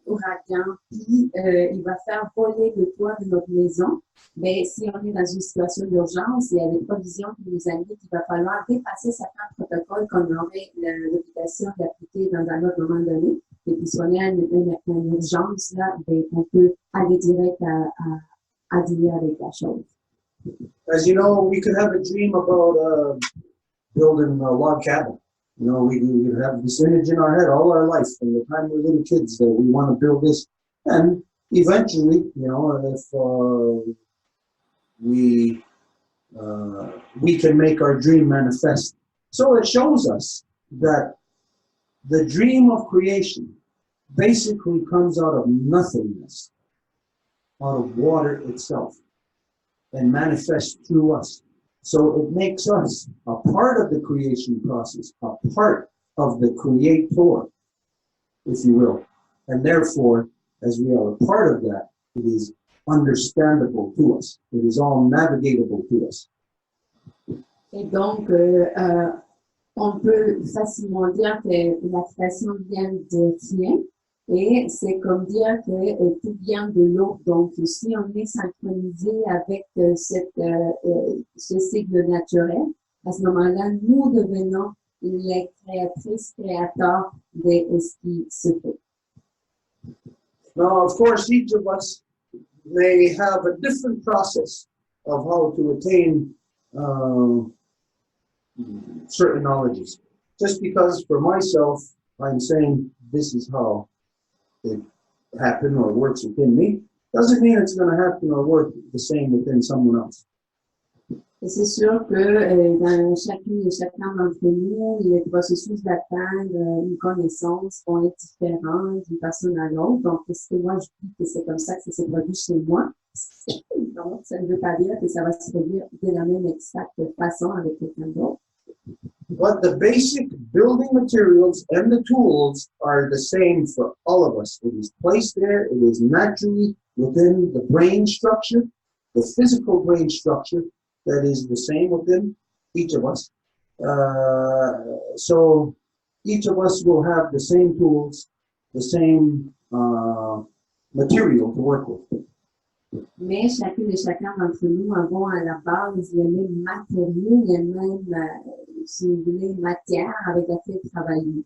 S2: ouragan, puis il va faire voler le toit de notre maison, mais si on est dans une situation d'urgence, il y a des provisions qui nous indiquent qu'il va falloir dépasser certains protocoles qu'on aurait l'obligation d'appliquer dans un autre moment donné. Et puis, si on est en urgence, là, ben, on peut aller direct à dealer avec la chose.
S1: As you know, we could have a dream about building a log cabin. You know, we have this image in our head all our life from the time we're little kids that we want to build this. And eventually, you know, if we can make our dream manifest. So it shows us that the dream of creation basically comes out of nothingness, out of water itself, and manifests through us. So it makes us a part of the creation process, a part of the creator, if you will. And therefore, as we are a part of that, it is understandable to us. It is all navigatable to us.
S2: Et donc, on peut facilement dire que la création vient de rien. Et c'est comme dire que tout vient de l'eau. Donc, si on est synchronisé avec ce cycle naturel, à ce moment-là, nous devenons les créatrices, créateurs de ce qui se fait.
S1: Now, of course, each of us may have a different process of how to attain certain knowledges. Just because for myself, I'm saying this is how it happen or works within me, doesn't mean it's going to happen or work the same within someone else.
S2: Et c'est sûr que dans chacune et chacun d'entre nous, les processus d'atteindre une connaissance vont être différents d'une personne à l'autre. Donc, si moi je dis que c'est comme ça que ça s'est produit chez moi, donc ça ne veut pas dire que ça va se produire de la même exacte façon avec quelqu'un d'autre.
S1: But the basic building materials and the tools are the same for all of us. It is placed there. It is naturally within the brain structure, the physical brain structure that is the same within each of us. So each of us will have the same tools, the same material to work with.
S2: Mais chacune et chacun d'entre nous avons à la base les mêmes matériaux, les mêmes, si vous voulez, matières avec lesquelles travailler.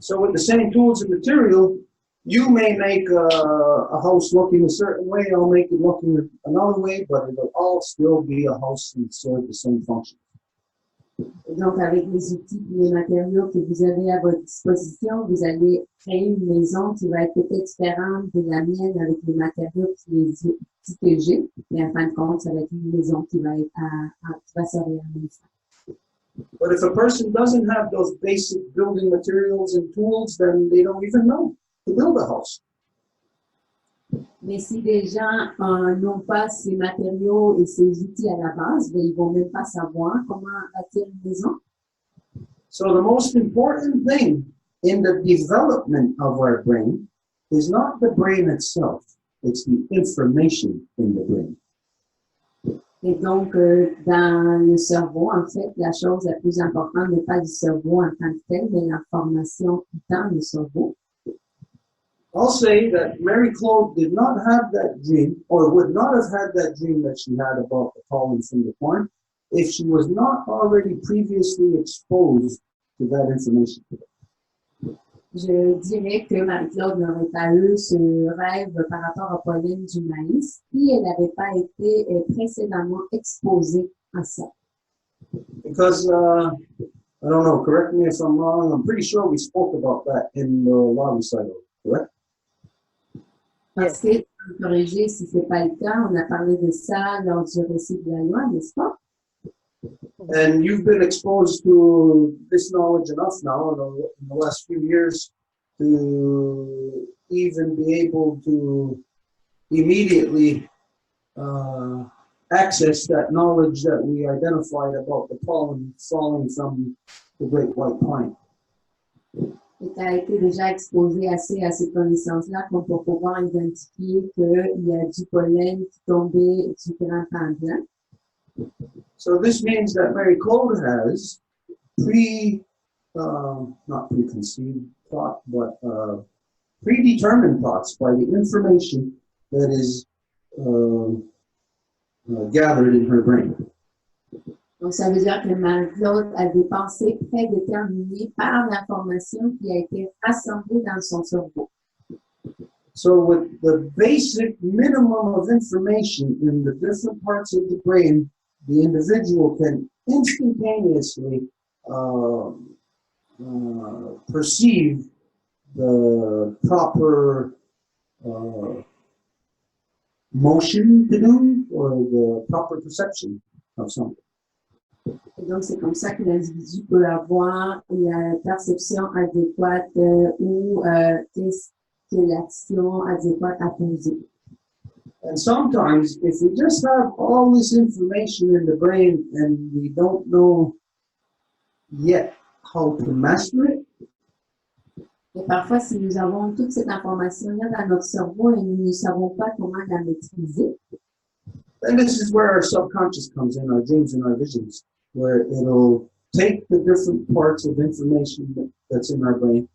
S1: So with the same tools and material, you may make a house looking a certain way, I'll make it looking another way, but it'll all still be a house and serve the same function.
S2: Et donc, avec les outils et les matériaux que vous avez à votre disposition, vous allez créer une maison qui va être peut-être différente de la mienne avec les matériaux et les outils que j'ai. Mais en fin de compte, ça va être une maison qui va être qui va servir à mon frère.
S1: But if a person doesn't have those basic building materials and tools, then they don't even know to build a house.
S2: Mais si les gens n'ont pas ces matériaux et ces outils à la base, ben, ils ne vont même pas savoir comment bâtir une maison.
S1: So the most important thing in the development of our brain is not the brain itself, it's the information in the brain.
S2: Et donc, dans le cerveau, en fait, la chose la plus importante n'est pas le cerveau en tant que tel, mais l'information dans le cerveau.
S1: I'll say that Marie-Claude did not have that dream, or would not have had that dream that she had about the pollen from the corn, if she was not already previously exposed to that information.
S2: Je dirais que Marie-Claude n'aurait pas eu ce rêve par rapport au pollen du maïs si elle n'avait pas été précédemment exposée à ça.
S1: Because, I don't know, correct me if I'm wrong, I'm pretty sure we spoke about that in the law recital, correct?
S2: Parce que, pour corriger si ce n'est pas le cas, on a parlé de ça lors du récit de la loi, n'est-ce pas?
S1: And you've been exposed to this knowledge enough now in the last few years to even be able to immediately access that knowledge that we identified about the pollen falling from the great white pine.
S2: Et tu as été déjà exposé assez à ces connaissances-là comme pour pouvoir identifier qu'il y a du pollen qui tombait du printemps blanc.
S1: So this means that Marie-Claude has not preconceived thought, but predetermined thoughts by the information that is gathered in her brain.
S2: Donc, ça veut dire que Marie-Claude a des pensées prédéterminées par l'information qui a été rassemblée dans son cerveau.
S1: So with the basic minimum of information in the different parts of the brain, the individual can instantaneously perceive the proper motion to do or the proper perception of something.
S2: Et donc, c'est comme ça que l'individu peut avoir la perception adéquate ou qu'est-ce que l'action adéquate à poser.
S1: And sometimes, if we just have all this information in the brain and we don't know yet how to master it,
S2: Et parfois, si nous avons toute cette information-là dans notre cerveau et nous ne savons pas comment la maîtriser,
S1: then this is where our subconscious comes in, our dreams and our visions, where it'll take the different parts of information that's in our brain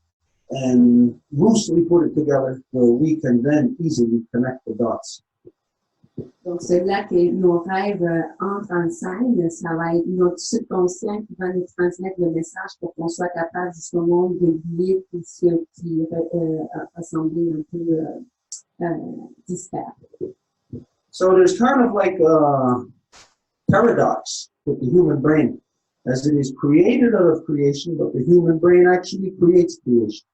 S1: and loosely put it together where we can then easily connect the dots.
S2: donc c'est là que nos rêves entrent en scène. Ça va être notre subconscient qui va nous transmettre le message pour qu'on soit capable justement de lier tout ce qui a semblé un peu disparate.
S1: So there's kind of like a paradox with the human brain, as it is created out of creation, but the human brain actually creates creation.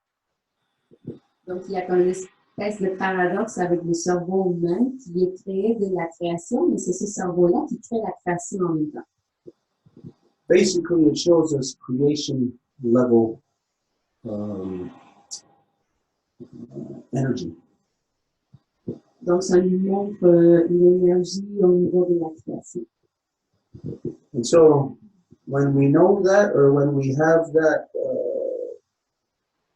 S2: Donc il y a comme une espèce de paradoxe avec le cerveau humain qui est créé de la création, mais c'est ce cerveau-là qui crée la création en même temps.
S1: Basically, it shows us creation level energy.
S2: Donc ça nous montre l'énergie au niveau de la création.
S1: And so, when we know that, or when we have that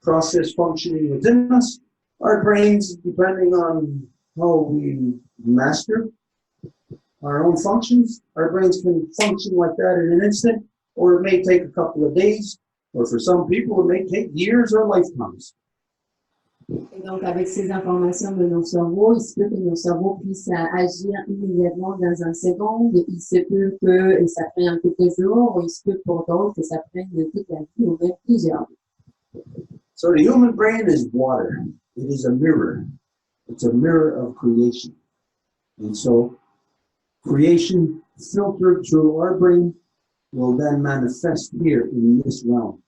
S1: process functioning within us, our brains, depending on how we master our own functions, our brains can function like that in an instant, or it may take a couple of days, or for some people, it may take years or lifetimes.
S2: Et donc, avec ces informations de nos cerveaux, il se peut que nos cerveaux puissent agir immédiatement dans un seconde. Il se peut que ça prenne quelques jours, ou il se peut pour d'autres que ça prenne toute la vie ou même plusieurs vies.
S1: So the human brain is water. It is a mirror. It's a mirror of creation. And so creation filtered through our brain will then manifest here in this realm.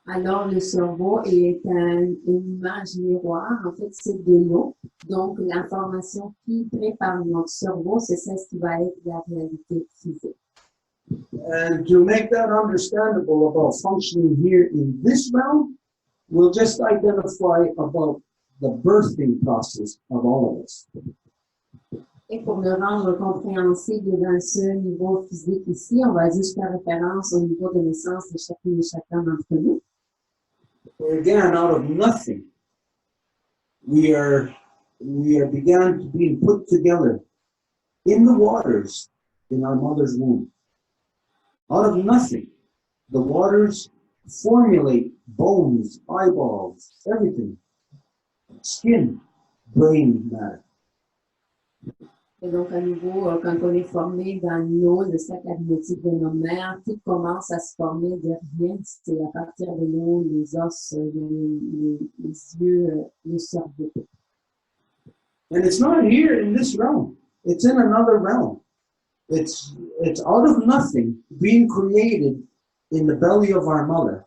S2: Alors, le cerveau est une image miroir. En fait, c'est de l'eau. Donc, l'information filtrée par notre cerveau, c'est ça ce qui va être la réalité physique.
S1: And to make that understandable about functioning here in this realm, we'll just identify about the birthing process of all of us.
S2: Et pour le rendre compréhensible dans ce niveau physique ici, on va juste faire référence au niveau de naissance de chacune et chacun d'entre nous.
S1: Again, out of nothing, we began to be put together in the waters in our mother's womb. Out of nothing, the waters formulate bones, eyeballs, everything, skin, brain matter.
S2: Et donc, à nouveau, quand on est formé dans l'eau, le sac amniotique de nos mères, tout commence à se former de rien. C'est à partir de l'eau, les os, les yeux, le cerveau.
S1: And it's not here in this realm. It's in another realm. It's out of nothing being created in the belly of our mother.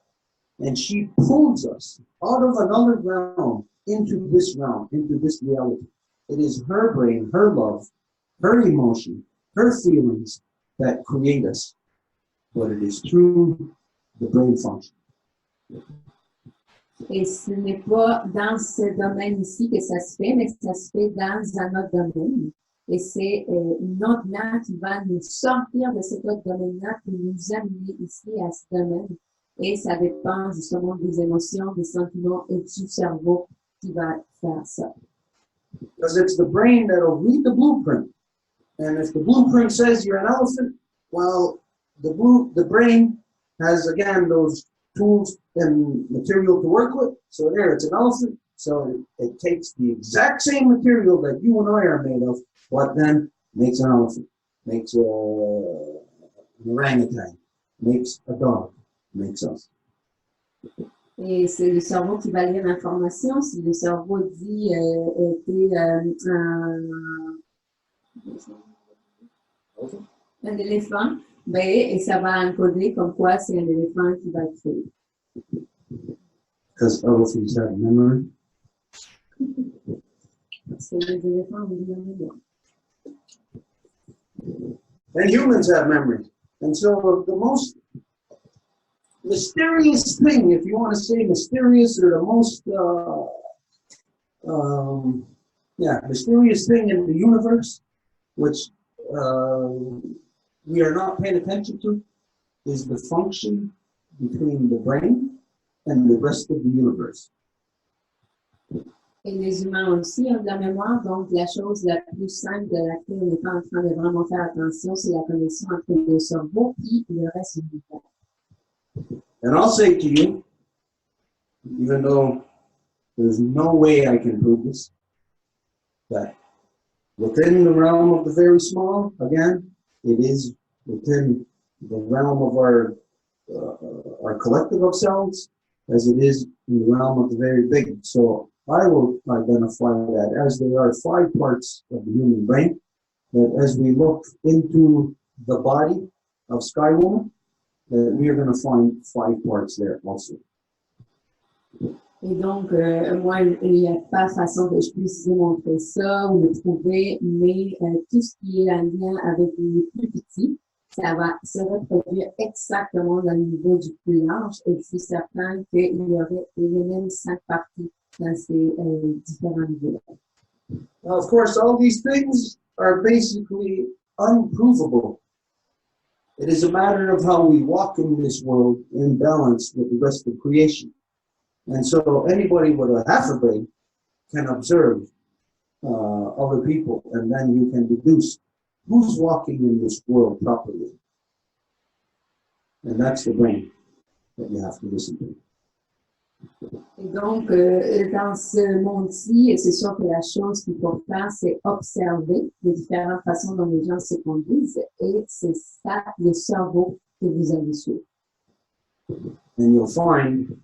S1: And she pulls us out of another realm into this realm, into this reality. It is her brain, her love, her emotion, her feelings that create us. But it is through the brain function.
S2: Et ce n'est pas dans ce domaine ici que ça se fait, mais ça se fait dans un autre domaine. Et c'est notre mère qui va nous sortir de cet autre domaine-là, puis nous amener ici à ce domaine. Et ça dépend justement des émotions, des sentiments et du cerveau qui va faire ça.
S1: Because it's the brain that'll read the blueprint. And if the blueprint says you're an elephant, well, the brain has, again, those tools and material to work with. So there, it's an elephant. So it takes the exact same material that you and I are made of, but then makes an elephant, makes an orangutan, makes a dog, makes us.
S2: Et c'est le cerveau qui va lire l'information. Si le cerveau dit un éléphant, ben, et ça va encoder comme quoi c'est un éléphant qui va créer.
S1: Because elephants have memory.
S2: Parce que les éléphants ont une mémoire.
S1: And humans have memory. And so the most mysterious thing, if you want to say mysterious, or the most, mysterious thing in the universe, which we are not paying attention to, is the function between the brain and the rest of the universe.
S2: Et les humains aussi ont de la mémoire, donc la chose la plus simple de laquelle on n'est pas en train de vraiment faire attention, c'est la connexion entre le cerveau et le reste du corps.
S1: And I'll say to you, even though there's no way I can prove this, that within the realm of the very small, again, it is within the realm of our collective of selves, as it is in the realm of the very big. So I will identify that as there are 5 parts of the human brain, that as we look into the body of Sky Woman, that we are going to find 5 parts there also.
S2: Et donc, moi, il n'y a pas façon que je puisse démontrer ça ou le trouver, mais tout ce qui est en lien avec les plus petits, ça va se reproduire exactement dans le niveau du plus large. Et je suis certain qu'il y aurait les mêmes 5 parties dans ces différents niveaux.
S1: Now, of course, all these things are basically unprovable. It is a matter of how we walk in this world in balance with the rest of creation. And so anybody with a half a brain can observe other people, and then you can deduce who's walking in this world properly. And that's the brain that you have to listen to.
S2: Et donc, dans ce monde-ci, c'est sûr que la chose qu'il faut faire, c'est observer les différentes façons dont les gens se conduisent, et c'est ça le cerveau que vous allez suivre.
S1: And you'll find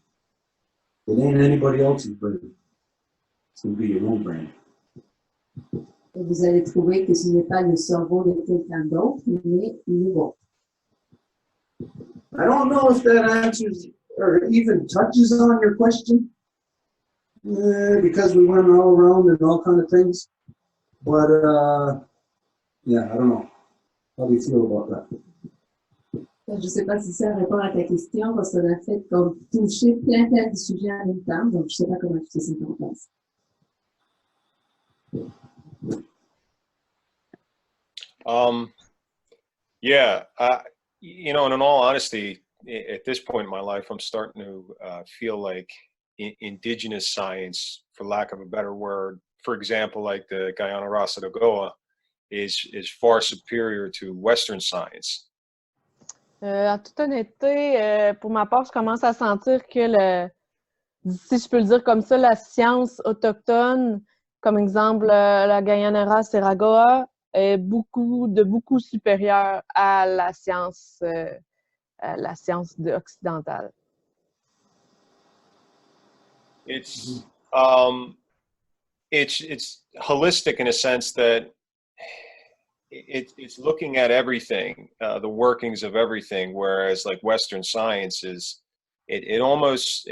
S1: it ain't anybody else's brain. It's going to be your own brain.
S2: Et vous allez trouver que ce n'est pas le cerveau de quelqu'un d'autre, mais le vôtre.
S1: I don't know if that answers or even touches on your question, because we went all around and all kind of things. But yeah, I don't know. How do you feel about that?
S2: Je ne sais pas si ça répond à ta question, parce qu'on a fait comme toucher plein de sujets en même temps, donc je ne sais pas comment tu te sens en place.
S9: Yeah, you know, and in all honesty, at this point in my life, I'm starting to feel like indigenous science, for lack of a better word, for example, like the Guyana Rasa de Goa, is far superior to Western science.
S7: En toute honnêteté, pour ma part, je commence à sentir que, si je peux le dire comme ça, la science autochtone, comme exemple la Guyana Rasa de Goa, est beaucoup supérieure à la science occidentale.
S9: It's holistic in a sense that it's looking at everything, the workings of everything, whereas like Western science is, it almost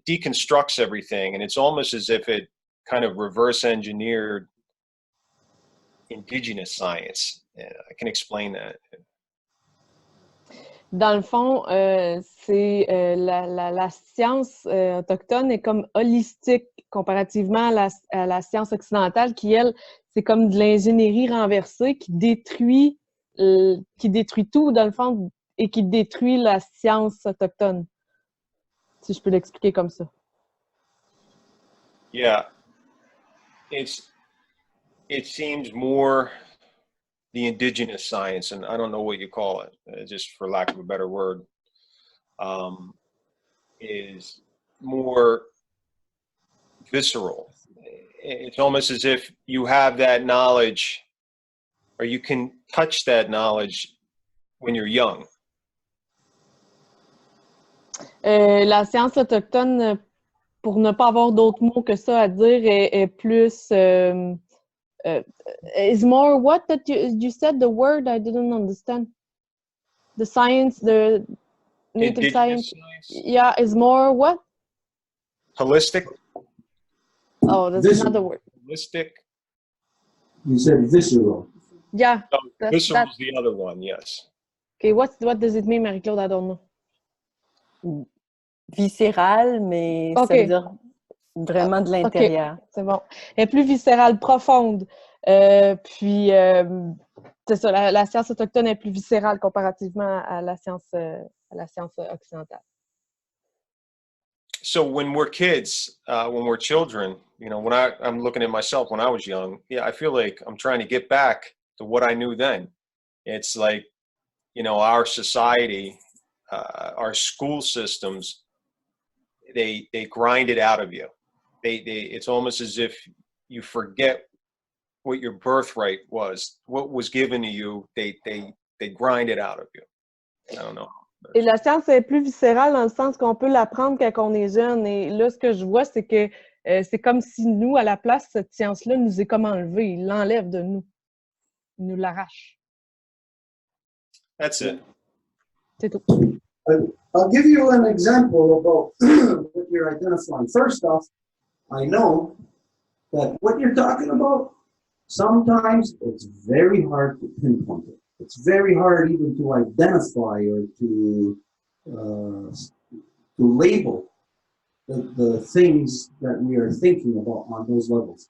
S9: deconstructs everything, and it's almost as if it kind of reverse engineered indigenous science. I can explain that.
S7: Dans le fond, c'est la science autochtone est comme holistique comparativement à la science occidentale qui, elle, c'est comme de l'ingénierie renversée qui détruit tout, dans le fond, et qui détruit la science autochtone. si je peux l'expliquer comme ça.
S9: Yeah, it seems more the indigenous science, and I don't know what you call it, just for lack of a better word, is more visceral. It's almost as if you have that knowledge, or you can touch that knowledge when you're young.
S7: La science autochtone, pour ne pas avoir d'autres mots que ça à dire, est plus... is more what that you said the word I didn't understand. The science, the native science. Yeah, is more what?
S9: Holistic.
S7: Oh, that's another word.
S9: Holistic.
S1: You said visceral.
S7: Yeah.
S9: No, visceral is the other one. Yes.
S7: Okay, what does it mean, Marie-Claude? I don't know.
S3: Viscéral, mais ça veut dire vraiment de l'intérieur.
S7: Okay, c'est bon. Elle est plus viscérale, profonde. Puis, c'est ça, la science autochtone est plus viscérale comparativement à la science occidentale.
S9: So when we're kids, when we're children, you know, when I'm looking at myself when I was young, yeah, I feel like I'm trying to get back to what I knew then. It's like, you know, our society, our school systems, they grind it out of you. It's almost as if you forget what your birthright was, what was given to you. They grind it out of you. I don't know.
S7: Et la science est plus viscérale dans le sens qu'on peut l'apprendre quand on est jeune. Et là, ce que je vois, c'est que c'est comme si nous, à la place, cette science-là nous est comme enlevée. Il l'enlève de nous. Il nous l'arrache.
S9: That's it.
S7: C'est tout.
S1: I'll give you an example about what you're identifying. First off, I know that what you're talking about, sometimes it's very hard to pinpoint it. It's very hard even to identify or to label the things that we are thinking about on those levels.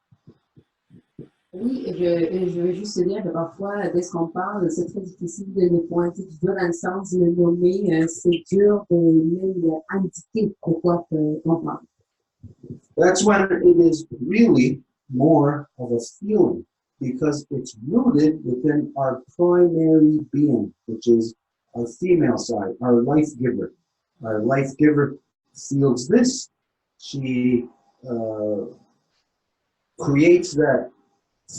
S2: Oui, je veux juste dire que parfois, dès qu'on parle, c'est très difficile de le pointer du doigt dans le sens de le nommer. C'est dur de même indiquer pourquoi on parle.
S1: That's when it is really more of a feeling, because it's rooted within our primary being, which is our female side, our life giver. Our life giver feels this. She creates that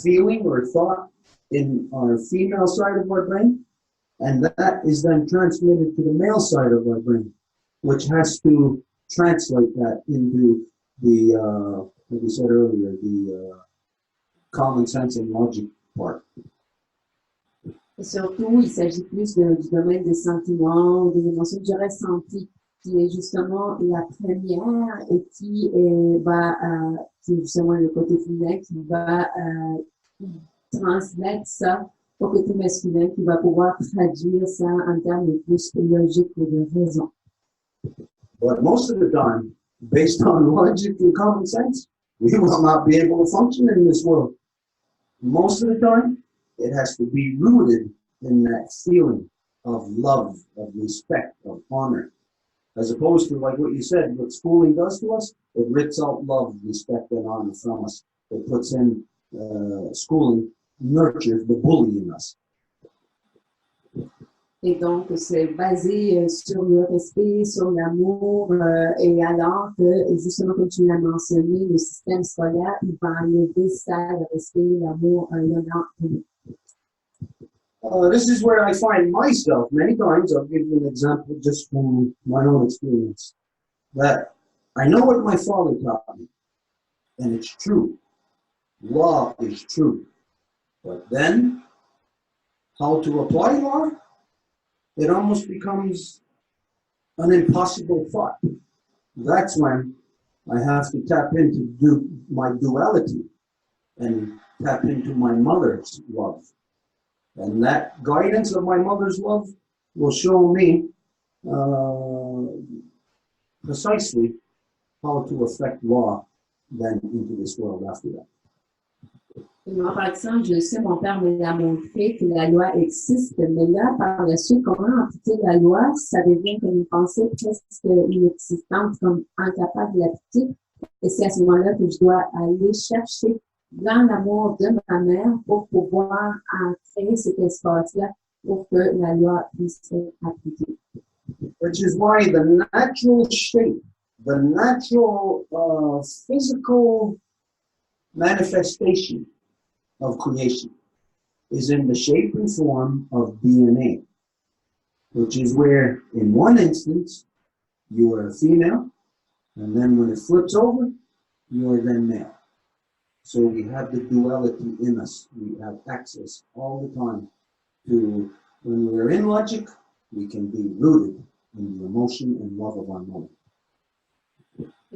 S1: feeling or thought in our female side of our brain, and that is then transmitted to the male side of our brain, which has to translate that into the, like we said earlier, the common sense and logic part.
S2: Et surtout, il s'agit plus du domaine des sentiments, des émotions, du ressenti, qui est justement la première et qui est justement le côté féminin qui va transmettre ça au côté masculin, qui va pouvoir traduire ça en termes de plus logique et de raison.
S1: But most of the time, based on logic and common sense, we will not be able to function in this world. Most of the time, it has to be rooted in that feeling of love, of respect, of honor. As opposed to, like what you said, what schooling does to us, it rips out love, respect, and honor from us. It puts in schooling, nurtures the bully in us.
S2: Et donc, c'est basé sur le respect, sur l'amour, et alors que, justement, comme tu l'as mentionné, le système scolaire, il va enlever ça, le respect, l'amour, l'honneur.
S1: This is where I find myself many times. I'll give you an example just from my own experience. That I know what my father taught me, and it's true. Law is true. But then, how to apply law? It almost becomes an impossible thought. That's when I have to tap into my duality and tap into my mother's love. And that guidance of my mother's love will show me precisely how to affect law then into this world after that.
S2: Et moi, par exemple, je sais, mon père me l'a montré que la loi existe, mais là, par la suite, comment appliquer la loi, ça devient comme une pensée presque inexistante, comme incapable de l'appliquer. Et c'est à ce moment-là que je dois aller chercher dans l'amour de ma mère pour pouvoir créer cet espace-là pour que la loi puisse être appliquée.
S1: Which is why the natural state, the natural physical manifestation of creation is in the shape and form of DNA, which is where, in one instance, you are a female, and then when it flips over, you are then male. So we have the duality in us. We have access all the time to, when we're in logic, we can be rooted in the emotion and love of our moment.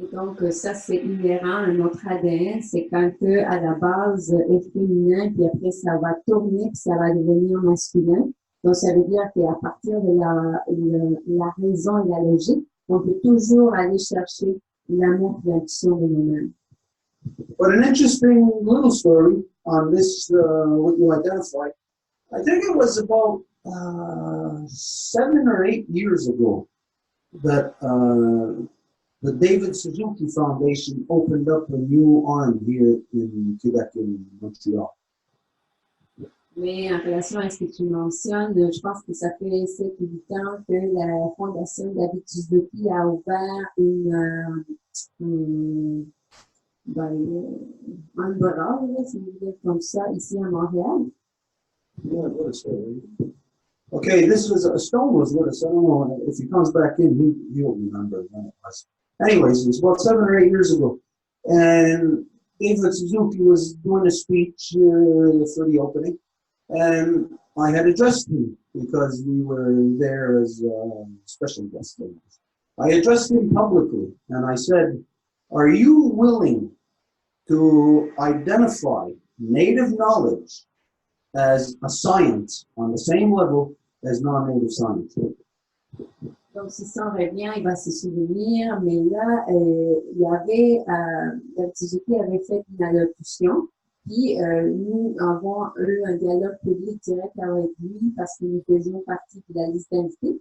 S2: Et donc, ça, c'est inhérent à notre ADN. C'est quand à la base est féminin, puis après, ça va tourner, puis ça va devenir masculin. Donc, ça veut dire qu'à partir de la raison et la logique, on peut toujours aller chercher l'amour et l'intuition de nous-mêmes.
S1: But an interesting little story on this, what you identified, I think it was about 7 or 8 years ago that the David Suzuki Foundation opened up a new arm here in Quebec, in Montreal.
S2: Mais en relation à ce que tu mentionnes, je pense que ça fait 7 ou 8 ans que la Fondation David Suzuki a ouvert un barrage, si vous voulez, comme ça, ici à Montréal.
S1: Yeah, what a story. Okay, this was, a stone was with us. I don't know, if he comes back in, he'll remember when it was. Anyways, it was about 7 or 8 years ago. And David Suzuki was doing a speech for the opening. And I had addressed him because we were there as special guests. I addressed him publicly and I said, are you willing to identify native knowledge as a science on the same level as non-native science?
S2: Donc, si ça revient, il va se souvenir, mais là, il y avait, David Suzuki avait fait une allocution, puis nous avons eu un dialogue public direct avec lui parce que nous faisions partie de la liste d'invités.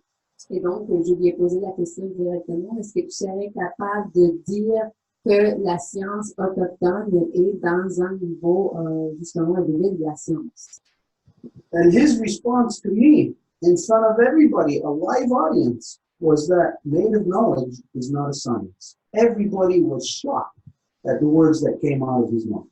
S2: Et donc, je lui ai posé la question directement, est-ce que tu serais capable de dire que la science autochtone est dans un niveau, justement, élevé de la science?
S1: And his response to me, in front of everybody, a live audience, was that native knowledge is not a science. Everybody was shocked at the words that came out of his mouth.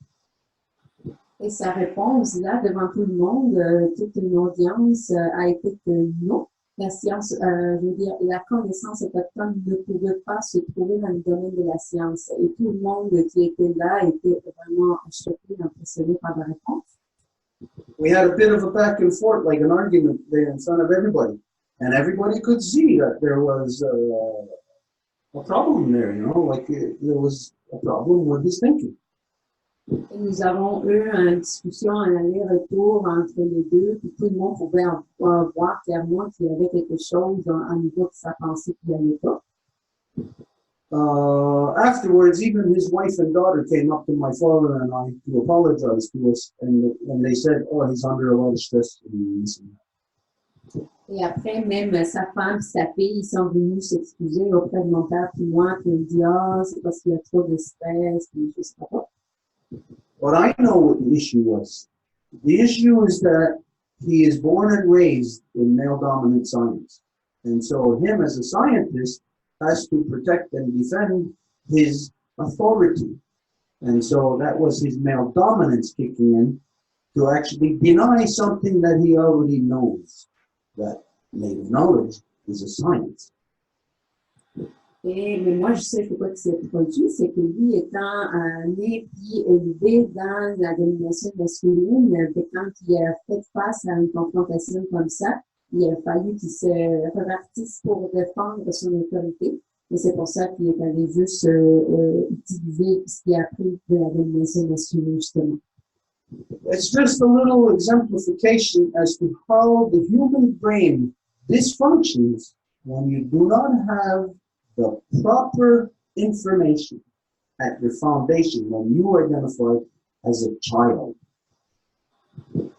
S2: Et sa réponse, là, devant tout le monde, toute une audience, a été que non, la science, je veux dire, la connaissance autochtone ne pouvait pas se trouver dans le domaine de la science. Et tout le monde qui était là était vraiment choqué, impressionné par la réponse.
S1: We had a bit of a back and forth, like an argument there in front of everybody. And everybody could see that there was a problem there, you know, like there was a problem with his thinking.
S2: Et nous avons eu une discussion, un aller-retour entre les deux, puis tout le monde pouvait voir clairement qu'il y avait quelque chose au niveau de sa pensée qui n'allait pas.
S1: Afterwards, even his wife and daughter came up to my father and I to apologize to us, and they said, "Oh, he's under a lot of stress."
S2: Et après, même sa femme et sa fille, ils sont venus s'excuser auprès de mon père puis moi, puis ils dit, ah, c'est parce qu'il y a trop de stress, puis je sais pas.
S1: But I know what the issue was. The issue is that he is born and raised in male-dominant science. And so him as a scientist has to protect and defend his authority. And so that was his male dominance kicking in to actually deny something that he already knows, that native knowledge is a science.
S2: Mais moi, je sais pourquoi il s'est produit, c'est que lui, étant né puis élevé dans la domination masculine, quand il a fait face à une confrontation comme ça, il a fallu qu'il se repartisse pour défendre son autorité. Et c'est pour ça qu'il est allé juste utiliser ce qu'il a appris de la domination masculine, justement.
S1: It's just a little exemplification as to how the human brain dysfunctions when you do not have the proper information at your foundation when you identify as a child.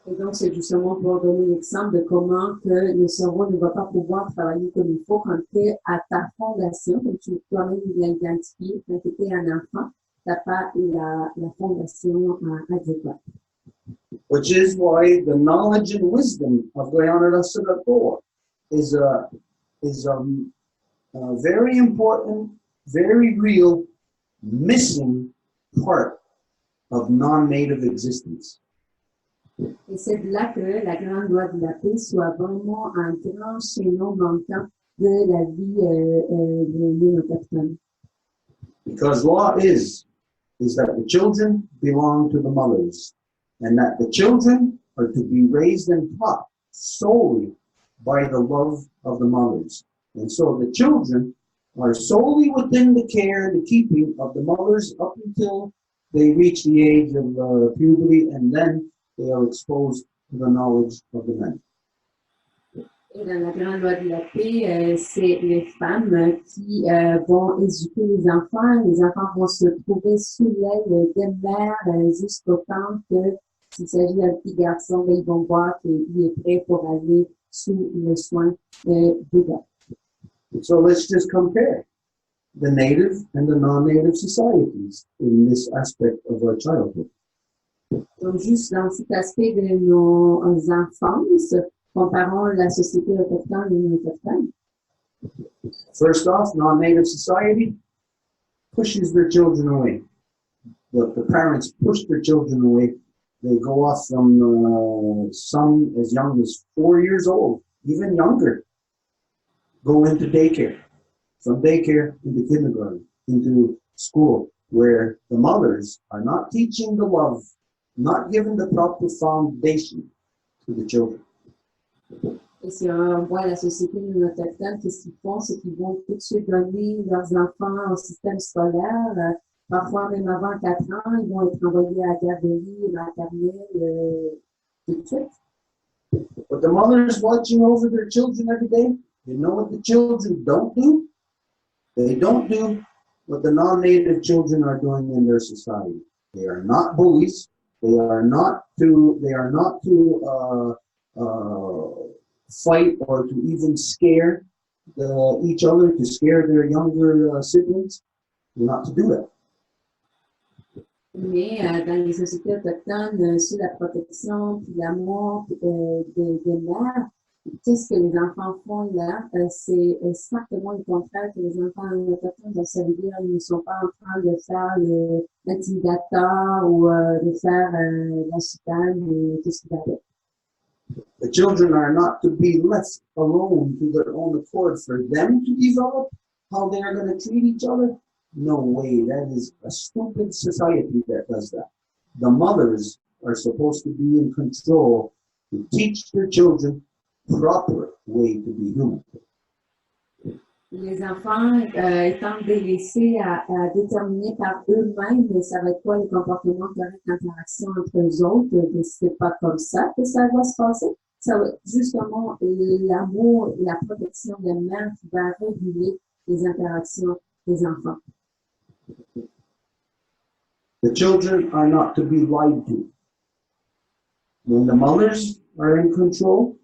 S2: Et donc, c'est justement pour donner l'exemple de comment que le cerveau ne va pas pouvoir travailler comme il faut quand tu es à ta fondation, comme tu toi-même l'as identifié, quand tu étais un enfant, tu n'as pas la fondation adéquate.
S1: Which is why the knowledge and wisdom of Guyana Singapore is a very important, very real, missing part of non-native existence.
S2: Et c'est de là que la grande loi de la paix soit vraiment un grand chaînon manquant de la vie de l'île autochtone.
S1: Because law is that the children belong to the mothers, and that the children are to be raised and taught solely by the love of the mothers. And so the children are solely within the care and the keeping of the mothers up until they reach the age of puberty, and then they are exposed to the knowledge of the men.
S2: Et dans la grande loi de la paix, c'est les femmes qui vont éduquer les enfants. Les enfants vont se trouver sous l'aile des mères jusqu'au temps que, s'il s'agit d'un petit garçon, ben, ils vont voir qu'il est prêt pour aller sous le soin des gars.
S1: So let's just compare the native and the non-native societies in this aspect of our childhood.
S2: Donc, juste dans cet aspect de nos enfances, comparons la société autochtone et non autochtone.
S1: First off, non-native society pushes their children away. The parents push their children away. They go off from some as young as 4 years old, even younger, go into daycare. From daycare into kindergarten, into school, where the mothers are not teaching the love, not giving the proper foundation to the children.
S2: Et si on voit la société non autochtone, qu'est-ce qu'ils font? C'est qu'ils vont tout de suite donner leurs enfants au système scolaire. Parfois, même avant 4 ans, ils vont être envoyés à la garderie, maternelle, tout de suite.
S1: But the mothers watching over their children every day, you know what the children don't do? They don't do what the non-native children are doing in their society. They are not bullies. They are not to fight or to even scare each other, to scare their younger siblings. They're not to do that.
S2: Mais dans les sociétés autochtones, sous la protection et l'amour des mères, qu'est-ce que les enfants font là? C'est exactement le contraire que les enfants autochtones. Donc, ça veut dire qu'ils ne sont pas en train de faire l'intimidateur ou de faire la chicane et tout ce qui va avec.
S1: The children are not to be left alone to their own accord for them to develop how they are going to treat each other. No way, that is a stupid society that does that. The mothers are supposed to be in control to teach their children proper way to be human.
S2: Les enfants étant délaissés à déterminer par eux-mêmes, ça va être quoi les comportements corrects d'interaction entre eux autres, mais c'est pas comme ça que ça va se passer. Ça va être justement l'amour et la protection des mères qui va réguler les interactions des enfants.
S1: The children are not to be lied to. When the mothers are in control,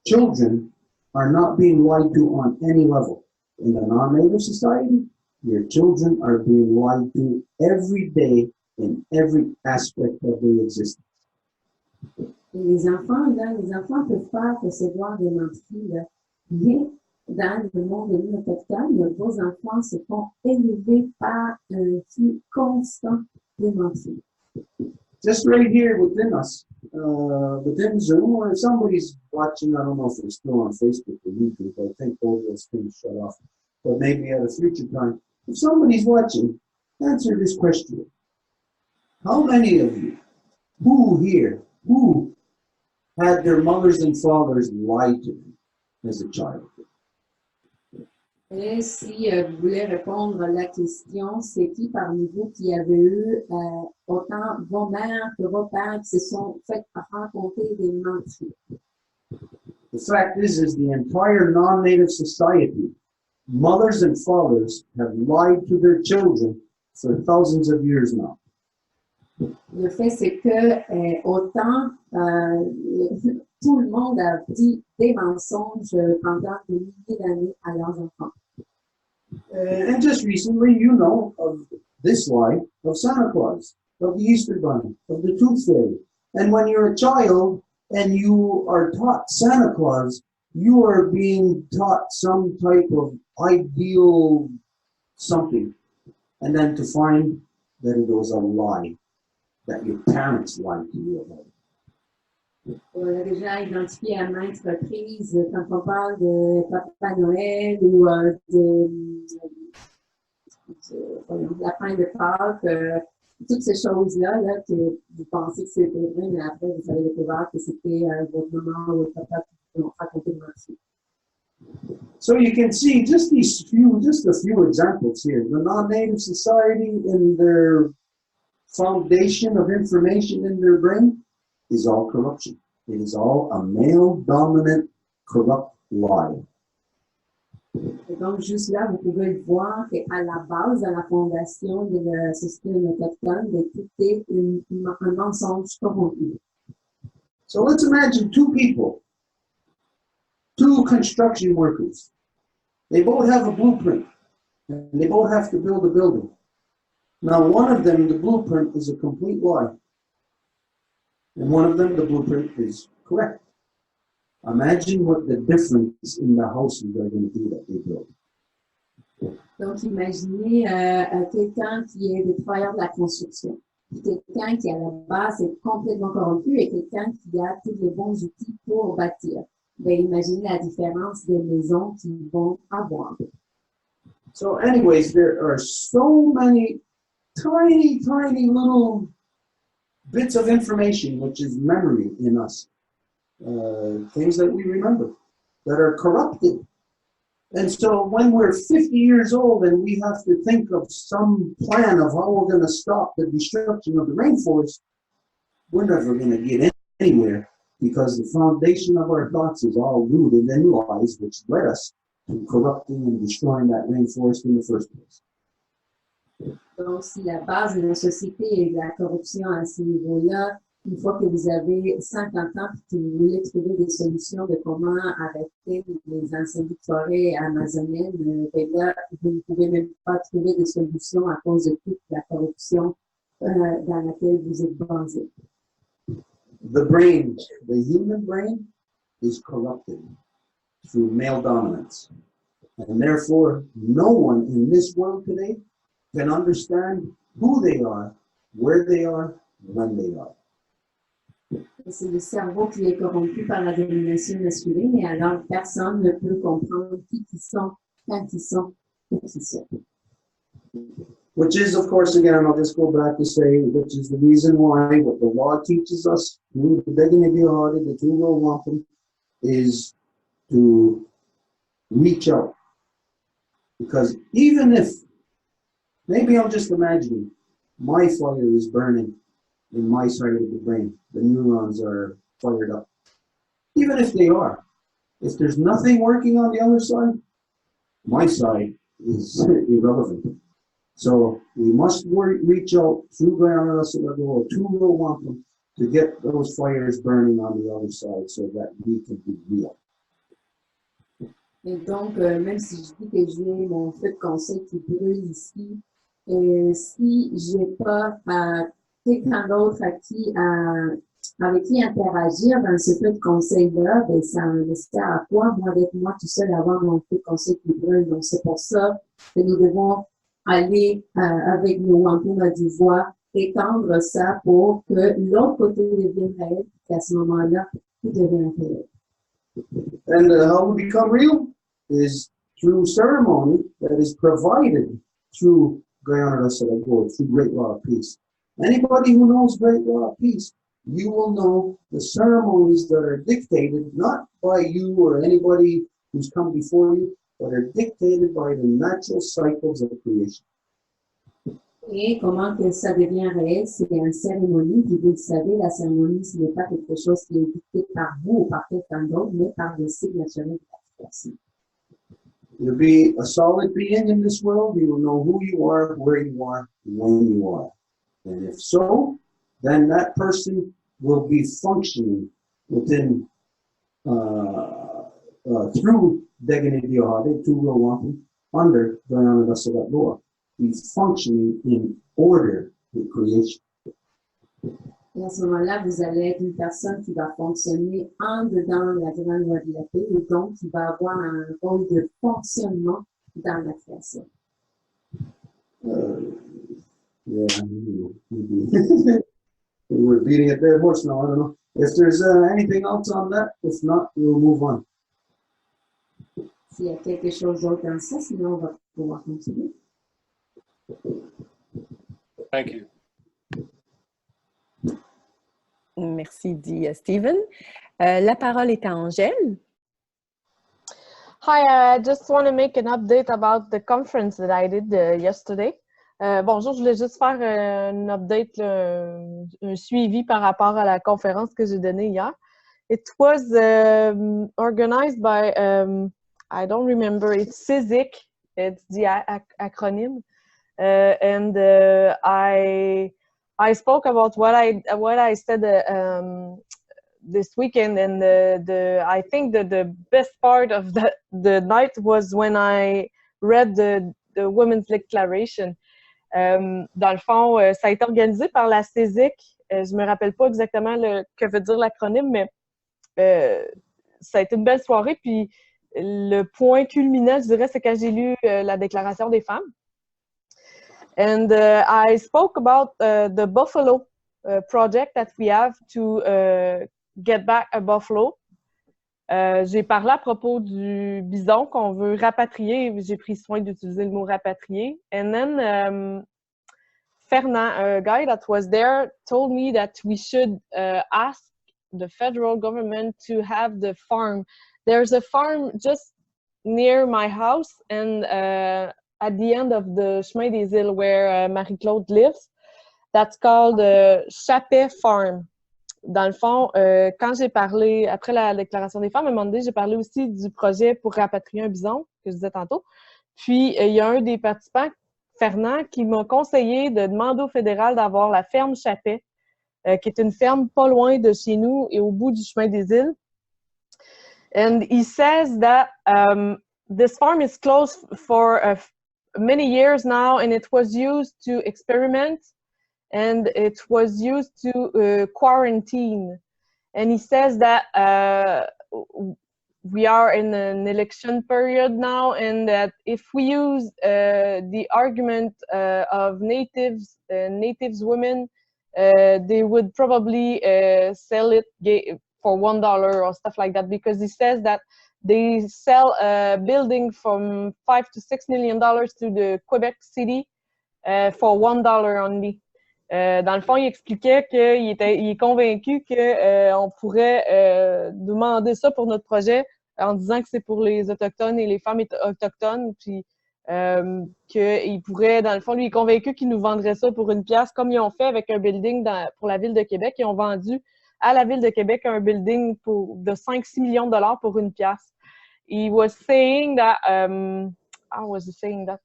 S1: children are not being lied to on any level. In the non-native society, your children are being lied to every day in every aspect of their existence.
S2: Et les enfants peuvent faire recevoir des menteries, mais dans le monde de l'île autochtone, vos enfants se font élever par un flux constant de menteries.
S1: Just right here within us, within Zoom, or if somebody's watching, I don't know if it's still on Facebook or YouTube, I think all those things shut off, but maybe at a future time. If somebody's watching, answer this question. How many of you, who had their mothers and fathers lie to them as a child?
S2: Et si vous voulez répondre à la question, c'est qui parmi vous qui avez eu autant vos mères que vos pères qui se sont fait raconter des menteries?
S1: The fact is the entire non-native society, mothers and fathers have lied to their children for thousands of years now.
S2: Le fait, c'est que autant tout le monde a dit des mensonges pendant des milliers d'années à leurs enfants.
S1: And just recently, you know of this lie of Santa Claus, of the Easter Bunny, of the Tooth Fairy. And when you're a child and you are taught Santa Claus, you are being taught some type of ideal something. And then to find that it was a lie, that your parents lied to you about.
S2: On a déjà identifié à maintes reprises quand on parle de Papa Noël ou de la fin de Pâques, toutes ces choses-là là, que vous pensez que c'était vrai, mais après vous avez découvert que c'était votre maman ou votre papa qui vous ont raconté le marché.
S1: So you can see just a few examples here. The non-native society and their foundation of information in their brain is all corruption. It is all a male-dominant, corrupt lie.
S2: Et donc, juste là, vous pouvez le voir qu'à la base, à la fondation de la société autochtone, tout est un mensonge corrompu.
S1: So let's imagine two people, two construction workers. They both have a blueprint, and they both have to build a building. Now, one of them, the blueprint is a complete lie. And one of them, the blueprint is correct. Imagine what the difference in the houses are going to be that they build.
S2: Donc, imaginez quelqu'un qui est des travailleurs de la construction, quelqu'un qui à la base est complètement corrompu et quelqu'un qui a tous les bons outils pour bâtir. Ben, imaginez la différence des maisons qu'ils vont avoir.
S1: So anyways, there are so many tiny, tiny little bits of information, which is memory in us. Things that we remember that are corrupted. And so when we're 50 years old and we have to think of some plan of how we're going to stop the destruction of the rainforest, we're never going to get anywhere because the foundation of our thoughts is all rooted in lies, which led us to corrupting and destroying that rainforest in the first place.
S2: Donc, si la base de la société est de la corruption à ce niveau-là, une fois que vous avez 50 ans et que vous voulez trouver des solutions de comment arrêter les incendies de forêt amazoniennes, ben là, vous ne pouvez même pas trouver de solutions à cause de toute la corruption dans laquelle vous êtes basé.
S1: The brain, the human brain, is corrupted through male dominance. And therefore, no one in this world today can understand who they are, where they are, when they are.
S2: C'est le cerveau qui est corrompu par la domination masculine et alors personne ne peut comprendre qui ils sont, quand ils sont, où ils sont.
S1: Which is, of course, again, I'll just go back to say, which is the reason why what the law teaches us, the two Row Wampum, is to reach out. Because even if, maybe I'm just imagining, my fire is burning in my side of the brain, the neurons are fired up. Even if they are, if there's nothing working on the other side, my side is irrelevant. So we must reach out through two Row Wampum to get those fires burning on the other side so that we can be real.
S2: Et donc, même si je dis que j'ai mon feu de conseil qui brûle ici, si je n'ai pas quelqu'un d'autre avec qui interagir dans ce feu de conseil-là, ben, ça me sert à quoi, moi, avec moi, tout seul, avoir mon feu de conseil qui brûle. Donc, c'est pour ça que nous devons aller avec nos wampum à Deux Voies, étendre ça pour que l'autre côté devienne réel, et qu'à ce moment-là, tout devient réel.
S1: And how we become real is through ceremony that is provided through through Great Law of Peace. Anybody who knows Great Law of Peace, you will know the ceremonies that are dictated not by you or anybody who's come before you, but are dictated by the natural cycles of creation.
S2: Et comment que ça devient réel, c'est une cérémonie, puis vous le savez, la cérémonie, ce n'est pas quelque chose qui est dicté par vous ou par quelqu'un d'autre, mais par le cycle naturel de la personne.
S1: You'll be a solid being in this world. You will know who you are, where you are, when you are. And if so, then that person will be functioning within, through Dignity Ohade, to Row Wampum, under Guyana Dasagat Law, be functioning in order with creation.
S2: Et à ce moment-là, vous allez être une personne qui va fonctionner en dedans la grande loi de la paix et donc qui va avoir un rôle de fonctionnement dans la création.
S1: Yeah, maybe. We're beating a dead horse now, I don't know. If there's anything else on that, if not, we'll move on.
S2: S'il y a quelque chose d'autre dans ça, sinon on va pouvoir continuer.
S9: Thank you.
S3: Merci, dit Stephen. La parole est à Angèle.
S7: Hi, I just want to make an update about the conference that I did yesterday. Bonjour, je voulais juste faire un update, un suivi par rapport à la conférence que j'ai donnée hier. It was organized by, I don't remember, it's CISIC, it's the acronym, and I spoke about what I said this weekend, and I think that the best part of the night was when I read the Women's Declaration. Dans le fond, ça a été organisé par la CISIC. Je me rappelle pas exactement que veut dire l'acronyme, mais ça a été une belle soirée. Puis le point culminant, je dirais, c'est quand j'ai lu la Déclaration des femmes. And I spoke about the buffalo project that we have to get back a buffalo. J'ai parlé à propos du bison qu'on veut rapatrier. J'ai pris soin d'utiliser le mot rapatrier. And then Fernand, a guy that was there, told me that we should ask the federal government to have the farm. There's a farm just near my house and at the end of the Chemin des Îles where Marie-Claude lives. That's called Chapet Farm. Dans le fond, quand j'ai parlé, après la Déclaration des femmes, à un moment donné, j'ai parlé aussi du projet pour rapatrier un bison, que je disais tantôt. Puis, il y a un des participants, Fernand, qui m'a conseillé de demander au fédéral d'avoir la ferme Chapet, qui est une ferme pas loin de chez nous et au bout du Chemin des Îles. And he says that this farm is closed for many years now, and it was used to experiment. And it was used to quarantine. And he says that we are in an election period now, and that if we use the argument of natives women, they would probably sell it for $1 or stuff like that, because he says that they sell a building from $5 to $6 million to the Quebec City for $1 only. Dans le fond, il expliquait qu'il est convaincu qu'on pourrait demander ça pour notre projet en disant que c'est pour les Autochtones et les femmes autochtones, puis qu'il pourrait, dans le fond, lui est convaincu qu'il nous vendrait ça pour $1, comme ils ont fait avec un building pour la Ville de Québec. Ils ont vendu à la Ville de Québec un building de 5-6 millions de dollars pour $1. He was saying that, how was he saying that?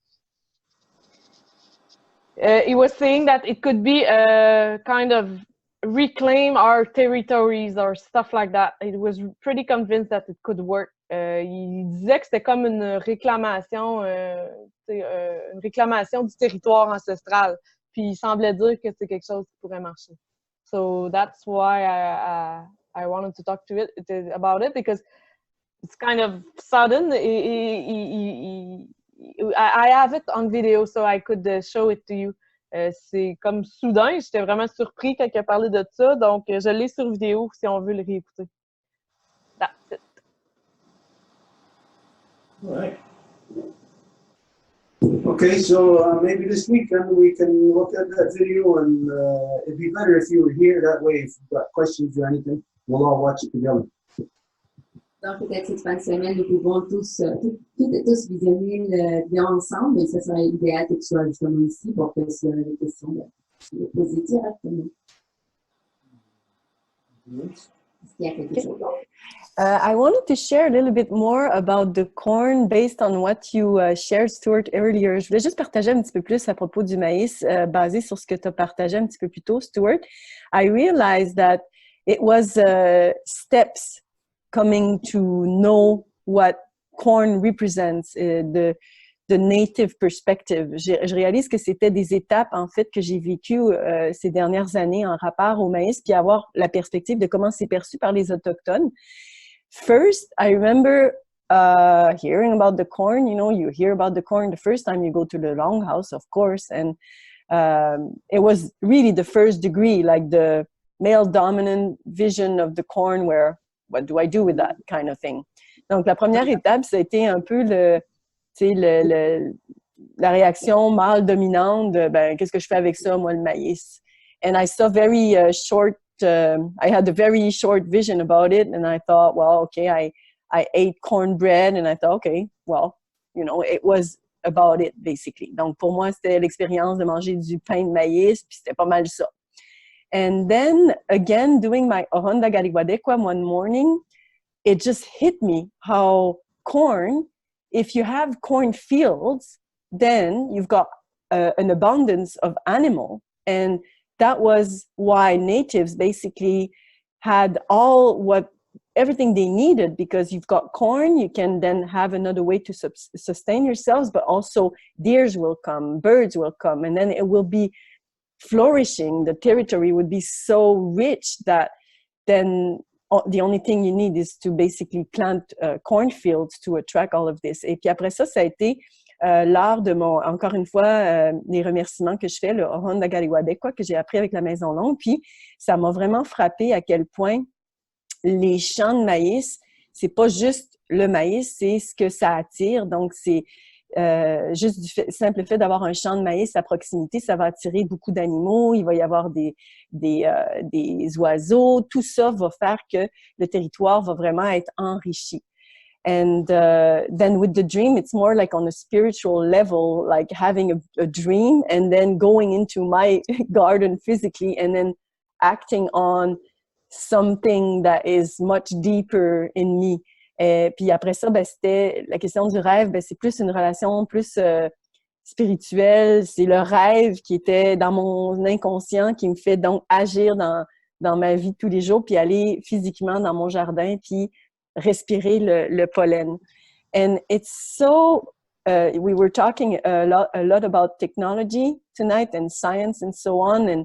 S7: He was saying that it could be a kind of reclaim our territories or stuff like that. He was pretty convinced that it could work. Il disait que c'était comme une réclamation du territoire ancestral. Puis il semblait dire que c'est quelque chose qui pourrait marcher. So that's why I wanted to talk about it, because it's kind of sudden. I have it on video, so I could show it to you. C'est comme soudain, j'étais vraiment surpris quand il a parlé de ça, donc je l'ai sur vidéo si on veut le réécouter. That's it.
S1: All right. Okay, so maybe this weekend we can look at that video, and it'd be better if you were here. That way, if you've got questions or anything, we'll all watch it together.
S2: Donc, peut-être cette fin de semaine, nous pouvons tous visionner le vidéo ensemble, mais ce serait idéal que tu sois justement ici pour que si on a des questions, de les poser directement. Est-ce qu'il y a quelque chose d'autre?
S3: I wanted to share a little bit more about the corn based on what you shared, Stuart, earlier. Je voulais juste partager un petit peu plus à propos du maïs, basé sur ce que tu as partagé un petit peu plus tôt, Stuart. I realized that it was steps coming to know what corn represents, the native perspective. Je réalise que c'était des étapes, en fait, que j'ai vécues ces dernières années en rapport au maïs, puis avoir la perspective de comment c'est perçu par les Autochtones. First, I remember hearing about the corn. You know, you hear about the corn the first time you go to the Longhouse, of course, and it was really the first degree, like the male dominant vision of the corn where, what do I do with that kind of thing? Donc, la première étape, ça a été un peu la réaction mâle dominante de, ben, qu'est-ce que je fais avec ça, moi, le maïs? And I saw very short, I had a very short vision about it, and I thought, well, okay, I ate cornbread, and I thought, okay, well, you know, it was about it, basically. Donc, pour moi, c'était l'expérience de manger du pain de maïs, puis c'était pas mal ça. And then, again, doing my Ohonda Gariwadekwa one morning, it just hit me how corn, if you have corn fields, then you've got an abundance of animal. And that was why natives basically had everything they needed, because you've got corn, you can then have another way to sustain yourselves, but also deers will come, birds will come, and then it will be flourishing. The territory would be so rich that then the only thing you need is to basically plant cornfields to attract all of this. Et puis après ça, ça a été l'art de mon, encore une fois, les remerciements que je fais, le Ohonda Gariwadekwa, que j'ai appris avec la Maison Longue. Puis ça m'a vraiment frappé à quel point les champs de maïs, c'est pas juste le maïs, c'est ce que ça attire. Donc, c'est juste du simple fait d'avoir un champ de maïs à proximité, ça va attirer beaucoup d'animaux, il va y avoir des oiseaux, tout ça va faire que le territoire va vraiment être enrichi. And then with the dream, it's more like on a spiritual level, like having a dream and then going into my garden physically and then acting on something that is much deeper in me. Puis après ça, ben, c'était la question du rêve, ben, c'est plus une relation plus spirituelle. C'est le rêve qui était dans mon inconscient qui me fait donc agir dans ma vie de tous les jours, puis aller physiquement dans mon jardin, puis respirer le pollen. And it's so, we were talking a lot about technology tonight and science and so on, and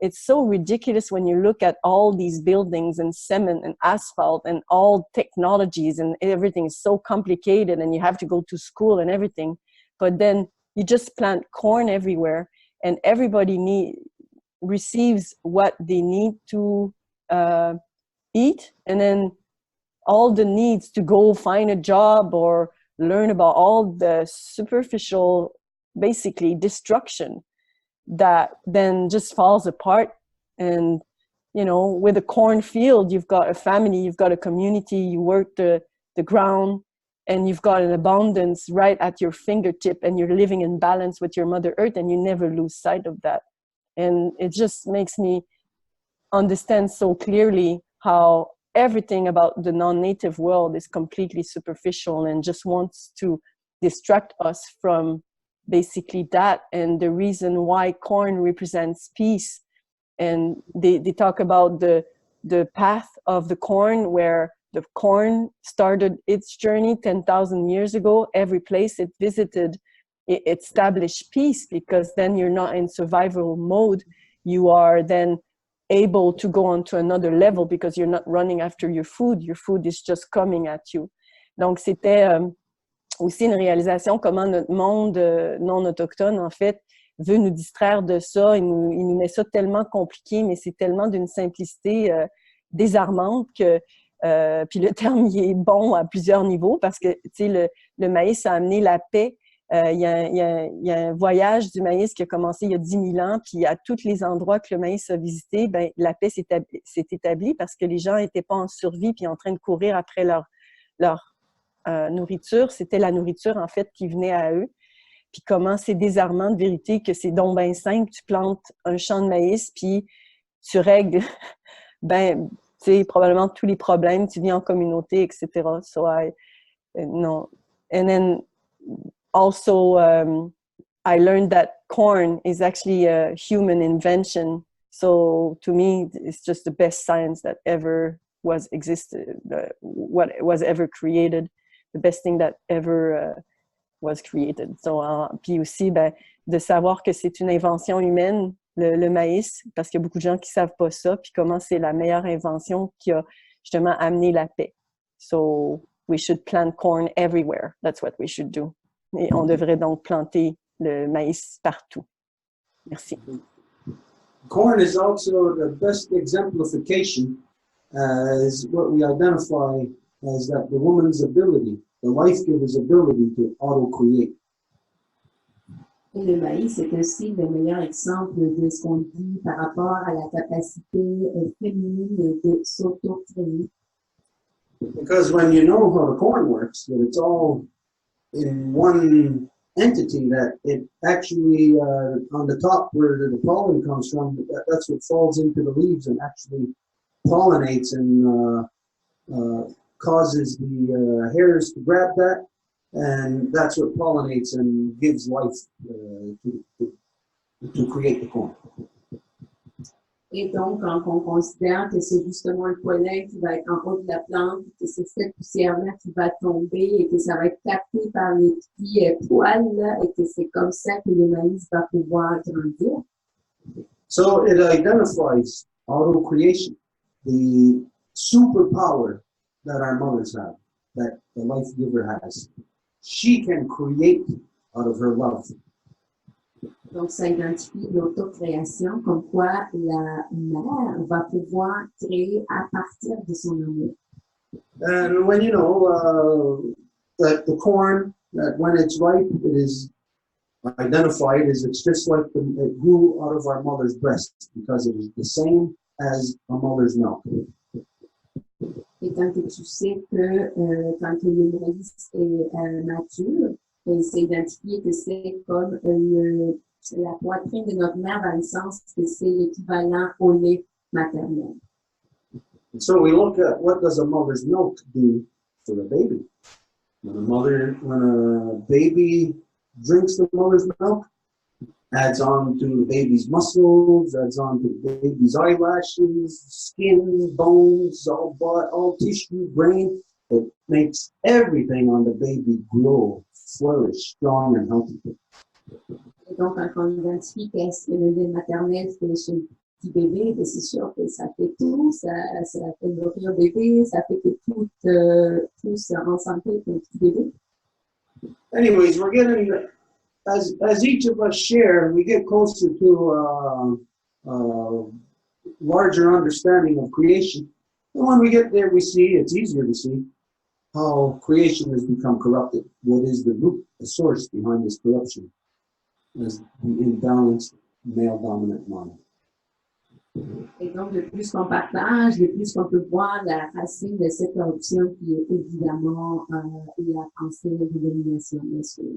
S3: it's so ridiculous when you look at all these buildings and cement and asphalt and all technologies and everything is so complicated and you have to go to school and everything. But then you just plant corn everywhere and everybody receives what they need to eat, and then all the needs to go find a job or learn about all the superficial, basically, destruction that then just falls apart. And, you know, with a cornfield, you've got a family, you've got a community, you work the ground, and you've got an abundance right at your fingertip, and you're living in balance with your Mother Earth, and you never lose sight of that. And it just makes me understand so clearly how everything about the non-native world is completely superficial and just wants to distract us from basically that. And the reason why corn represents peace, and they talk about the path of the corn, where the corn started its journey 10,000 years ago. Every place it visited, it established peace, because then you're not in survival mode. You are then able to go on to another level because you're not running after your food is just coming at you. Donc c'était aussi une réalisation comment notre monde non autochtone en fait veut nous distraire de ça, il nous met ça tellement compliqué, mais c'est tellement d'une simplicité désarmante que puis le terme il est bon à plusieurs niveaux, parce que tu sais le maïs a amené la paix. Il y a un voyage du maïs qui a commencé il y a 10 000 ans, puis à tous les endroits que le maïs a visités, ben, la paix s'est établie parce que les gens n'étaient pas en survie puis en train de courir après leur nourriture. C'était la nourriture, en fait, qui venait à eux. Puis comment c'est désarmant de vérité que c'est donc bien simple. Tu plantes un champ de maïs, puis tu règles ben, sais, probablement tous les problèmes, tu vis en communauté, etc. So no. And then also, I learned that corn is actually a human invention. So to me, it's just the best science that ever was existed, what was ever created, the best thing that ever was created. So, puis aussi, de savoir que c'est une invention humaine, le maïs, parce qu'il y a beaucoup de gens qui ne savent pas ça, puis comment c'est la meilleure invention qui a justement amené la paix. So, we should plant corn everywhere. That's what we should do. Et on devrait donc planter le maïs partout. Merci.
S1: Corn is also the best exemplification as what we identify as that the woman's ability, the life-giver's ability to auto-create.
S2: Et le maïs est aussi le meilleur exemple de ce qu'on dit par rapport à la capacité féminine de s'auto-créer.
S1: Because when you know how the corn works, that it's all in one entity, that it actually, on the top where the pollen comes from, that's what falls into the leaves and actually pollinates and causes the hairs to grab that, and that's what pollinates and gives life to create the corn.
S2: Et donc, quand on considère que c'est justement le pollen qui va être en haut de la plante, que c'est cette poussière-là qui va tomber et que ça va être capté par les petits poils, là, et que c'est comme ça que le maïs va pouvoir grandir.
S1: So it identifies auto-creation, the superpower that our mothers have, that the life giver has. She can create out of her love.
S2: Donc, ça identifie l'autocréation, comme quoi la mère va pouvoir créer à partir de son amour.
S1: And when you know that the corn, that when it's ripe, it is identified as it's just like it grew out of our mother's breast, because it is the same as a mother's milk.
S2: Et tant que tu sais que quand le maïs est mature, c'est identifié que c'est comme la poitrine de notre mère, dans le sens que c'est l'équivalent au lait maternel.
S1: And so we look at what does a mother's milk do for the baby. When a baby drinks the mother's milk, adds on to the baby's muscles, adds on to the baby's eyelashes, skin, bones, all tissue, brain. It makes everything on the baby grow, flourish, strong and healthy.
S2: Et donc, quand on identifie qu'est-ce que le lait maternel fait chez le petit bébé, c'est sûr que ça fait tout, ça fait nourrir le bébé, ça fait que tout soit en santé pour le petit bébé.
S1: Anyways, we're getting, as each of us share, we get closer to larger understanding of creation. And when we get there, we see, it's easier to see how creation has become corrupted. What is the root, the source behind this corruption? Is the imbalanced male-dominant mind.
S2: Et donc, de plus qu'on partage, de plus qu'on peut voir la racine de cette corruption qui est évidemment la pensée de domination, bien sûr.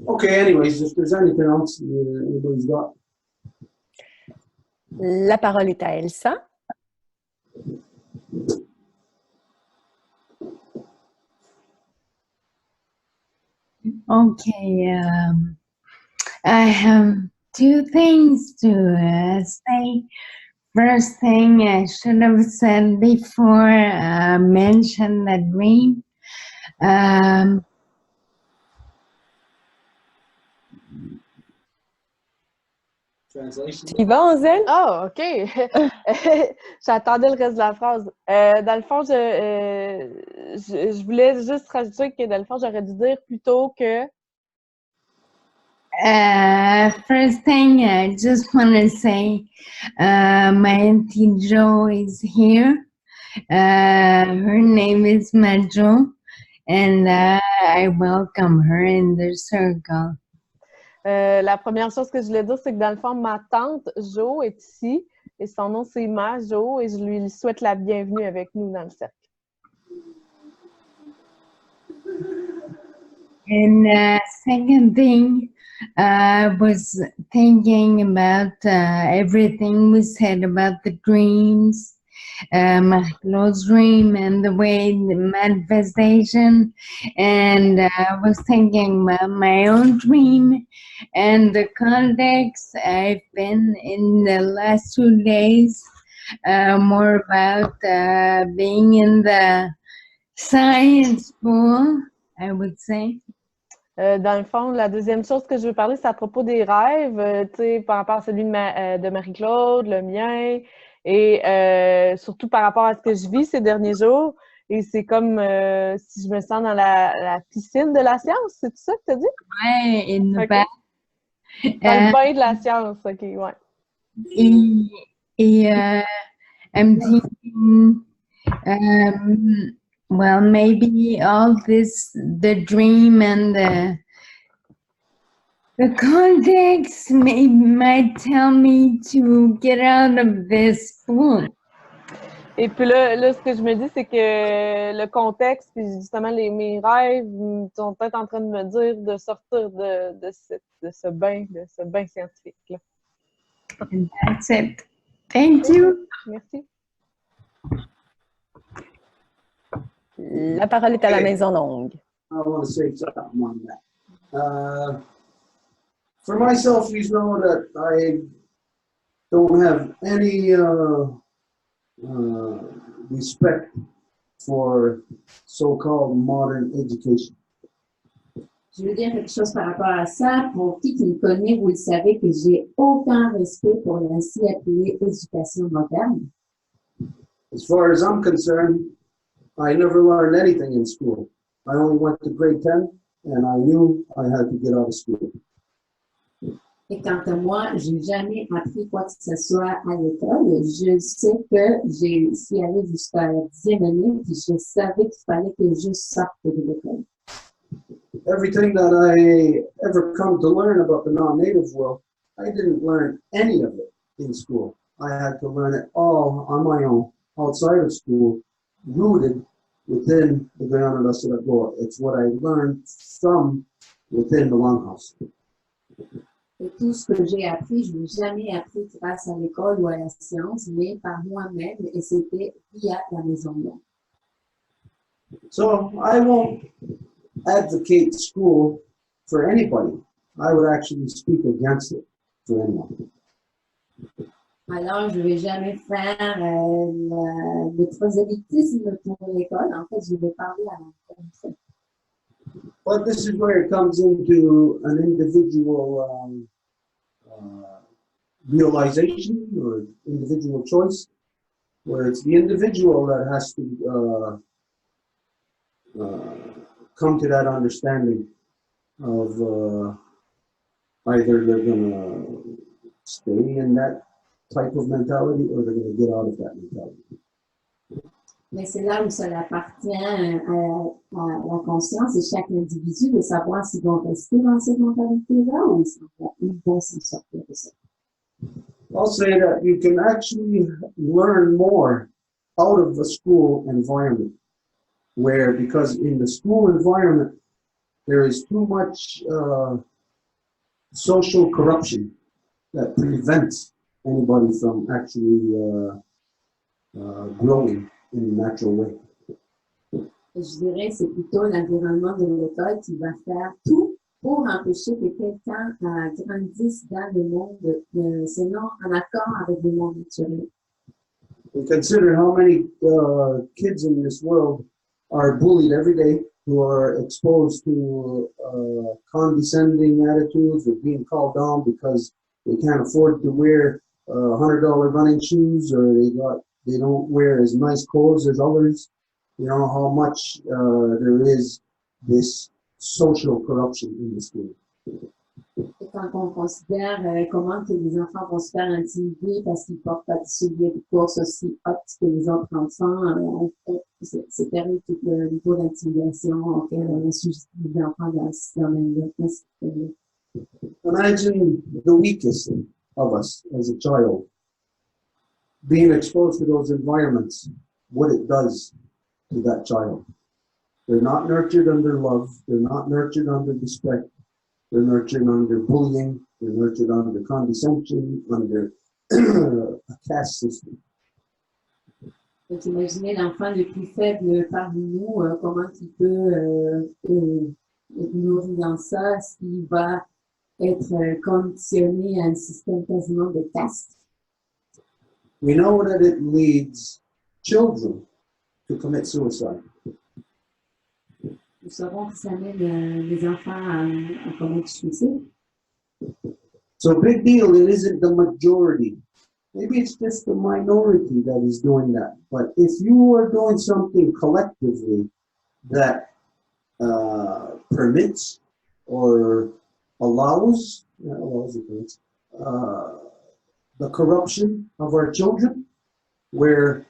S1: Okay, anyways, if there's anything else anybody's got.
S3: La parole est à Elsa.
S5: Okay, I have two things to say. First thing I should have said before, mention the dream.
S1: Translation.
S3: Tu y vas, Anzel?
S7: Ah, OK. J'attendais le reste de la phrase. Dans le fond, je voulais juste rajouter que dans le fond, j'aurais dû dire plutôt que...
S5: First thing, I just want to say my Auntie Jo is here. Her name is Majo, and I welcome her in the circle.
S7: La première chose que je voulais dire, c'est que dans le fond, ma tante Jo est ici et son nom c'est Majo et je lui souhaite la bienvenue avec nous dans le cercle.
S5: And second thing, I was thinking about everything we said about the dreams Marie-Claude's dream and the way the manifestation. And I was thinking about my own dream and the context I've been in the last 2 days, more about being in the science school, I would say.
S7: Dans le fond, la deuxième chose que je veux parler, c'est à propos des rêves, tu sais, par rapport à celui de Marie-Claude, le mien, et surtout par rapport à ce que je vis ces derniers jours. Et c'est comme si je me sens dans la piscine de la science, c'est tout ça que tu as dit?
S5: Ouais, in the
S7: Okay.
S5: back.
S7: Dans le bain de la science, OK, ouais.
S5: Et I'm thinking, well, maybe all this, the dream and the context might tell me to get out of this school.
S7: Et puis là, ce que je me dis, c'est que le contexte, puis justement, mes rêves sont peut-être en train de me dire de sortir de ce bain scientifique-là.
S5: And that's it. Thank you.
S7: Merci.
S3: La parole est à la Maison longue.
S1: I want to say something on that. For myself, you know that I don't have any respect for so-called modern education.
S2: Je veux dire quelque chose par rapport à ça. Pour qui me connaît, vous le savez que j'ai aucun respect pour l'ainsi appelée éducation moderne.
S1: As far as I'm concerned, I never learned anything in school. I only went to grade 10 and I knew I had to get out of school.
S2: Et quant à moi, je n'ai jamais appris quoi que ce soit à l'école. Je sais que j'ai suis allée jusqu'à la 10e année, puis je savais qu'il fallait que je sorte de l'école.
S1: Everything that I ever come to learn about the non-native world, I didn't learn any of it in school. I had to learn it all on my own, outside of school, rooted within the Guyana Goa. It's what I learned from within the Longhouse.
S2: Et tout ce que j'ai appris, je ne l'ai jamais appris grâce à l'école ou à la science, mais par moi-même, et c'était via la Maison.
S1: So I won't advocate school for anybody. I would actually speak against it for anyone.
S2: Alors, je ne vais jamais faire le prosélytisme pour l'école. En fait, je vais parler à l'encontre.
S1: But this is where it comes into an individual realization or individual choice, where it's the individual that has to come to that understanding of either they're going to stay in that type of mentality or they're going to get out of that mentality.
S2: Mais c'est là où ça appartient à la conscience de chaque individu de savoir s'ils vont rester dans cette mentalité-là ou ils vont s'en sortir de ça.
S1: I'll say that you can actually learn more out of the school environment, where because in the school environment there is too much social corruption that prevents anybody from actually growing in a natural way.
S2: Et je dirais que c'est plutôt l'environnement de l'école qui va faire tout pour empêcher que quelqu'un grandisse dans le monde, sinon en accord avec le monde naturel.
S1: And consider how many kids in this world are bullied every day, who are exposed to condescending attitudes or being called down because they can't afford to wear $100 running shoes, or they don't wear as nice clothes as others. You know how much there is this social corruption in the school.
S2: Et quand on considère comment que les enfants vont se faire intimider parce qu'ils ne portent pas de souliers de course aussi hautes que les autres enfants, c'est terrible tout le niveau d'intimidation auquel on a sujet les enfants dans ce domaine-là.
S1: Imagine the weakest of us as a child being exposed to those environments, what it does to that child. They're not nurtured under love. They're not nurtured under respect. They're nurtured under bullying. They're nurtured under condescension, under a caste system.
S2: Donc, imaginez l'enfant le plus faible parmi nous, comment il peut être nourri dans ça, s'il va être conditionné à un système quasiment de caste.
S1: We know that it leads children to commit suicide.
S2: Nous savons que ça amène les enfants à commettre suicide.
S1: So big deal, it isn't the majority. Maybe it's just the minority that is doing that. But if you are doing something collectively that permits or allows the corruption of our children, where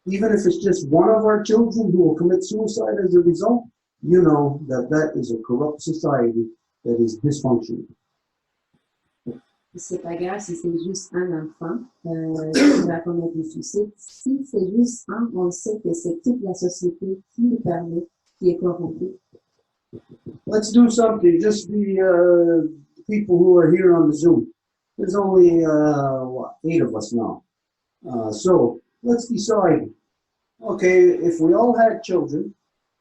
S1: even if it's just one of our children who will commit suicide as a result, you know that that is a corrupt society that is dysfunctional.
S2: C'est pas grave si c'est juste un enfant qui va commettre du suicide. Si c'est juste un, on sait que c'est toute la société qui le permet, qui est corrompue.
S1: Let's do something. Just the people who are here on the Zoom. There's only 8 of us now. So let's decide. Okay, if we all had children,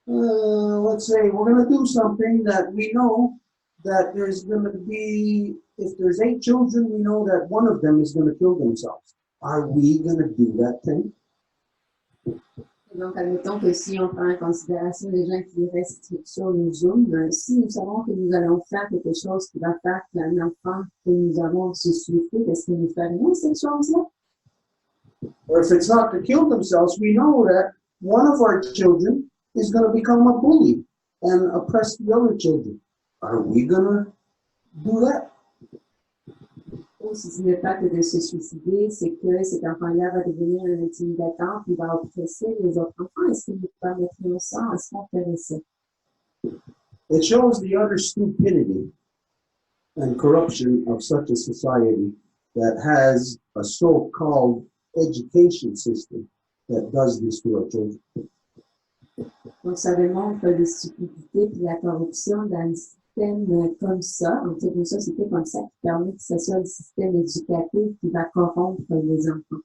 S1: let's say we're going to do something that we know that there's going to be, if there's 8 children, we know that one of them is going to kill themselves. Are we going to do that thing?
S2: Donc, admettons que si on prend en considération les gens qui restent sur le Zoom, si nous savons que nous allons faire quelque chose qui va faire qu'un enfant que nous avons se suicider, est-ce que nous ferions cette chose-là?
S1: Or if it's not to kill themselves, we know that one of our children is going to become a bully and oppress the other children. Are we going to do that?
S2: Ou si ce n'est pas que de se suicider, c'est que cet enfant-là va devenir un intimidateur qui va oppresser les autres enfants. Est-ce que nous permettrions ça? Est-ce qu'on ferait ça?
S1: It shows the utter stupidity and corruption of such a society that has a so-called education system that does this to our children.
S2: Donc, ça démontre les stupidités et la corruption dans le système comme ça, en fait, une société comme ça, qui permet que ce soit le système éducatif qui va corrompre les enfants.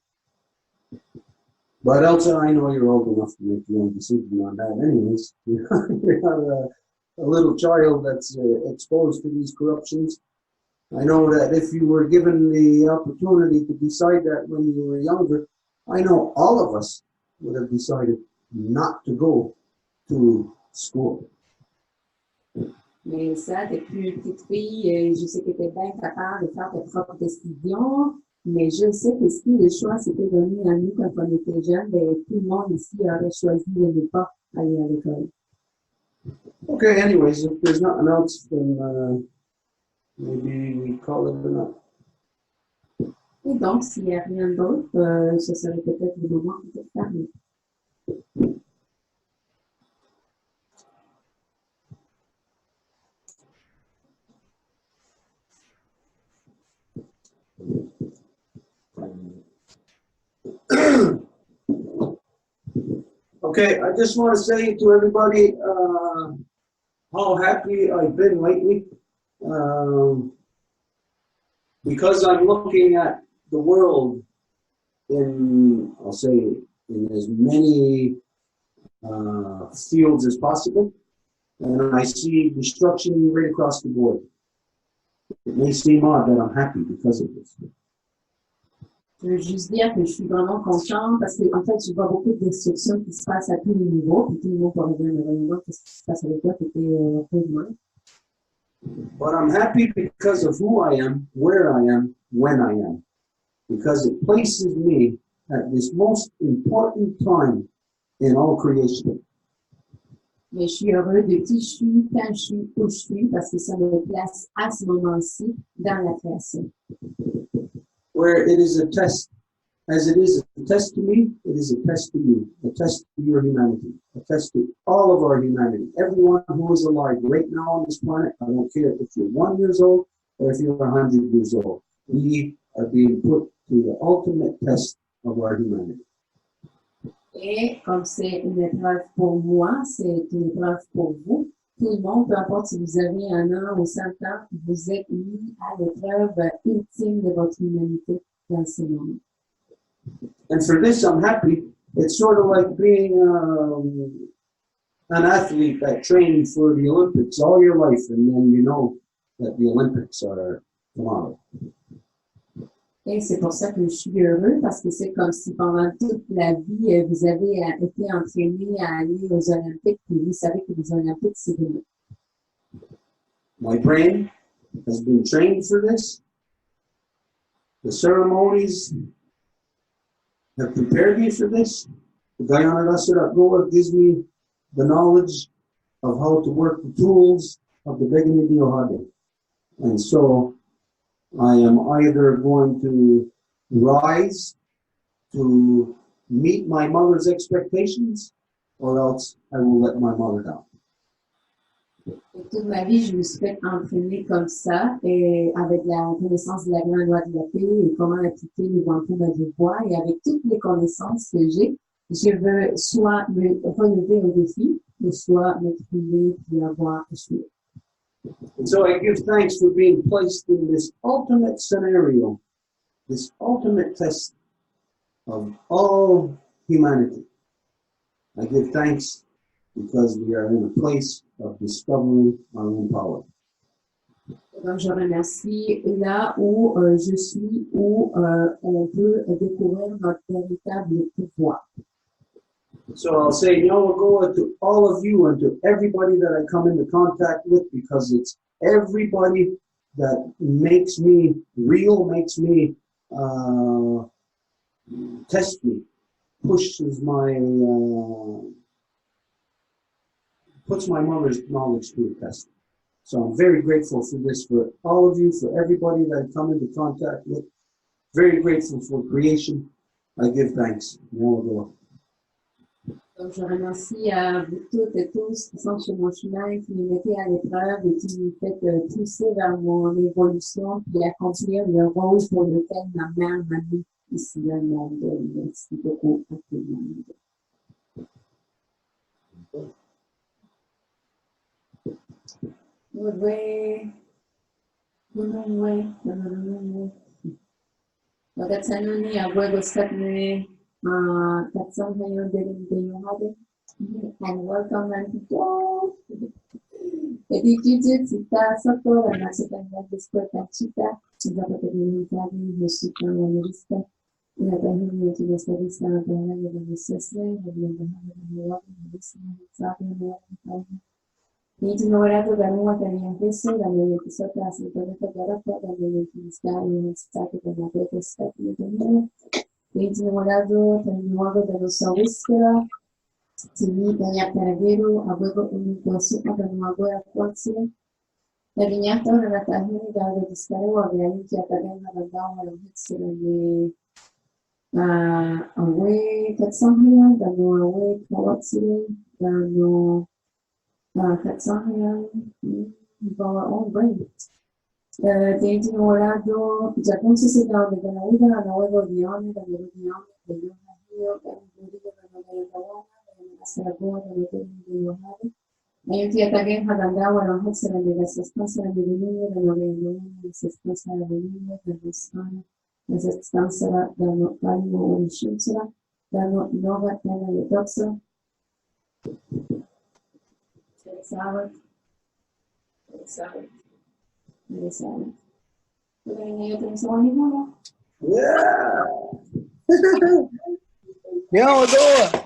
S1: But Elsa, I know you're old enough to make your own decision on that anyways. You're not a little child that's exposed to these corruptions. I know that if you were given the opportunity to decide that when you were younger, I know all of us would have decided not to go to school.
S2: Mais ça, depuis une petite fille, je sais que tu es bien capable de faire tes propres décisions, mais je sais que si le choix s'était donné à nous quand on était jeunes, ben, tout le monde ici aurait choisi de ne pas aller à l'école.
S1: Okay, anyways, if there's nothing else, then maybe we call it a night.
S2: Et donc, s'il n'y a rien d'autre, ce serait peut-être le moment de fermer.
S1: Okay, I just want to say to everybody how happy I've been lately. Because I'm looking at the world in, I'll say, in as many fields as possible, and I see destruction right across the board. It may seem odd that I'm happy because of this.
S2: Je veux juste dire que je suis vraiment contente parce que, en fait, je vois beaucoup de destruction qui se passe à tous les niveaux, puis tout le monde pourrait dire, mais voyons, qu'est-ce qui se passe avec toi, tu étais peu de moins.
S1: But I'm happy because of who I am, where I am, when I am. Because it places me at this most important time in all creation.
S2: Mais je suis heureux de qui je suis, quand je suis, où je suis, parce que ça me place à ce moment-ci dans la création.
S1: Where it is a test, as it is a test to me, it is a test to you, a test to your humanity, a test to all of our humanity. Everyone who is alive right now on this planet, I don't care if you're 1 year old or if you're 100 years old, we are being put to the ultimate test of our humanity.
S2: Et comme c'est une épreuve pour moi, c'est une épreuve pour vous. Tout le monde, peu importe si vous avez 1 an ou 100 ans, vous êtes mis à l'épreuve ultime de votre humanité dans ce moment.
S1: And for this, I'm happy it's sort of like being an athlete that trained for the Olympics all your life, and then you know that the Olympics are tomorrow.
S2: Et c'est pour ça que je suis heureux, parce que c'est comme si pendant toute la vie, vous avez été entraîné à aller aux Olympiques, puis vous savez que les Olympiques, c'est demain.
S1: My brain has been trained for this. The ceremonies have prepared me for this. The guy on it, Goa, gives me the knowledge of how to work the tools of the beginning Diohade. And so I am either going to rise to meet my mother's expectations, or else I will let my mother down.
S2: Toute ma vie, je me suis fait entraîner comme ça, et avec la connaissance de la grande loi de la paix et comment appliquer les wampum à deux voies, et avec toutes les connaissances que j'ai, je veux soit me relever au défi, ou soit me trouver puis avoir échoué.
S1: And so I give thanks for being placed in this ultimate scenario, this ultimate test of all humanity. I give thanks because we are in a place of discovering our own power.
S2: Donc, je remercie là où je suis, où on peut découvrir notre véritable pouvoir.
S1: So I'll say Nyawagoa to all of you and to everybody that I come into contact with, because it's everybody that makes me real, makes me test me, pushes my puts my mother's knowledge to a test. So I'm very grateful for this, for all of you, for everybody that I come into contact with. Very grateful for creation. I give thanks. Nyawagoa.
S2: Donc, je remercie à vous toutes et tous qui sont sur mon chemin, qui me mettez à l'épreuve et qui me faites pousser vers mon évolution, puis accomplir le rôle pour lequel ma mère m'a mis ici dans le monde. Merci beaucoup à tout le monde. Wakati ya huevo stepne 400 de and welcome and go. Edited cita soto la nacionalidad de escuela chica, la paternidad de su analista, la página de la estadista la página de la necesidad, la bienvenida de la Niti numerato da nuova teniente da nelle episodi assolutamente garata da nelle ministeri stati per la prete stati di tenere. Niti numerato da nuovo dello sawiskera, si taglia per vero, avevo un'intuazione da nuovo attuazione. La vignata nella taglia da discare o avviati a tagliare da down alla history di away Katsahia, da no away Kawatsiri, da no Katsahia, our own brain. Tenti lavorato già considerando da una nuova visione da meridione del io per il da una essere buona di Yohane. Ma io ti attaggen ad andare a essere della sostanza delle linee da la sostanza delle linee da stare la sostanza da no calmo o scienza da nuova tela di doxa. Salad.
S1: Yeah.
S10: Yeah, we'll do it.